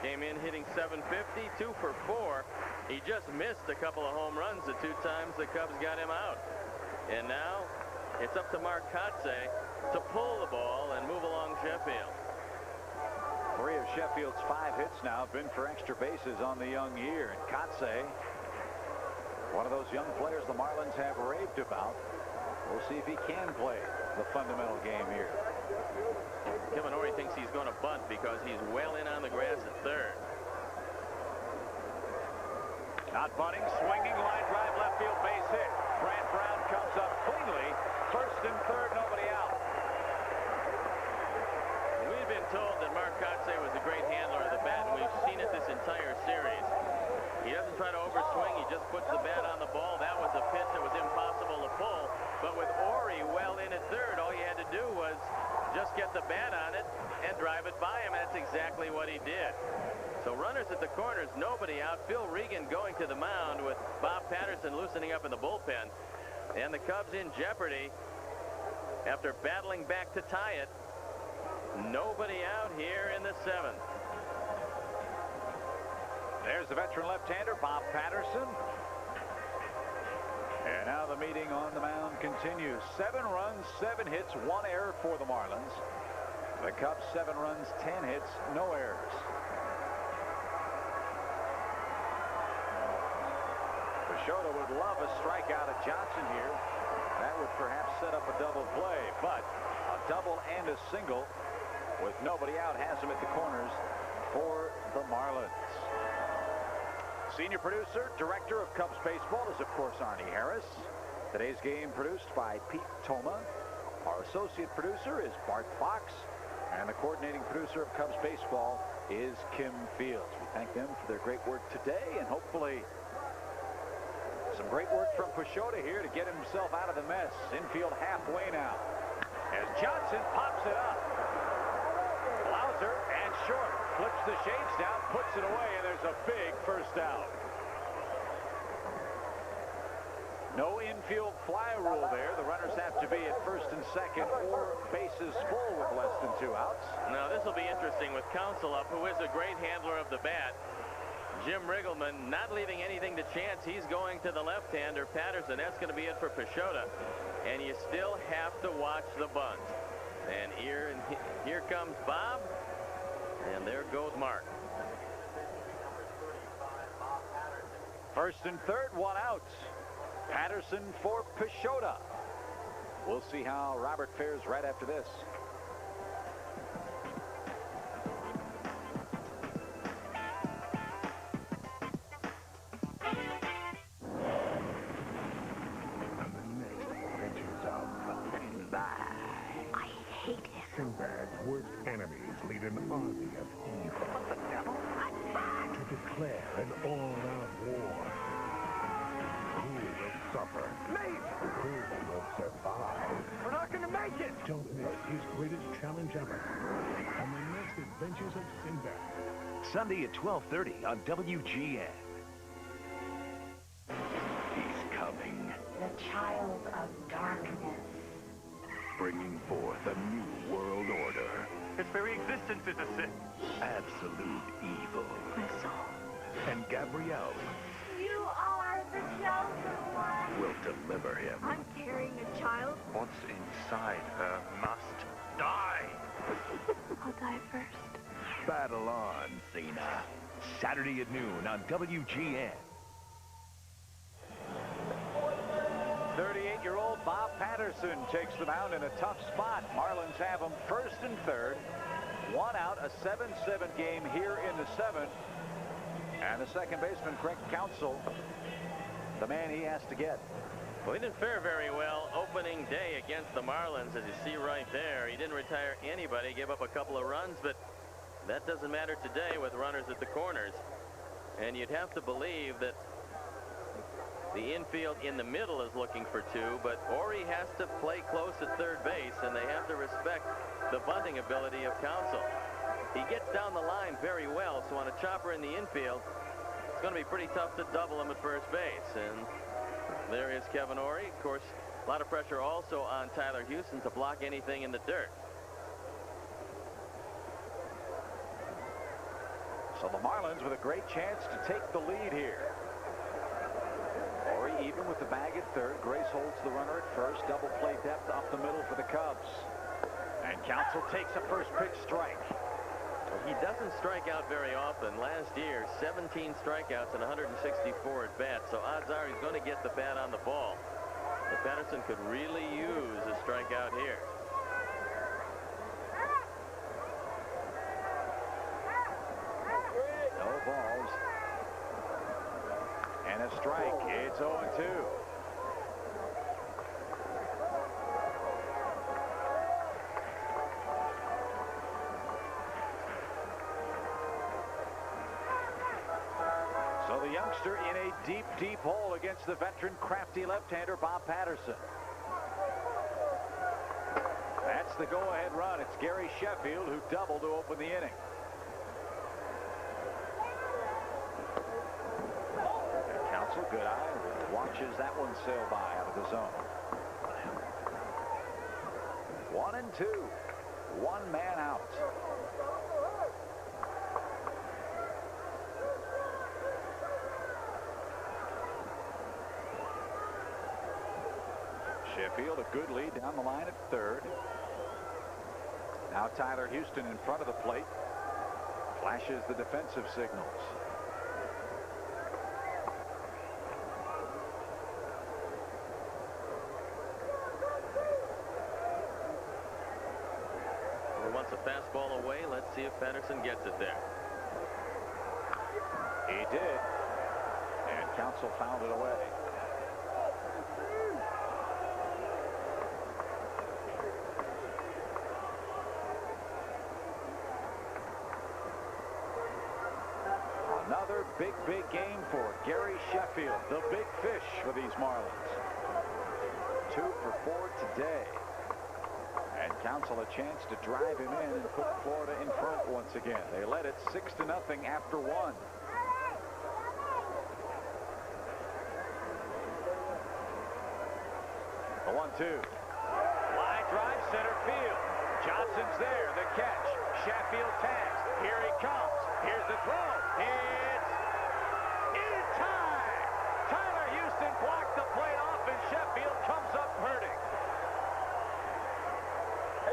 [SPEAKER 3] Came in hitting .750, 2 for 4. He just missed a couple of home runs the 2 times the Cubs got him out. And now it's up to Mark Kotze to pull the ball and move along Sheffield.
[SPEAKER 2] 3 of Sheffield's 5 hits now have been for extra bases on the young year. And Kotze, one of those young players the Marlins have raved about. We'll see if he can play the fundamental game here.
[SPEAKER 3] Kevin Ory thinks he's going to bunt because he's well in on the grass at 3rd.
[SPEAKER 2] Not bunting, swinging, line drive, left field, base hit. Brant Brown comes up cleanly. 1st and 3rd, nobody out.
[SPEAKER 3] We've been told that Mark Kotze was a great handler of the bat, and we've seen it this entire series. He doesn't try to overswing. He just puts the bat on the ball. That was a pitch that was impossible to pull. But with Ory well in at 3rd, all you had to do was just get the bat on it and drive it by him. That's exactly what he did. So runners at the corners, nobody out. Phil Regan going to the mound with Bob Patterson loosening up in the bullpen. And the Cubs in jeopardy after battling back to tie it. Nobody out here in the 7th.
[SPEAKER 2] There's the veteran left-hander, Bob Patterson. And now the meeting on the mound continues. 7 runs, 7 hits, 1 error for the Marlins. The Cubs 7 runs, 10 hits, no errors. Peixoto would love a strikeout at Johnson here. That would perhaps set up a double play, but a double and a single with nobody out has him at the corners for the Marlins. Senior producer, director of Cubs baseball is, of course, Arnie Harris. Today's game produced by Pete Toma. Our associate producer is Bart Fox. And the coordinating producer of Cubs baseball is Kim Fields. We thank them for their great work today, and hopefully some great work from Peixoto here to get himself out of the mess. Infield halfway now. As Johnson pops it up. Blauser and short. Flips the shades down, puts it away, and there's a big first out. No infield fly rule there. The runners have to be at first and second or bases full with less than 2 outs.
[SPEAKER 3] Now this will be interesting with Counsell up, who is a great handler of the bat. Jim Riggleman not leaving anything to chance. He's going to the left-hander, Patterson. That's going to be it for Peixoto. And you still have to watch the bunt. And here comes Bob. And there goes Mark.
[SPEAKER 2] First and third, 1 out. Patterson for Peixoto. We'll see how Robert fares right after this.
[SPEAKER 5] Sinbad's worst enemies lead an army of evil. What the devil? To declare an all-out war. Who will suffer? Me! Who will survive?
[SPEAKER 22] We're not going to make it!
[SPEAKER 5] Don't miss his greatest challenge ever on the next adventures of Sinbad.
[SPEAKER 15] Sunday at 12:30 on WGN.
[SPEAKER 9] He's coming.
[SPEAKER 8] The child of darkness.
[SPEAKER 9] Bringing forth a new world order.
[SPEAKER 22] Its very existence is a sin.
[SPEAKER 9] Absolute evil.
[SPEAKER 8] My soul.
[SPEAKER 9] And Gabrielle
[SPEAKER 8] You are the chosen one.
[SPEAKER 9] will deliver him.
[SPEAKER 8] I'm carrying a child.
[SPEAKER 10] What's inside her must die.
[SPEAKER 8] I'll die first.
[SPEAKER 9] Battle on, Cena.
[SPEAKER 15] Saturday at noon on WGN.
[SPEAKER 2] 38-year-old Bob Patterson takes the mound in a tough spot. Marlins have him first and third. 1 out, a 7-7 game here in the 7th. And the second baseman, Craig Counsell, the man he has to get.
[SPEAKER 3] Well, he didn't fare very well opening day against the Marlins, as you see right there. He didn't retire anybody, gave up a couple of runs, but that doesn't matter today with runners at the corners. And you'd have to believe that the infield in the middle is looking for 2, but Ori has to play close at third base, and they have to respect the bunting ability of Counsell. He gets down the line very well, so on a chopper in the infield, it's going to be pretty tough to double him at first base. And there is Kevin Ori. Of course, a lot of pressure also on Tyler Houston to block anything in the dirt.
[SPEAKER 2] So the Marlins with a great chance to take the lead here. Ori even with the bag at third. Grace holds the runner at first. Double play depth up the middle for the Cubs. And Counsell takes a first pitch strike.
[SPEAKER 3] Well, he doesn't strike out very often. Last year, 17 strikeouts and 164 at bat. So odds are he's going to get the bat on the ball. But Patterson could really use a strikeout here.
[SPEAKER 2] No balls. And a strike. It's 0-2. So the youngster in a deep, deep hole against the veteran, crafty left-hander Bob Patterson. That's the go-ahead run. It's Gary Sheffield who doubled to open the inning. Counsell, good eye, watching watches that one sail by out of the zone. 1-2. One man out. Sheffield, a good lead down the line at third. Now Tyler Houston in front of the plate. Flashes the defensive signals.
[SPEAKER 3] He wants a fastball away. Let's see if Patterson gets it there.
[SPEAKER 2] He did. And Counsell fouled it away. Another big game for Gary Sheffield, the big fish for these Marlins. 2 for 4 today. And Counsell a chance to drive him in and put Florida in front once again. They led it 6-0 after 1. The 1-2. Line drive center field. Johnson's there. The catch. Sheffield tags. Here he comes. Here's the throw. It's in time. Tyler Houston blocked the plate off, and Sheffield comes up hurting.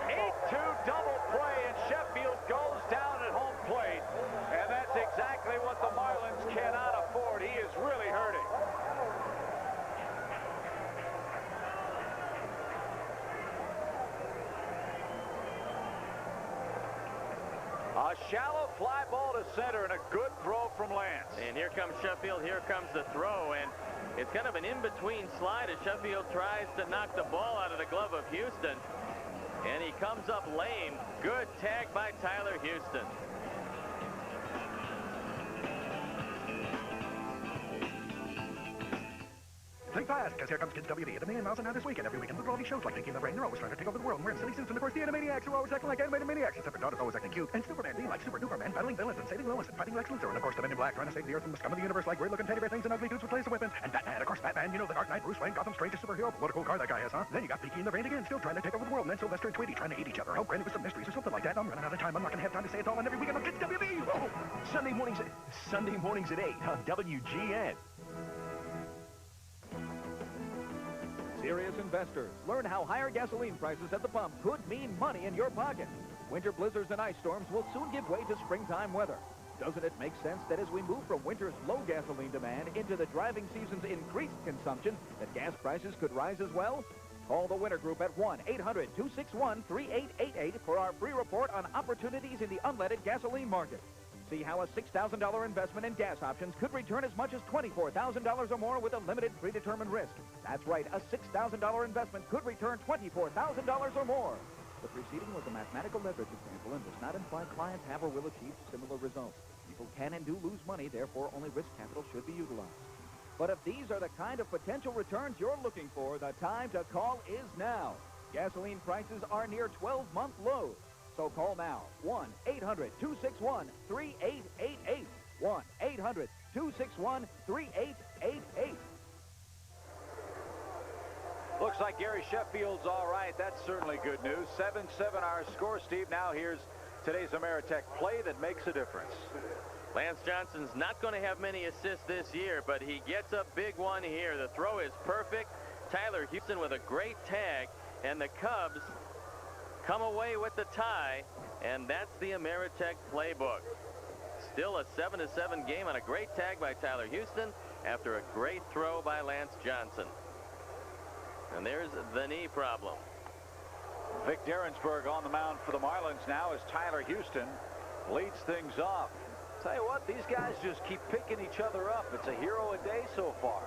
[SPEAKER 2] 8-2 double play, and Sheffield goes down at home plate. And that's exactly what the Marlins cannot afford. He is really hurting. A shallow fly ball to center and a good throw from Lance.
[SPEAKER 3] And here comes Sheffield. Here comes the throw. And it's kind of an in-between slide as Sheffield tries to knock the ball out of the glove of Houston. And he comes up lame. Good tag by Tyler Houston.
[SPEAKER 22] Think fast, because here comes Kids WD at a million miles an hour this weekend. Every weekend, look at all these shows like Pinky and the Brain. They're always trying to take over the world and wearing silly suits. And of course, the Animaniacs are always acting like animated maniacs. Except for Daughter's always acting cute. And Superman being like super duper man, battling villains and saving Lois and fighting Lex Luthor. And of course, the Men in Black trying to save the Earth from the scum of the universe like weird-looking teddy bear things and ugly dudes with laser weapons. And Batman, of course, Batman. You know, the Dark Knight, Bruce Wayne, Gotham's strangest superhero. But what a cool car that guy has, huh? Then you got Pinky and the Brain again, still trying to take over the world. And then Sylvester and Tweety trying to eat each other. Oh, Granny with some mysteries or something like that. I'm running out of time. I'm not going to have time to say it all. And every weekend on Kids WD. Oh!
[SPEAKER 15] Sunday mornings at 8 on WGN.
[SPEAKER 6] Serious investors, learn how higher gasoline prices at the pump could mean money in your pocket. Winter blizzards and ice storms will soon give way to springtime weather. Doesn't it make sense that as we move from winter's low gasoline demand into the driving season's increased consumption, that gas prices could rise as well? Call the Winter Group at 1-800-261-3888 for our free report on opportunities in the unleaded gasoline market. See how a $6,000 investment in gas options could return as much as $24,000 or more with a limited predetermined risk. That's right, a $6,000 investment could return $24,000 or more. The preceding was a mathematical leverage example and does not imply clients have or will achieve similar results. People can and do lose money, therefore only risk capital should be utilized. But if these are the kind of potential returns you're looking for, the time to call is now. Gasoline prices are near 12-month lows. So call now, 1-800-261-3888. 1-800-261-3888.
[SPEAKER 2] Looks like Gary Sheffield's all right. That's certainly good news. 7-7 our score, Steve. Now here's today's Ameritech play that makes a difference.
[SPEAKER 3] Lance Johnson's not going to have many assists this year, but he gets a big one here. The throw is perfect. Tyler Houston with a great tag, and the Cubs come away with the tie, and that's the Ameritech playbook. Still a 7-7 game on a great tag by Tyler Houston after a great throw by Lance Johnson. And there's the knee problem.
[SPEAKER 2] Vic Derensburg on the mound for the Marlins now as Tyler Houston leads things off. Tell you what, these guys just keep picking each other up. It's a hero a day so far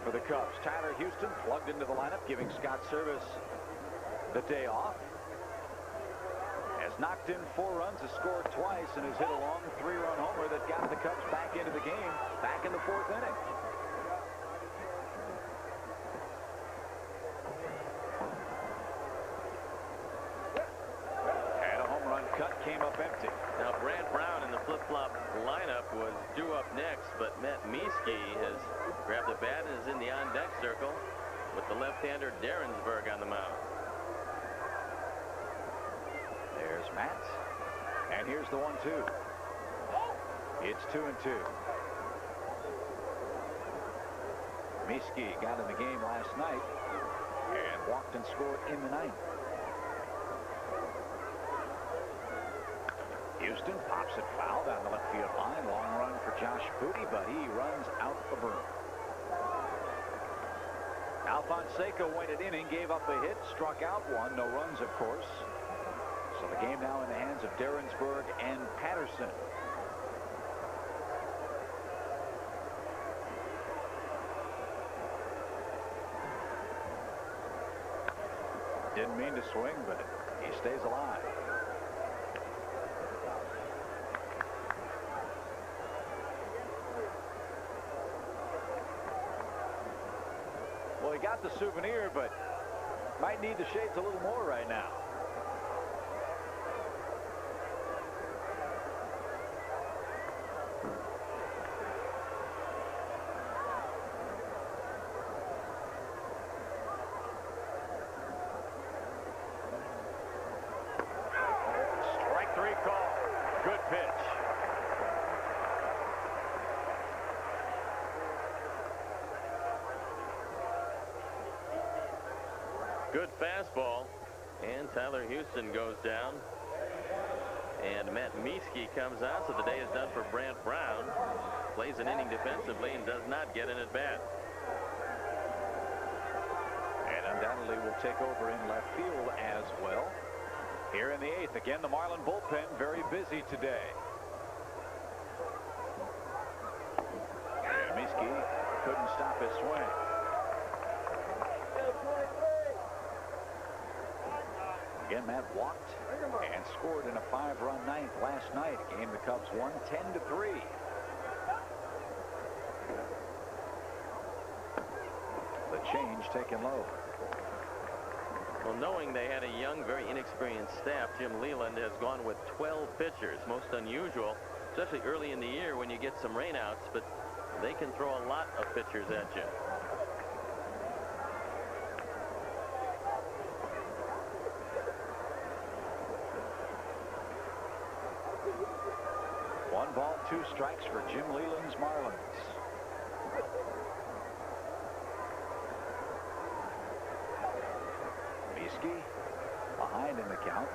[SPEAKER 2] for the Cubs. Tyler Houston plugged into the lineup, giving Scott Service the day off. Has knocked in 4 runs, has scored twice, and has hit a long 3-run homer that got the Cubs back into the game, back in the 4th inning.
[SPEAKER 3] Now Brad Brown in the flip-flop lineup was due up next, but Matt Mieske has grabbed the bat and is in the on-deck circle with the left-hander Derensburg on the mound.
[SPEAKER 2] There's Matt. And here's the 1-2. It's 2-2. Mieske got in the game last night and walked and scored in the ninth. Houston pops it foul down the left field line. Long run for Josh Booty, but he runs out the broom. Alfonseca went an inning, gave up a hit, struck out one. No runs, of course. So the game now in the hands of Derensburg and Patterson. Didn't mean to swing, but he stays alive. Well, he got the souvenir, but might need the shades a little more right now. Strike 3 call. Good pitch.
[SPEAKER 3] Good fastball, and Tyler Houston goes down, and Matt Mieske comes out, so the day is done for Brant Brown. Plays an inning defensively and does not get an at-bat.
[SPEAKER 2] And undoubtedly will take over in left field as well. Here in the 8th, again, the Marlin bullpen very busy today. And Mieske couldn't stop his swing. Again, Matt walked and scored in a 5-run ninth last night. Game the Cubs won 10-3. The change taken low.
[SPEAKER 3] Well, knowing they had a young, very inexperienced staff, Jim Leland has gone with 12 pitchers. Most unusual, especially early in the year when you get some rainouts, but they can throw a lot of pitchers at you.
[SPEAKER 2] One ball, 2 strikes for Jim Leland's Marlins. Mieske behind in the count.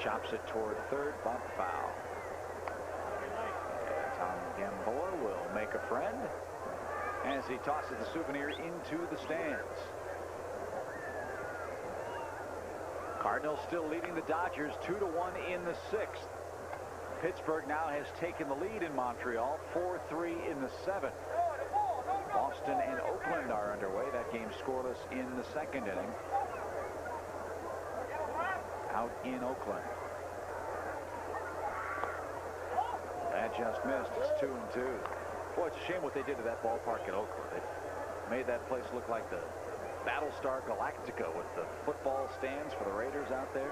[SPEAKER 2] Chops it toward third, bunt foul. And Tom Gamboa will make a friend as he tosses the souvenir into the stands. Cardinals still leading the Dodgers 2-1 in the 6th. Pittsburgh now has taken the lead in Montreal, 4-3 in the 7th. Boston and Oakland are underway. That game scoreless in the 2nd inning. Out in Oakland. That just missed. It's 2-2. Boy, it's a shame what they did to that ballpark in Oakland. They made that place look like the Battlestar Galactica with the football stands for the Raiders out there.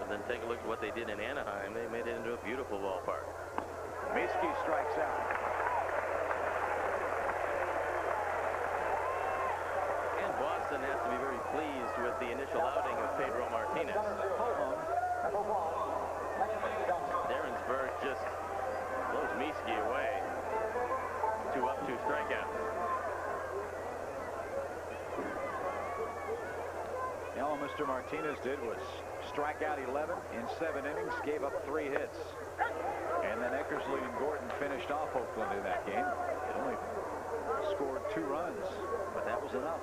[SPEAKER 3] And then take a look at what they did in Anaheim. They made it into a beautiful ballpark.
[SPEAKER 2] Mieske strikes out.
[SPEAKER 3] And Boston has to be very pleased with the initial outing of Pedro Martinez. Derensburg just blows Mieske away. 2 up, 2 strikeouts.
[SPEAKER 2] All Mr. Martinez did was strike out 11 in 7 innings, gave up 3 hits. And then Eckersley and Gordon finished off Oakland in that game. It only scored 2 runs, but that was enough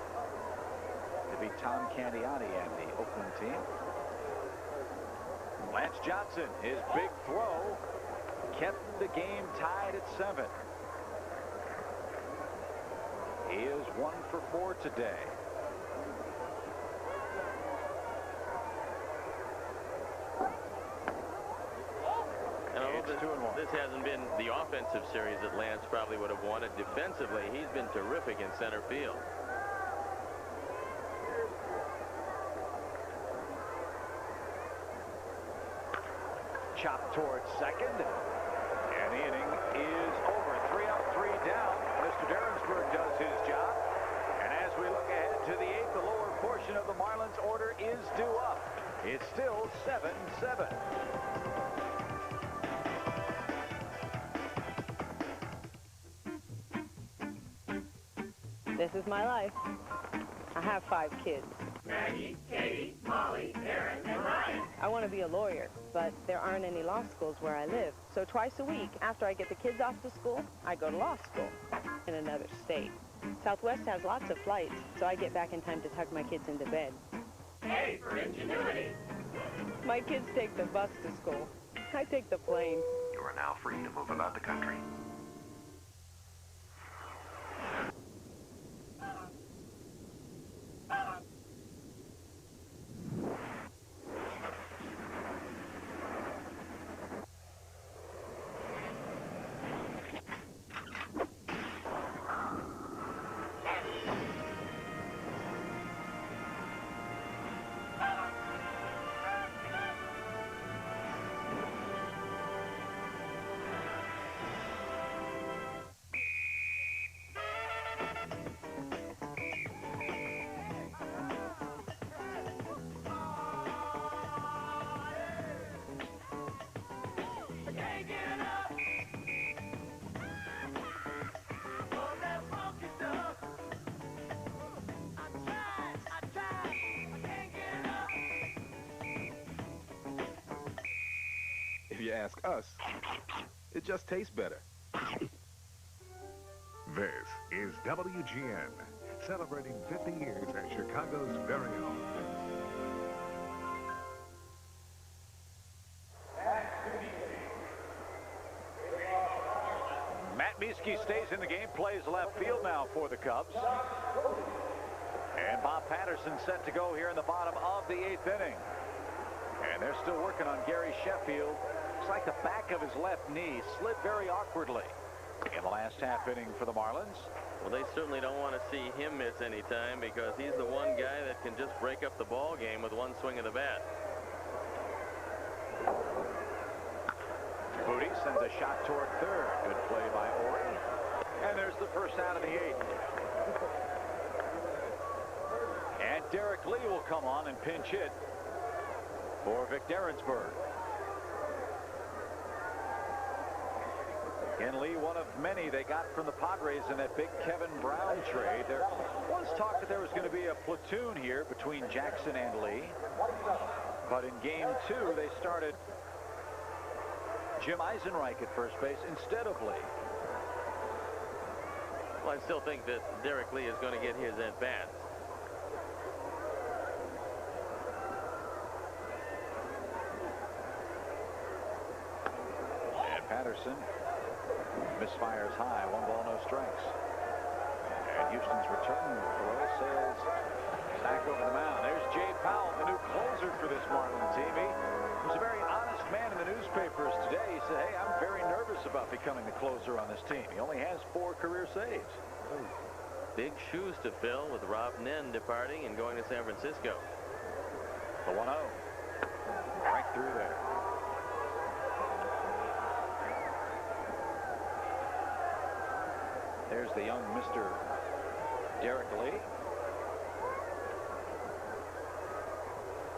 [SPEAKER 2] to beat Tom Candiotti and the Oakland team. Lance Johnson, his big throw, kept the game tied at 7. He is 1 for 4 today.
[SPEAKER 3] This hasn't been the offensive series that Lance probably would have wanted. Defensively, he's been terrific in center field.
[SPEAKER 2] Chopped towards second. is over. 3 up, 3 down. Mr. Derensburg does his job. And as we look ahead to the 8th, the lower portion of the Marlins order is due up. It's still 7-7.
[SPEAKER 19] This is my life. I have 5 kids.
[SPEAKER 1] Maggie, Katie, Molly, Aaron, and Ryan.
[SPEAKER 19] I want to be a lawyer, but there aren't any law schools where I live. So twice a week, after I get the kids off to school, I go to law school in another state. Southwest has lots of flights, so I get back in time to tuck my kids into bed.
[SPEAKER 1] A for ingenuity.
[SPEAKER 19] My kids take the bus to school. I take the plane.
[SPEAKER 21] You are now free to move about the country.
[SPEAKER 17] If you ask us, it just tastes better.
[SPEAKER 5] This is WGN, celebrating 50 years as Chicago's very own.
[SPEAKER 2] Matt Mieske stays in the game, plays left field now for the Cubs. And Bob Patterson set to go here in the bottom of the 8th inning. And they're still working on Gary Sheffield. Looks like the back of his left knee slid very awkwardly in the last half inning for the Marlins.
[SPEAKER 3] Well, they certainly don't want to see him miss any time because he's the one guy that can just break up the ball game with one swing of the bat.
[SPEAKER 2] Booty sends a shot toward third. Good play by Ori. And there's the first out of the 8th. And Derek Lee will come on and pinch hit for Vic Derensburg. Again, Lee, one of many they got from the Padres in that big Kevin Brown trade. There was talk that there was going to be a platoon here between Jackson and Lee. But in game 2, they started Jim Eisenreich at first base instead of Lee.
[SPEAKER 3] Well, I still think that Derek Lee is going to get his at-bats.
[SPEAKER 2] And Patterson misfires high. 1 ball, no strikes. And Houston's return throw sails back over the mound. There's Jay Powell, the new closer for this Marlin team. He was a very honest man in the newspapers today. He said, hey, I'm very nervous about becoming the closer on this team. He only has 4 career saves.
[SPEAKER 3] Big shoes to fill with Rob Nen departing and going to San Francisco.
[SPEAKER 2] The 1-0. Right through there. There's the young Mr. Derek Lee.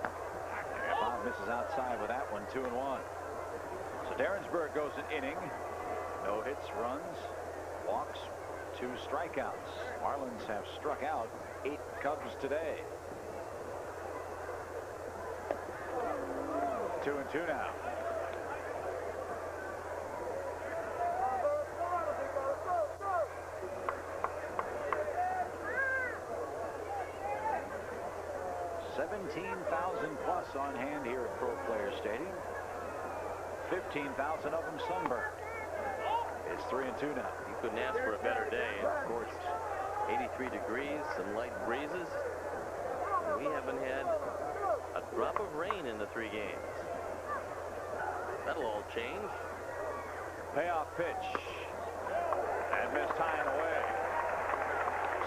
[SPEAKER 2] And Bob misses outside with that one, 2-1. So Derensburg goes an inning. No hits, runs, walks, 2 strikeouts. Marlins have struck out 8 Cubs today. 2-2 now. +17,000 on hand here at Pro Player Stadium. 15,000 of them sunburned. It's 3-2 now.
[SPEAKER 3] You couldn't ask for a better day. Of course, 83 degrees, some light breezes. We haven't had a drop of rain in the 3 games. That'll all change.
[SPEAKER 2] Payoff pitch. And missed high and away.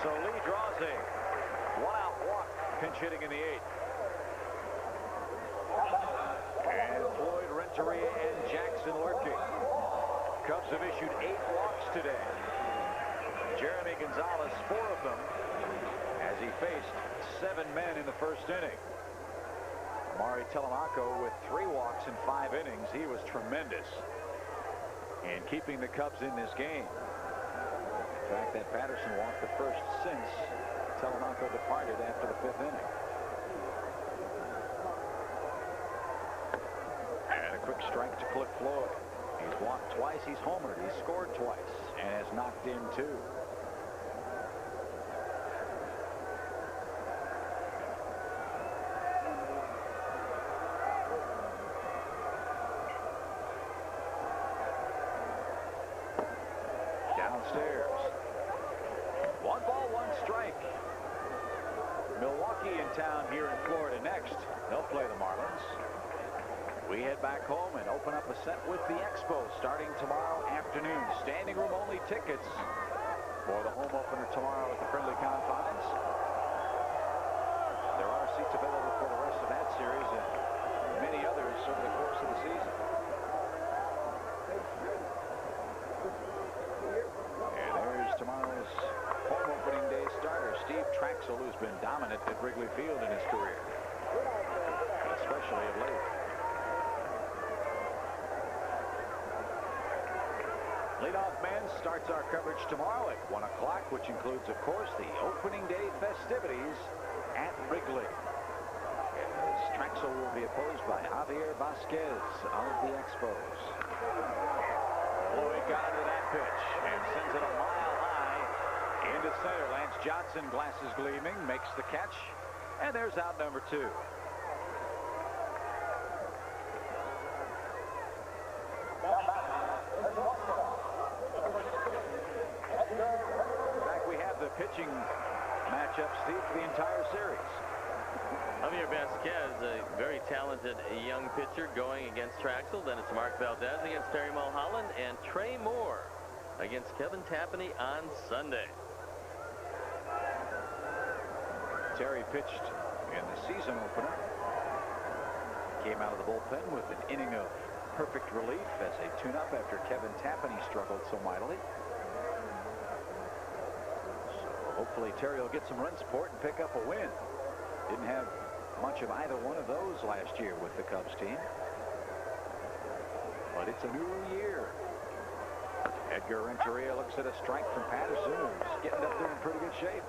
[SPEAKER 2] So Lee draws a 1-out walk, pinch hitting in the 8th. And Floyd, Renteria, and Jackson lurking. Cubs have issued 8 walks today. Geremi Gonzalez, 4 of them, as he faced 7 men in the first inning. Amari Telemaco with 3 walks in 5 innings. He was tremendous in keeping the Cubs in this game. In fact, that Patterson walked the first since Telemaco departed after the 5th inning. And a quick strike to Cliff Floyd. He's walked twice, he's homered, he's scored twice, and has knocked in 2. Downstairs. 1 ball, 1 strike. Milwaukee in town here in Florida next. They'll play the Marlins. We head back home and open up a set with the Expo starting tomorrow afternoon. Standing room only tickets for the home opener tomorrow at the Friendly Confines. There are seats available for the rest of that series and many others over the course of the season. And there's tomorrow's home opening day starter, Steve Traxel, who's been dominant at Wrigley Field in his career, especially of late. Leadoff man starts our coverage tomorrow at 1 o'clock, which includes, of course, the opening day festivities at Wrigley. As Traxel will be opposed by Javier Vasquez of the Expos. Floyd got into that pitch and sends it a mile high into center. Lance Johnson, glasses gleaming, makes the catch, and there's out number 2. Pitching matchup, Steve, for the entire series.
[SPEAKER 3] Javier Vasquez, a very talented young pitcher, going against Traxel. Then it's Mark Valdez against Terry Mulholland, and Trey Moore against Kevin Tapani on Sunday.
[SPEAKER 2] Terry pitched in the season opener. Came out of the bullpen with an inning of perfect relief as a tune-up after Kevin Tapani struggled so mightily. Hopefully Terry will get some run support and pick up a win. Didn't have much of either one of those last year with the Cubs team. But it's a new year. Edgar Renteria looks at a strike from Patterson, who's getting up there in pretty good shape.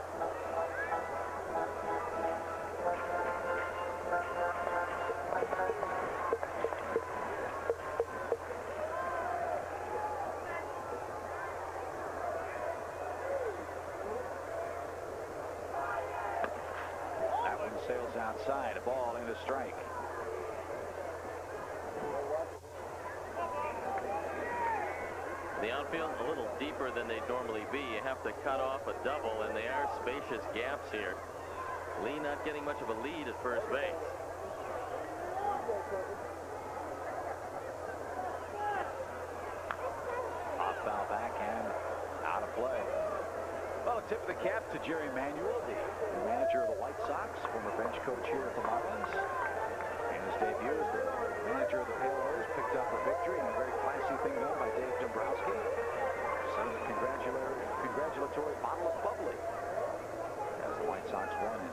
[SPEAKER 2] Sails outside, a ball and a strike.
[SPEAKER 3] The outfield a little deeper than they'd normally be. You have to cut off a double, and they are spacious gaps here. Lee not getting much of a lead at first base.
[SPEAKER 2] Off foul backhand, out of play. Well, a tip of the cap to Jerry Manuel, the manager of the White Sox, former bench coach here at the Marlins. In his debut as the manager of the Pale Rose, picked up a victory and a very classy thing done by Dave Dombrowski. Sent a congratulatory bottle of bubbly as the White Sox won in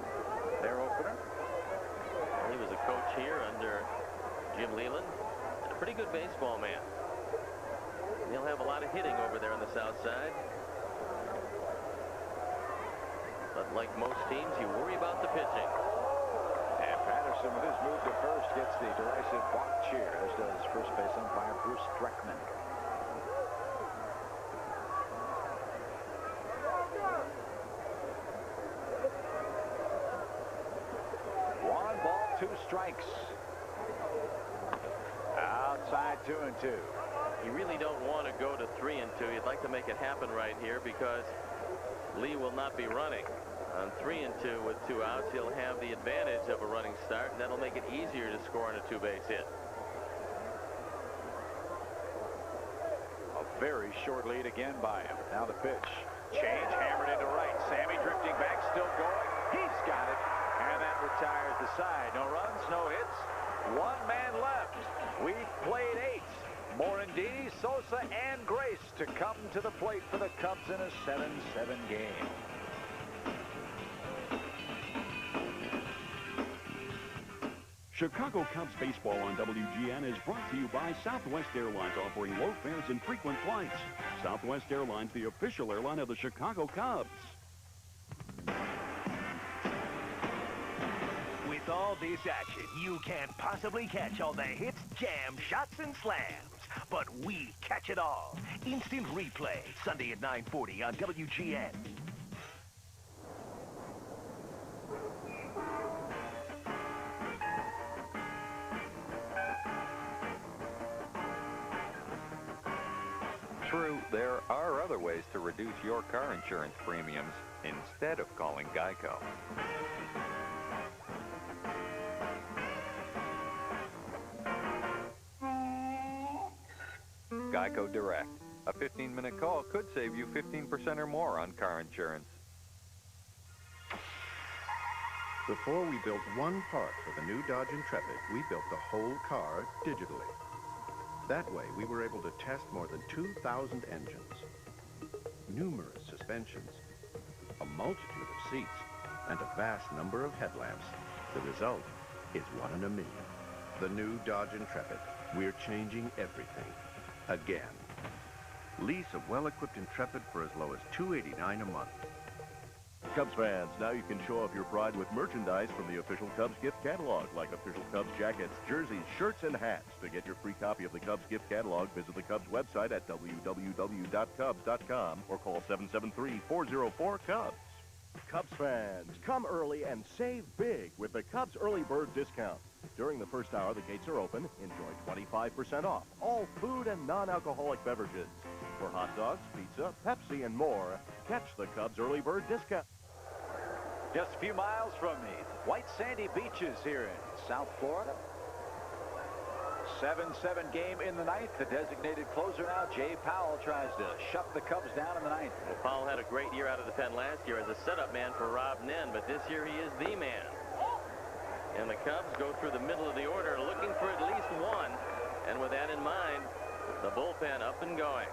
[SPEAKER 2] their opener.
[SPEAKER 3] He was a coach here under Jim Leland, and a pretty good baseball man. He'll have a lot of hitting over there on the south side. But like most teams, you worry about the pitching.
[SPEAKER 2] And Patterson, with his move to first, gets the derisive walk cheer, as does first base umpire Bruce Dreckman. One ball, 2 strikes. Outside 2-2.
[SPEAKER 3] You really don't want to go to 3-2. You'd like to make it happen right here because Lee will not be running. On 3-2 with 2 outs, he'll have the advantage of a running start, and that'll make it easier to score on a 2-base hit.
[SPEAKER 2] A very short lead again by him. Now the pitch. Change, hammered into right. Sammy drifting back, still going. He's got it. And that retires the side. No runs, no hits. 1 man left. We've played 8. Morandini, Sosa, Sosa and Grace to come to the plate for the Cubs in a 7-7 game.
[SPEAKER 4] Chicago Cubs baseball on WGN is brought to you by Southwest Airlines, offering low fares and frequent flights. Southwest Airlines, the official airline of the Chicago Cubs.
[SPEAKER 15] With all this action, you can't possibly catch all the hits, jams, shots, and slams. But we catch it all. Instant replay, Sunday at 9:40 on WGN.
[SPEAKER 18] True, there are other ways to reduce your car insurance premiums instead of calling Geico. Geico Direct. A 15-minute call could save you 15% or more on car insurance.
[SPEAKER 17] Before we built one part for the new Dodge Intrepid, we built the whole car digitally. That way, we were able to test more than 2,000 engines, numerous suspensions, a multitude of seats, and a vast number of headlamps. The result is 1 in a million. The new Dodge Intrepid. We're changing everything. Again. Lease a well-equipped Intrepid for as low as $289 a month.
[SPEAKER 20] Cubs fans, now you can show off your pride with merchandise from the official Cubs gift catalog, like official Cubs jackets, jerseys, shirts, and hats. To get your free copy of the Cubs gift catalog, visit the Cubs website at www.cubs.com or call 773-404-CUBS. Cubs fans, come early and save big with the Cubs Early Bird Discount. During the first hour, the gates are open. Enjoy 25% off all food and non-alcoholic beverages. For hot dogs, pizza, Pepsi, and more, catch the Cubs Early Bird Discount.
[SPEAKER 2] Just a few miles from the white sandy beaches here in South Florida. 7-7 game in the ninth. The designated closer now, Jay Powell, tries to shut the Cubs down in the ninth.
[SPEAKER 3] Well, Powell had a great year out of the pen last year as a setup man for Rob Nen, but this year he is the man. And the Cubs go through the middle of the order looking for at least one. And with that in mind, the bullpen up and going.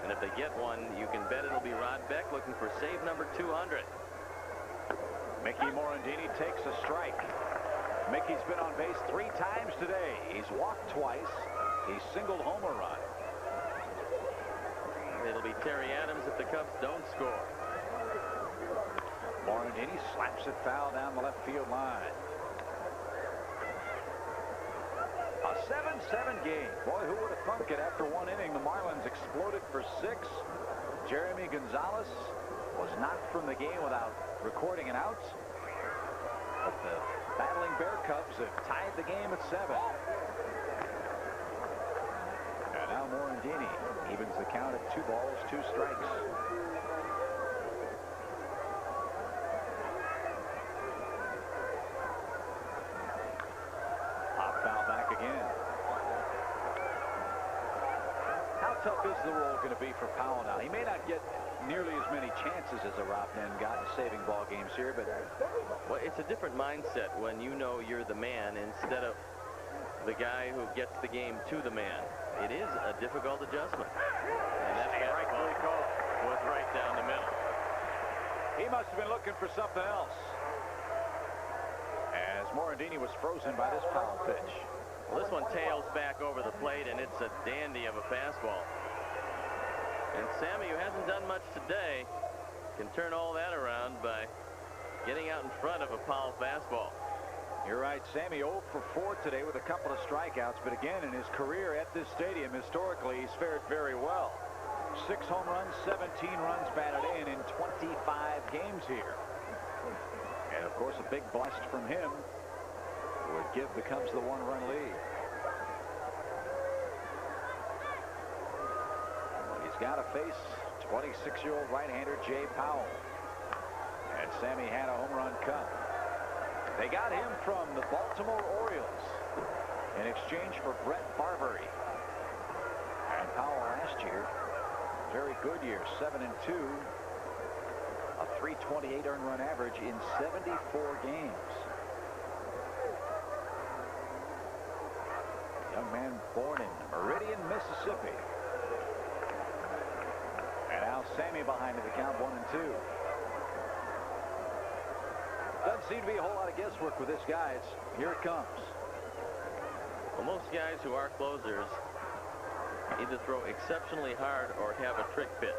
[SPEAKER 3] And if they get one, you can bet it'll be Rod Beck looking for save number 200.
[SPEAKER 2] Mickey Morandini takes a strike. Mickey's been on base 3 times today. He's walked twice. He's singled home a run.
[SPEAKER 3] It'll be Terry Adams if the Cubs don't score.
[SPEAKER 2] Morandini slaps it foul down the left field line. A 7-7 game. Boy, who would have thunk it after 1 inning? The Marlins exploded for 6. Geremi Gonzalez was knocked from the game without recording an out. But the battling Bear Cubs have tied the game at 7. And now Morandini evens the count at 2 balls, 2 strikes. How tough is the role going to be for Powell now? He may not get nearly as many chances as a Rob Nen got in saving ball games here, but
[SPEAKER 3] well, it's a different mindset when you know you're the man instead of the guy who gets the game to the man. It is a difficult adjustment. And that rightfully called was right down the middle.
[SPEAKER 2] He must have been looking for something else, as Morandini was frozen by this Powell pitch.
[SPEAKER 3] Well, this one tails back over the plate, and it's a dandy of a fastball. And Sammy, who hasn't done much today, can turn all that around by getting out in front of a Powell fastball.
[SPEAKER 2] You're right, Sammy 0 for 4 today with a couple of strikeouts, but again, in his career at this stadium, historically, he's fared very well. 6 home runs, 17 runs batted in 25 games here. And, of course, a big blast from him would give the Cubs the 1-run lead. He's got to face 26-year-old right-hander Jay Powell. And Sammy had a home run cut. They got him from the Baltimore Orioles in exchange for Brett Barbery. And Powell last year, very good year, 7-2, a .328 earned run average in 74 games. Young man born in Meridian, Mississippi. Sammy behind at the count 1-2. Doesn't seem to be a whole lot of guesswork with this guy. Here it comes.
[SPEAKER 3] Well, most guys who are closers either throw exceptionally hard or have a trick pitch,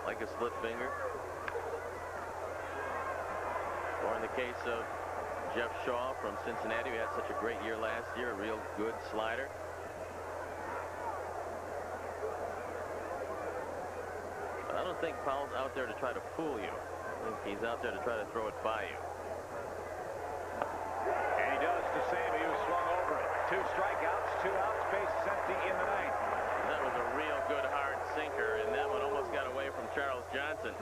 [SPEAKER 3] like a split finger. Or in the case of Jeff Shaw from Cincinnati, who had such a great year last year, a real good slider. But I don't think Powell's out there to try to fool you. I think he's out there to try to throw it by you.
[SPEAKER 2] And he does to Sammy, who swung over it. 2 strikeouts, 2 outs, bases empty in the 9th.
[SPEAKER 3] And that was a real good hard sinker, and that one almost got away from Charles Johnson.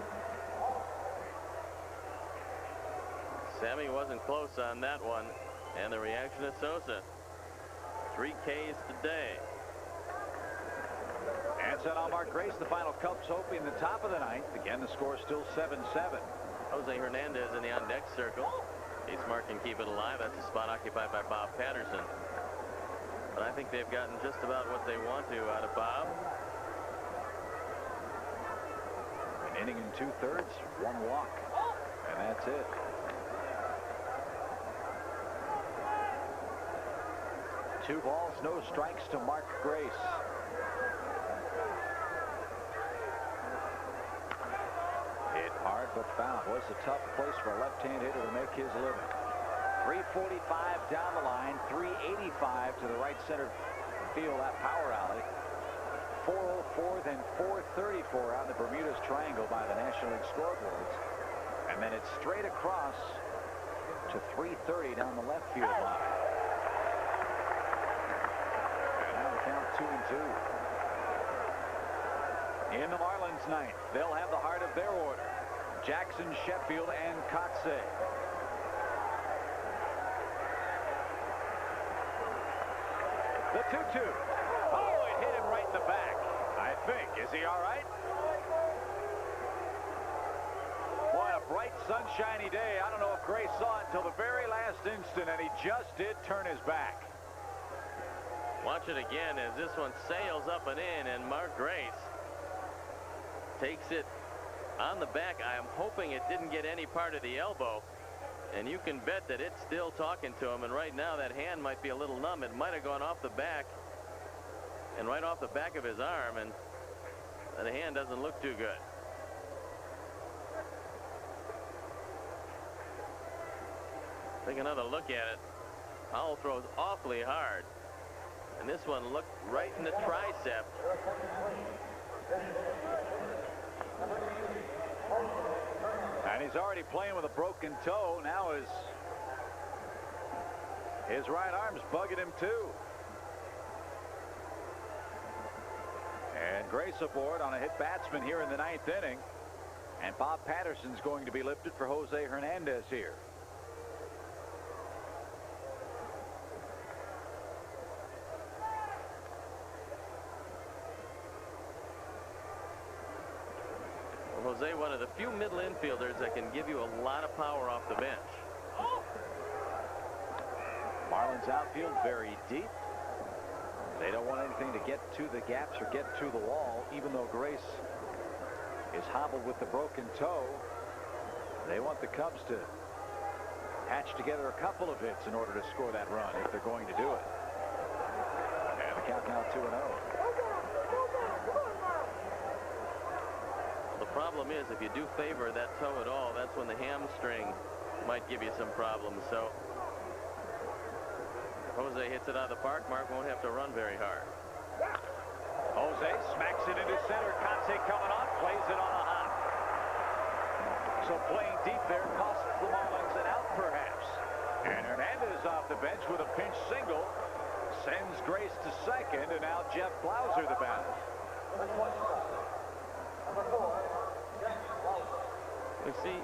[SPEAKER 3] Sammy wasn't close on that one. And the reaction of Sosa. 3 Ks today.
[SPEAKER 2] And set on Mark Grace, the final Cubs hope in the top of the 9th. Again, the score is still 7-7.
[SPEAKER 3] Jose Hernandez in the on-deck circle. He's Mark can keep it alive. That's a spot occupied by Bob Patterson. But I think they've gotten just about what they want to out of Bob.
[SPEAKER 2] An inning and 2/3, 1 walk. And that's it. Two balls, no strikes to Mark Grace. Hit hard but foul. Was a tough place for a left-hand hitter to make his living. 345 down the line, 385 to the right center field, that power alley. 404, then 434 out in the Bermuda's Triangle by the National League scoreboards. And then it's straight across to 330 down the left field line. And now the count 2-2. In the Marlins 9th, they'll have the heart of their order. Jackson, Sheffield, and Kotsay. The 2-2. Oh, it hit him right in the back. I think. Is he all right? What a bright, sunshiny day. I don't know if Grace saw it until the very last instant, and he just did turn his back.
[SPEAKER 3] Watch it again as this one sails up and in, and Mark Grace takes it on the back. I am hoping it didn't get any part of the elbow, and you can bet that it's still talking to him. And right now that hand might be a little numb. It might have gone off the back and right off the back of his arm, and the hand doesn't look too good. Take another look at it. Powell throws awfully hard, and this one looked right in the tricep.
[SPEAKER 2] And he's already playing with a broken toe. Now his right arm's bugging him too. And Grace aboard on a hit batsman here in the 9th inning. And Bob Patterson's going to be lifted for Jose Hernandez here.
[SPEAKER 3] Jose, one of the few middle infielders that can give you a lot of power off the bench.
[SPEAKER 2] Marlins outfield very deep. They don't want anything to get to the gaps or get to the wall, even though Grace is hobbled with the broken toe. They want the Cubs to hatch together a couple of hits in order to score that run if they're going to do it. And the count now 2-0.
[SPEAKER 3] The problem is, if you do favor that toe at all, that's when the hamstring might give you some problems. So Jose hits it out of the park. Mark won't have to run very hard.
[SPEAKER 2] Jose smacks it into center. Kotsay coming on, plays it on a hop. So playing deep there costs the Marlins an out, perhaps. And Hernandez off the bench with a pinch single. Sends Grace to second, and now Jeff Blauser the batter.
[SPEAKER 3] You see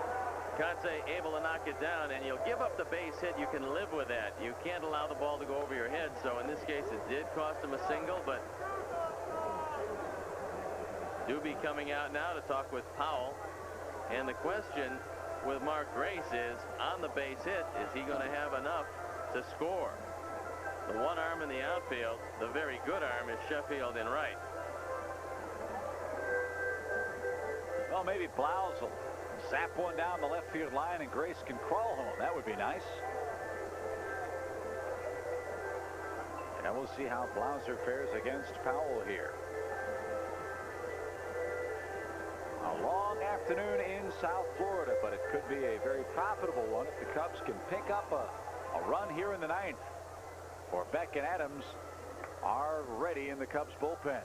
[SPEAKER 3] Kotsay able to knock it down, and you'll give up the base hit. You can live with that. You can't allow the ball to go over your head. So in this case, it did cost him a single, but Doobie coming out now to talk with Powell. And the question with Mark Grace is, on the base hit, is he going to have enough to score? The one arm in the outfield, the very good arm, is Sheffield in right.
[SPEAKER 2] Well, maybe Blouse will zap one down the left field line and Grace can crawl home. That would be nice. And we'll see how Blauser fares against Powell here. A long afternoon in South Florida, but it could be a very profitable one if the Cubs can pick up a run here in the ninth. For Beck and Adams are ready in the Cubs bullpen.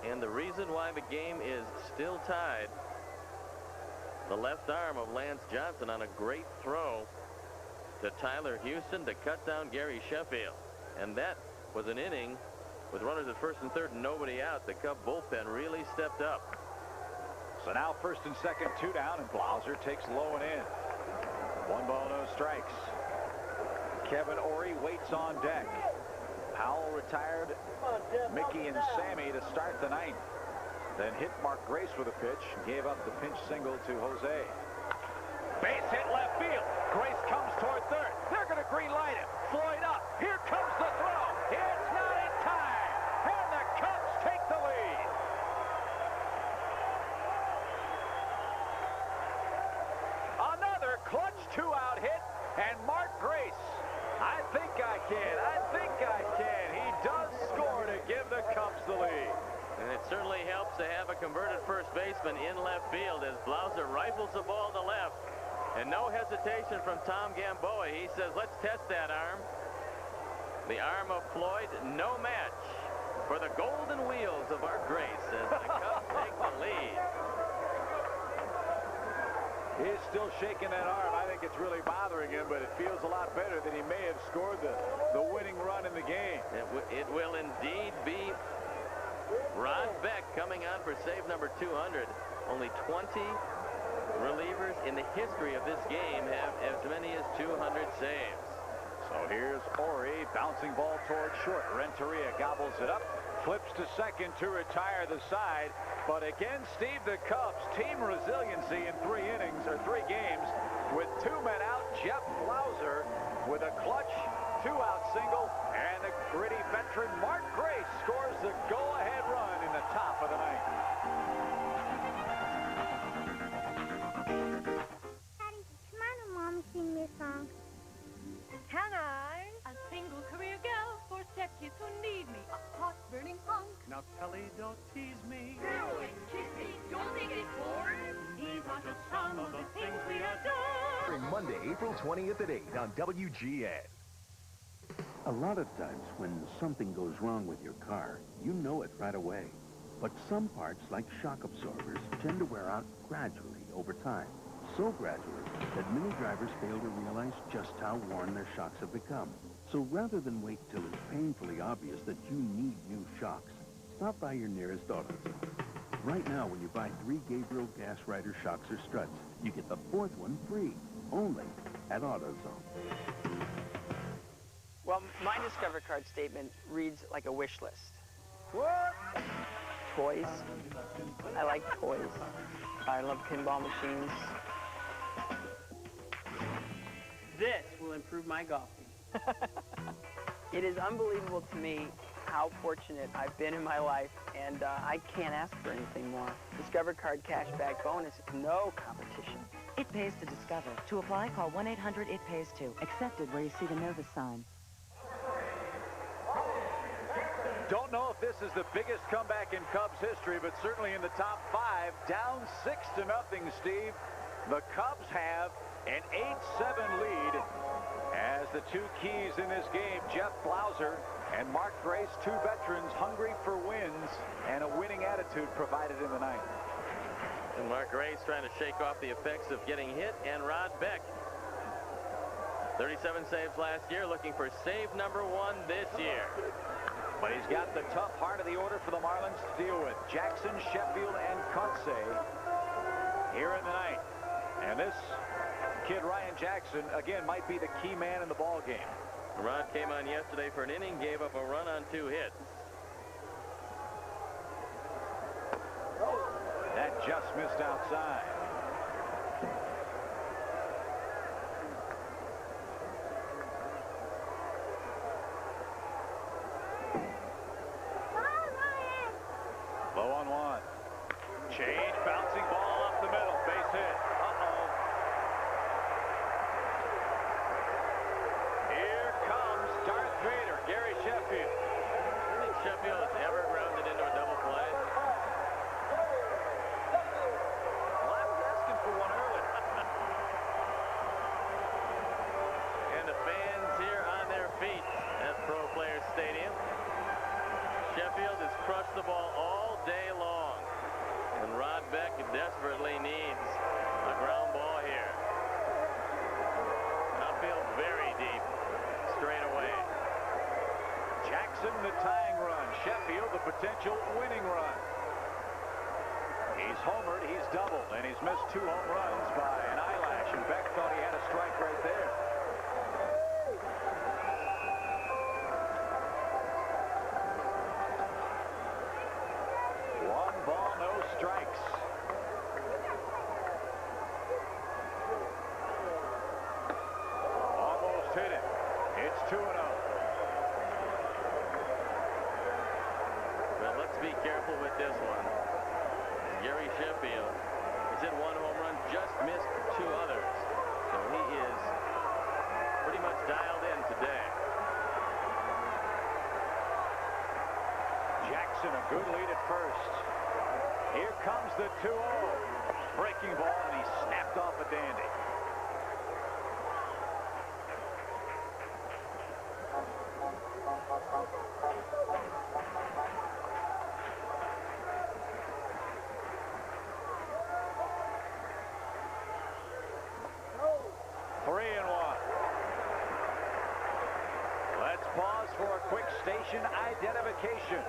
[SPEAKER 3] And the reason why the game is still tied, the left arm of Lance Johnson on a great throw to Tyler Houston to cut down Gary Sheffield. And that was an inning with runners at first and third and nobody out. The Cub bullpen really stepped up.
[SPEAKER 2] So now first and second, 2 down, and Blauser takes low and in. 1 ball, no strikes. Kevin Ory waits on deck. Powell retired Mickey and Sammy to start the ninth. Then hit Mark Grace with a pitch and gave up the pinch single to Jose. Base hit left field. Grace comes toward third. They're going to green light him. Floyd up. Here comes the throw. It's not in time. And the Cubs take the lead. Another clutch 2-out hit. And Mark Grace, I think I can. He does score to give the Cubs the lead.
[SPEAKER 3] And it certainly helps to have a converted first baseman in left field as Blauser rifles the ball to left. And no hesitation from Tom Gamboa. He says, let's test that arm. The arm of Floyd, no match for the golden wheels of Art Grace as the Cubs take the lead.
[SPEAKER 2] He's still shaking that arm. I think it's really bothering him, but it feels a lot better that he may have scored the winning run in the game.
[SPEAKER 3] It will indeed be Rod Beck coming on for save number 200. Only 20 relievers in the history of this game have as many as 200 saves.
[SPEAKER 2] So here's Ory, bouncing ball toward short. Renteria gobbles it up, flips to second to retire the side. But again, Steve, the Cubs, team resiliency in 3 innings or 3 games with 2 men out. Jeff Blauser with a clutch 2-out single, and the gritty veteran Mark Grace scores the go-ahead run in the top of the ninth.
[SPEAKER 13] Daddy, come on and Mom sing me a song.
[SPEAKER 16] Can I? A single career gal for stepkids who need me. A hot-burning punk.
[SPEAKER 1] Now, Kelly, don't tease me.
[SPEAKER 16] Girl, kiss me. You'll think it's bored. These are just some of the things we adore.
[SPEAKER 20] Monday, April 20th at 8 on WGN.
[SPEAKER 5] A lot of times when something goes wrong with your car, you know it right away. But some parts, like shock absorbers, tend to wear out gradually over time. So gradually that many drivers fail to realize just how worn their shocks have become. So rather than wait till it's painfully obvious that you need new shocks, stop by your nearest AutoZone. Right now, when you buy 3 Gabriel Gas Rider shocks or struts, you get the 4th one free, only at AutoZone.
[SPEAKER 23] Well, my Discover card statement reads like a wish list. What? Toys. I like toys. I love pinball machines. This will improve my golfing. It is unbelievable to me how fortunate I've been in my life, and I can't ask for anything more. Discover card cashback bonus, no competition.
[SPEAKER 14] It pays to Discover. To apply, call 1-800-IT-PAYS-TO. Accepted where you see the Novus sign.
[SPEAKER 2] Don't know if this is the biggest comeback in Cubs history, but certainly in the top 5. Down 6-0, Steve. The Cubs have an 8-7 lead as the 2 keys in this game, Jeff Blauser and Mark Grace, 2 veterans hungry for wins and a winning attitude provided in the ninth.
[SPEAKER 3] And Mark Grace trying to shake off the effects of getting hit, and Rod Beck, 37 saves last year, looking for save number 1 this year.
[SPEAKER 2] But he's got the tough heart of the order for the Marlins to deal with. Jackson, Sheffield, and Kotze here in the ninth. And this kid, Ryan Jackson, again, might be the key man in the ball game.
[SPEAKER 3] Rod came on yesterday for an inning, gave up a run on 2 hits.
[SPEAKER 2] That just missed outside. Low on 1. Change, bouncing ball up Jackson, the tying run. Sheffield, the potential winning run. He's homered, he's doubled, and he's missed 2 home runs by an eyelash, and Beck thought he had a strike right there. One ball, no strikes. Almost hit it. It's 2-0.
[SPEAKER 3] Well, let's be careful with this one. Gary Sheffield has hit 1 home run, just missed 2 others. So he is pretty much dialed in today.
[SPEAKER 2] Jackson, a good lead at first. Here comes the 2-0. Breaking ball, and he snapped off a dandy. Pause for a quick station identification.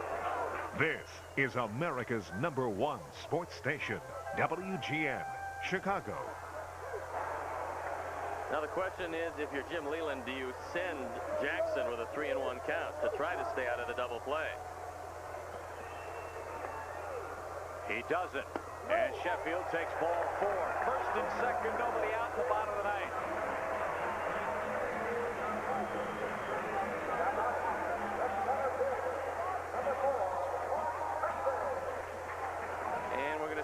[SPEAKER 5] This is America's #1 sports station, WGN, Chicago.
[SPEAKER 3] Now the question is, if you're Jim Leyland, do you send Jackson with a 3-1 count to try to stay out of the double play?
[SPEAKER 2] He doesn't. And Sheffield takes ball 4. First and second, nobody out in the bottom of the 9th.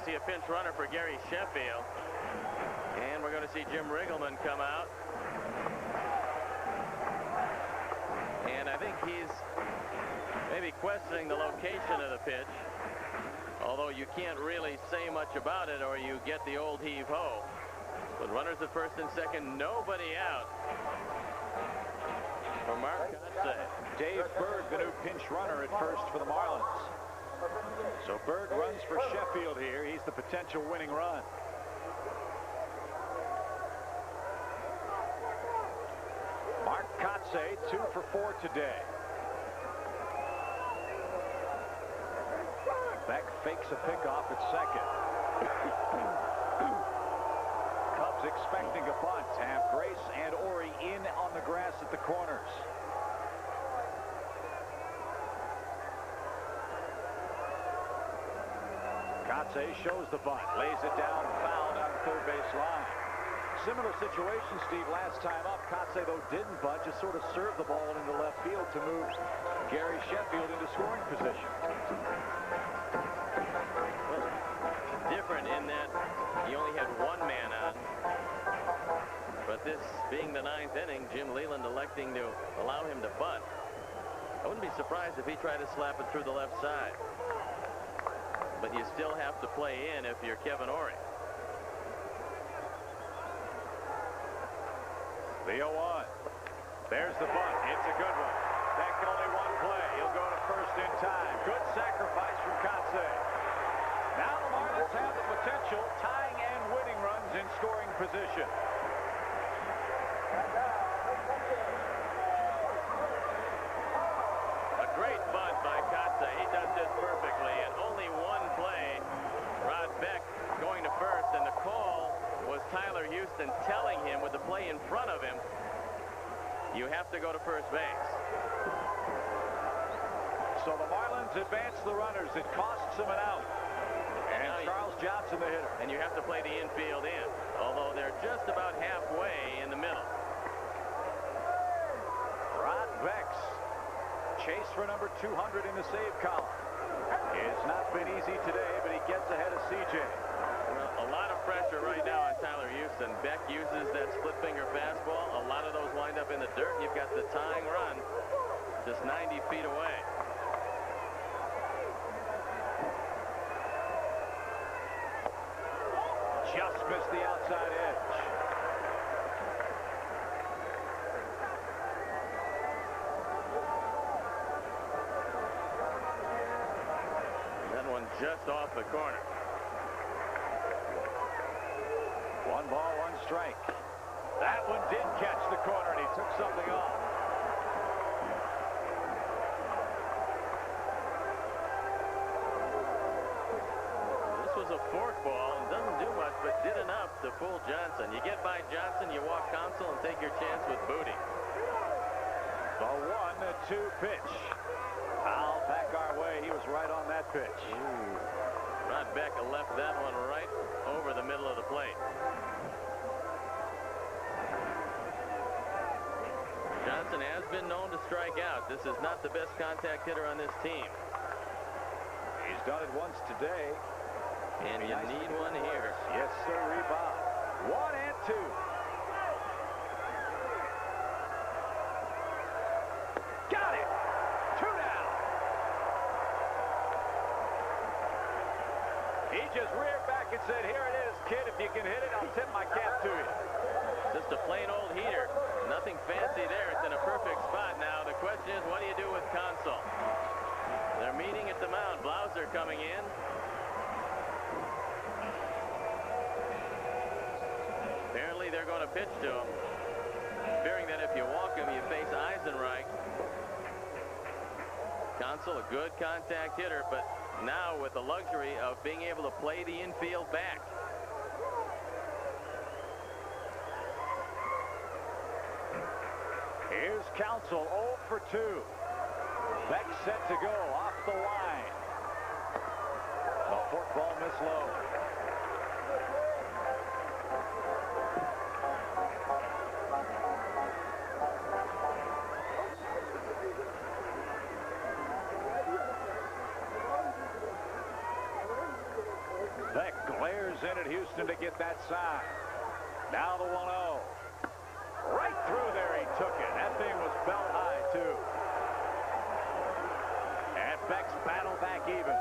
[SPEAKER 3] See a pinch runner for Gary Sheffield, and we're going to see Jim Riggleman come out, and I think he's maybe questioning the location of the pitch, although you can't really say much about it or you get the old heave-ho. With runners at first and second, nobody out for Mark Kotsay.
[SPEAKER 2] Dave Berg, the new pinch runner at first for the Marlins. So Berg runs for Sheffield here. He's the potential winning run. Mark Kotsay, 2 for 4 today. Beck fakes a pickoff at second. Cubs expecting a bunt. Have Grace and Ori in on the grass at the corners. Kotsay shows the bunt, lays it down, fouled on the third base line. Similar situation, Steve, last time up. Kotsay, though, didn't bunt, just sort of served the ball into left field to move Gary Sheffield into scoring position.
[SPEAKER 3] Well, different in that he only had 1 man on. But this being the 9th inning, Jim Leyland electing to allow him to bunt. I wouldn't be surprised if he tried to slap it through the left side. But you still have to play in if you're Kevin Ori.
[SPEAKER 2] The 0-1. There's the bunt. It's a good one. Beck only 1 play. He'll go to first in time. Good sacrifice from Kotsay. Now the Marlins have the potential tying and winning runs in scoring position.
[SPEAKER 3] A great bunt by Kotsay. He does this perfectly. And only 1 play. Rod Beck going to first. And the call was Tyler Houston telling him with the play in front of him, you have to go to first base.
[SPEAKER 2] So the Marlins advance the runners. It costs them an out. And Charles Johnson, the hitter.
[SPEAKER 3] And you have to play the infield in, although they're just about halfway in the middle.
[SPEAKER 2] Rod Beck's chase for number 200 in the save column. It's not been easy today, but he gets ahead of CJ.
[SPEAKER 3] Well, a lot of pressure right now on Tyler Houston. Beck uses that split finger fastball. A lot of those wind up in the dirt. You've got the tying run just 90 feet away.
[SPEAKER 2] Just missed the outside edge.
[SPEAKER 3] That one just off the corner.
[SPEAKER 2] 1 ball, 1 strike. That one did catch the corner, and he took something off.
[SPEAKER 3] forkball and doesn't do much, but did enough to fool Johnson. You get by Johnson, you walk Council and take your chance with Booty.
[SPEAKER 2] The 1-2 pitch. Foul back our way. He was right on that pitch.
[SPEAKER 3] Rod Beck left that one right over the middle of the plate. Johnson has been known to strike out. This is not the best contact hitter on this team.
[SPEAKER 2] He's done it once today.
[SPEAKER 3] And you need one here.
[SPEAKER 2] Yes, sir, Bob. 1-2. Got it. 2 down. He just reared back and said, here it is, kid. If you can hit it, I'll tip my cap to you.
[SPEAKER 3] Just a plain old heater. Nothing fancy there. It's in a perfect spot now. The question is, what do you do with Consul? They're meeting at the mound. Blauser coming in. Apparently they're going to pitch to him, fearing that if you walk him, you face Eisenreich. Consul, a good contact hitter, but now with the luxury of being able to play the infield back.
[SPEAKER 2] Here's Council 0 for 2. Beck set to go off the line. The forkball missed low. Beck glares in at Houston to get that sign. Now the 1-0. Right through there he took it. That thing was belt high, too. And Beck's battle back even.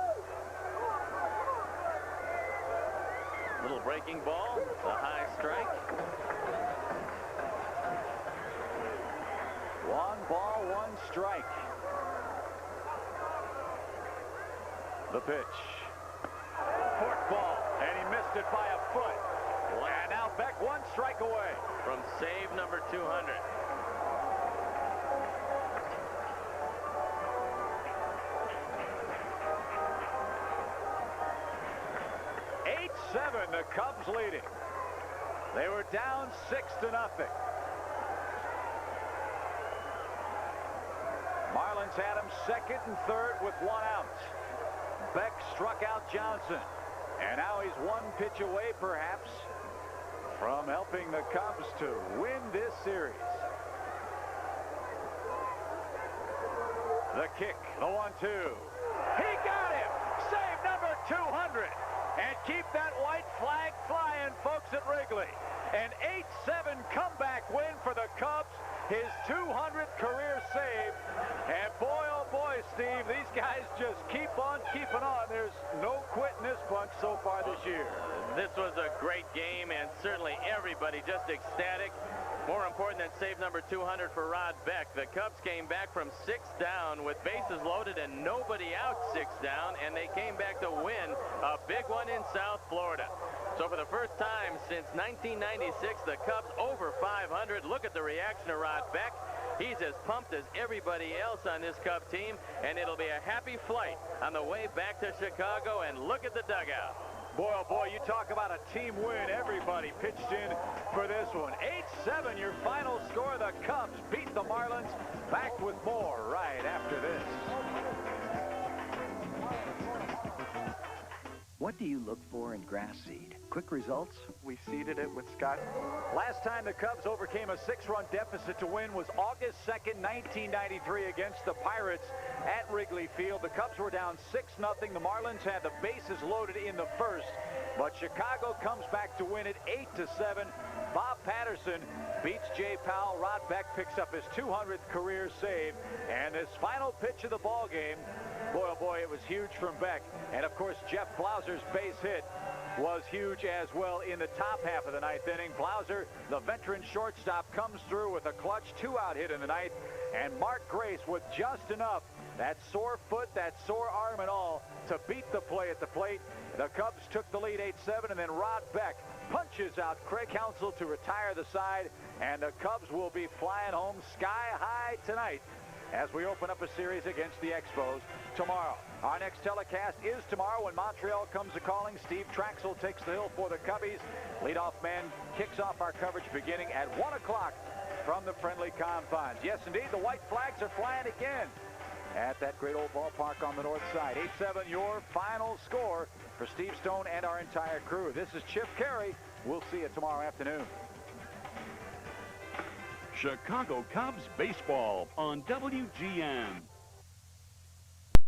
[SPEAKER 3] Little breaking ball. A high strike.
[SPEAKER 2] 1 ball, 1 strike. The pitch. Forkball. And he missed it by a foot. And now Beck 1 strike away.
[SPEAKER 3] From save number 200.
[SPEAKER 2] The Cubs leading. They were down 6-0. Marlins had him second and third with 1 out. Beck struck out Johnson. And now he's 1 pitch away, perhaps, from helping the Cubs to win this series. The kick, the 1-2. He got him! Save number 200! And keep that white flag flying, folks, at Wrigley. An 8-7 comeback win for the Cubs. His 200th career save. And boy, oh boy, Steve, these guys just keep on keeping on. There's no quitting this bunch so far this year.
[SPEAKER 3] This was a great game, and certainly everybody just ecstatic. More important than save number 200 for Rod Beck. The Cubs came back from 6 down with bases loaded and nobody out 6 down, and they came back to win a big one in South Florida. So for the first time since 1996, the Cubs over 500. Look at the reaction of Rod Beck. He's as pumped as everybody else on this Cub team, and it'll be a happy flight on the way back to Chicago. And look at the dugout.
[SPEAKER 2] Boy, oh boy, you talk about a team win. Everybody pitched in for this one. 8-7, your final score. The Cubs beat the Marlins. Back with more right after this.
[SPEAKER 7] What do you look for in grass seed? Quick results?
[SPEAKER 11] We seeded it with Scott.
[SPEAKER 2] Last time the Cubs overcame a 6-run deficit to win was August 2nd, 1993 against the Pirates at Wrigley Field. The Cubs were down 6-0. The Marlins had the bases loaded in the first, but Chicago comes back to win it 8-7. Bob Patterson beats Jay Powell. Rod Beck picks up his 200th career save. And this final pitch of the ball game, boy, oh boy, it was huge from Beck. And of course, Jeff Blauser's base hit was huge as well in the top half of the 9th inning. Blauser, the veteran shortstop, comes through with a clutch 2-out hit in the 9th. And Mark Grace with just enough, that sore foot, that sore arm and all, to beat the play at the plate. The Cubs took the lead 8-7, and then Rod Beck punches out Craig Counsell to retire the side, and the Cubs will be flying home sky high tonight as we open up a series against the Expos tomorrow. Our next telecast is tomorrow when Montreal comes a-calling. Steve Traxel takes the hill for the Cubbies. Leadoff man kicks off our coverage beginning at 1 o'clock from the friendly confines. Yes, indeed, the white flags are flying again at that great old ballpark on the north side. 8-7, your final score for Steve Stone and our entire crew. This is Chip Carey. We'll see you tomorrow afternoon.
[SPEAKER 4] Chicago Cubs baseball on WGN.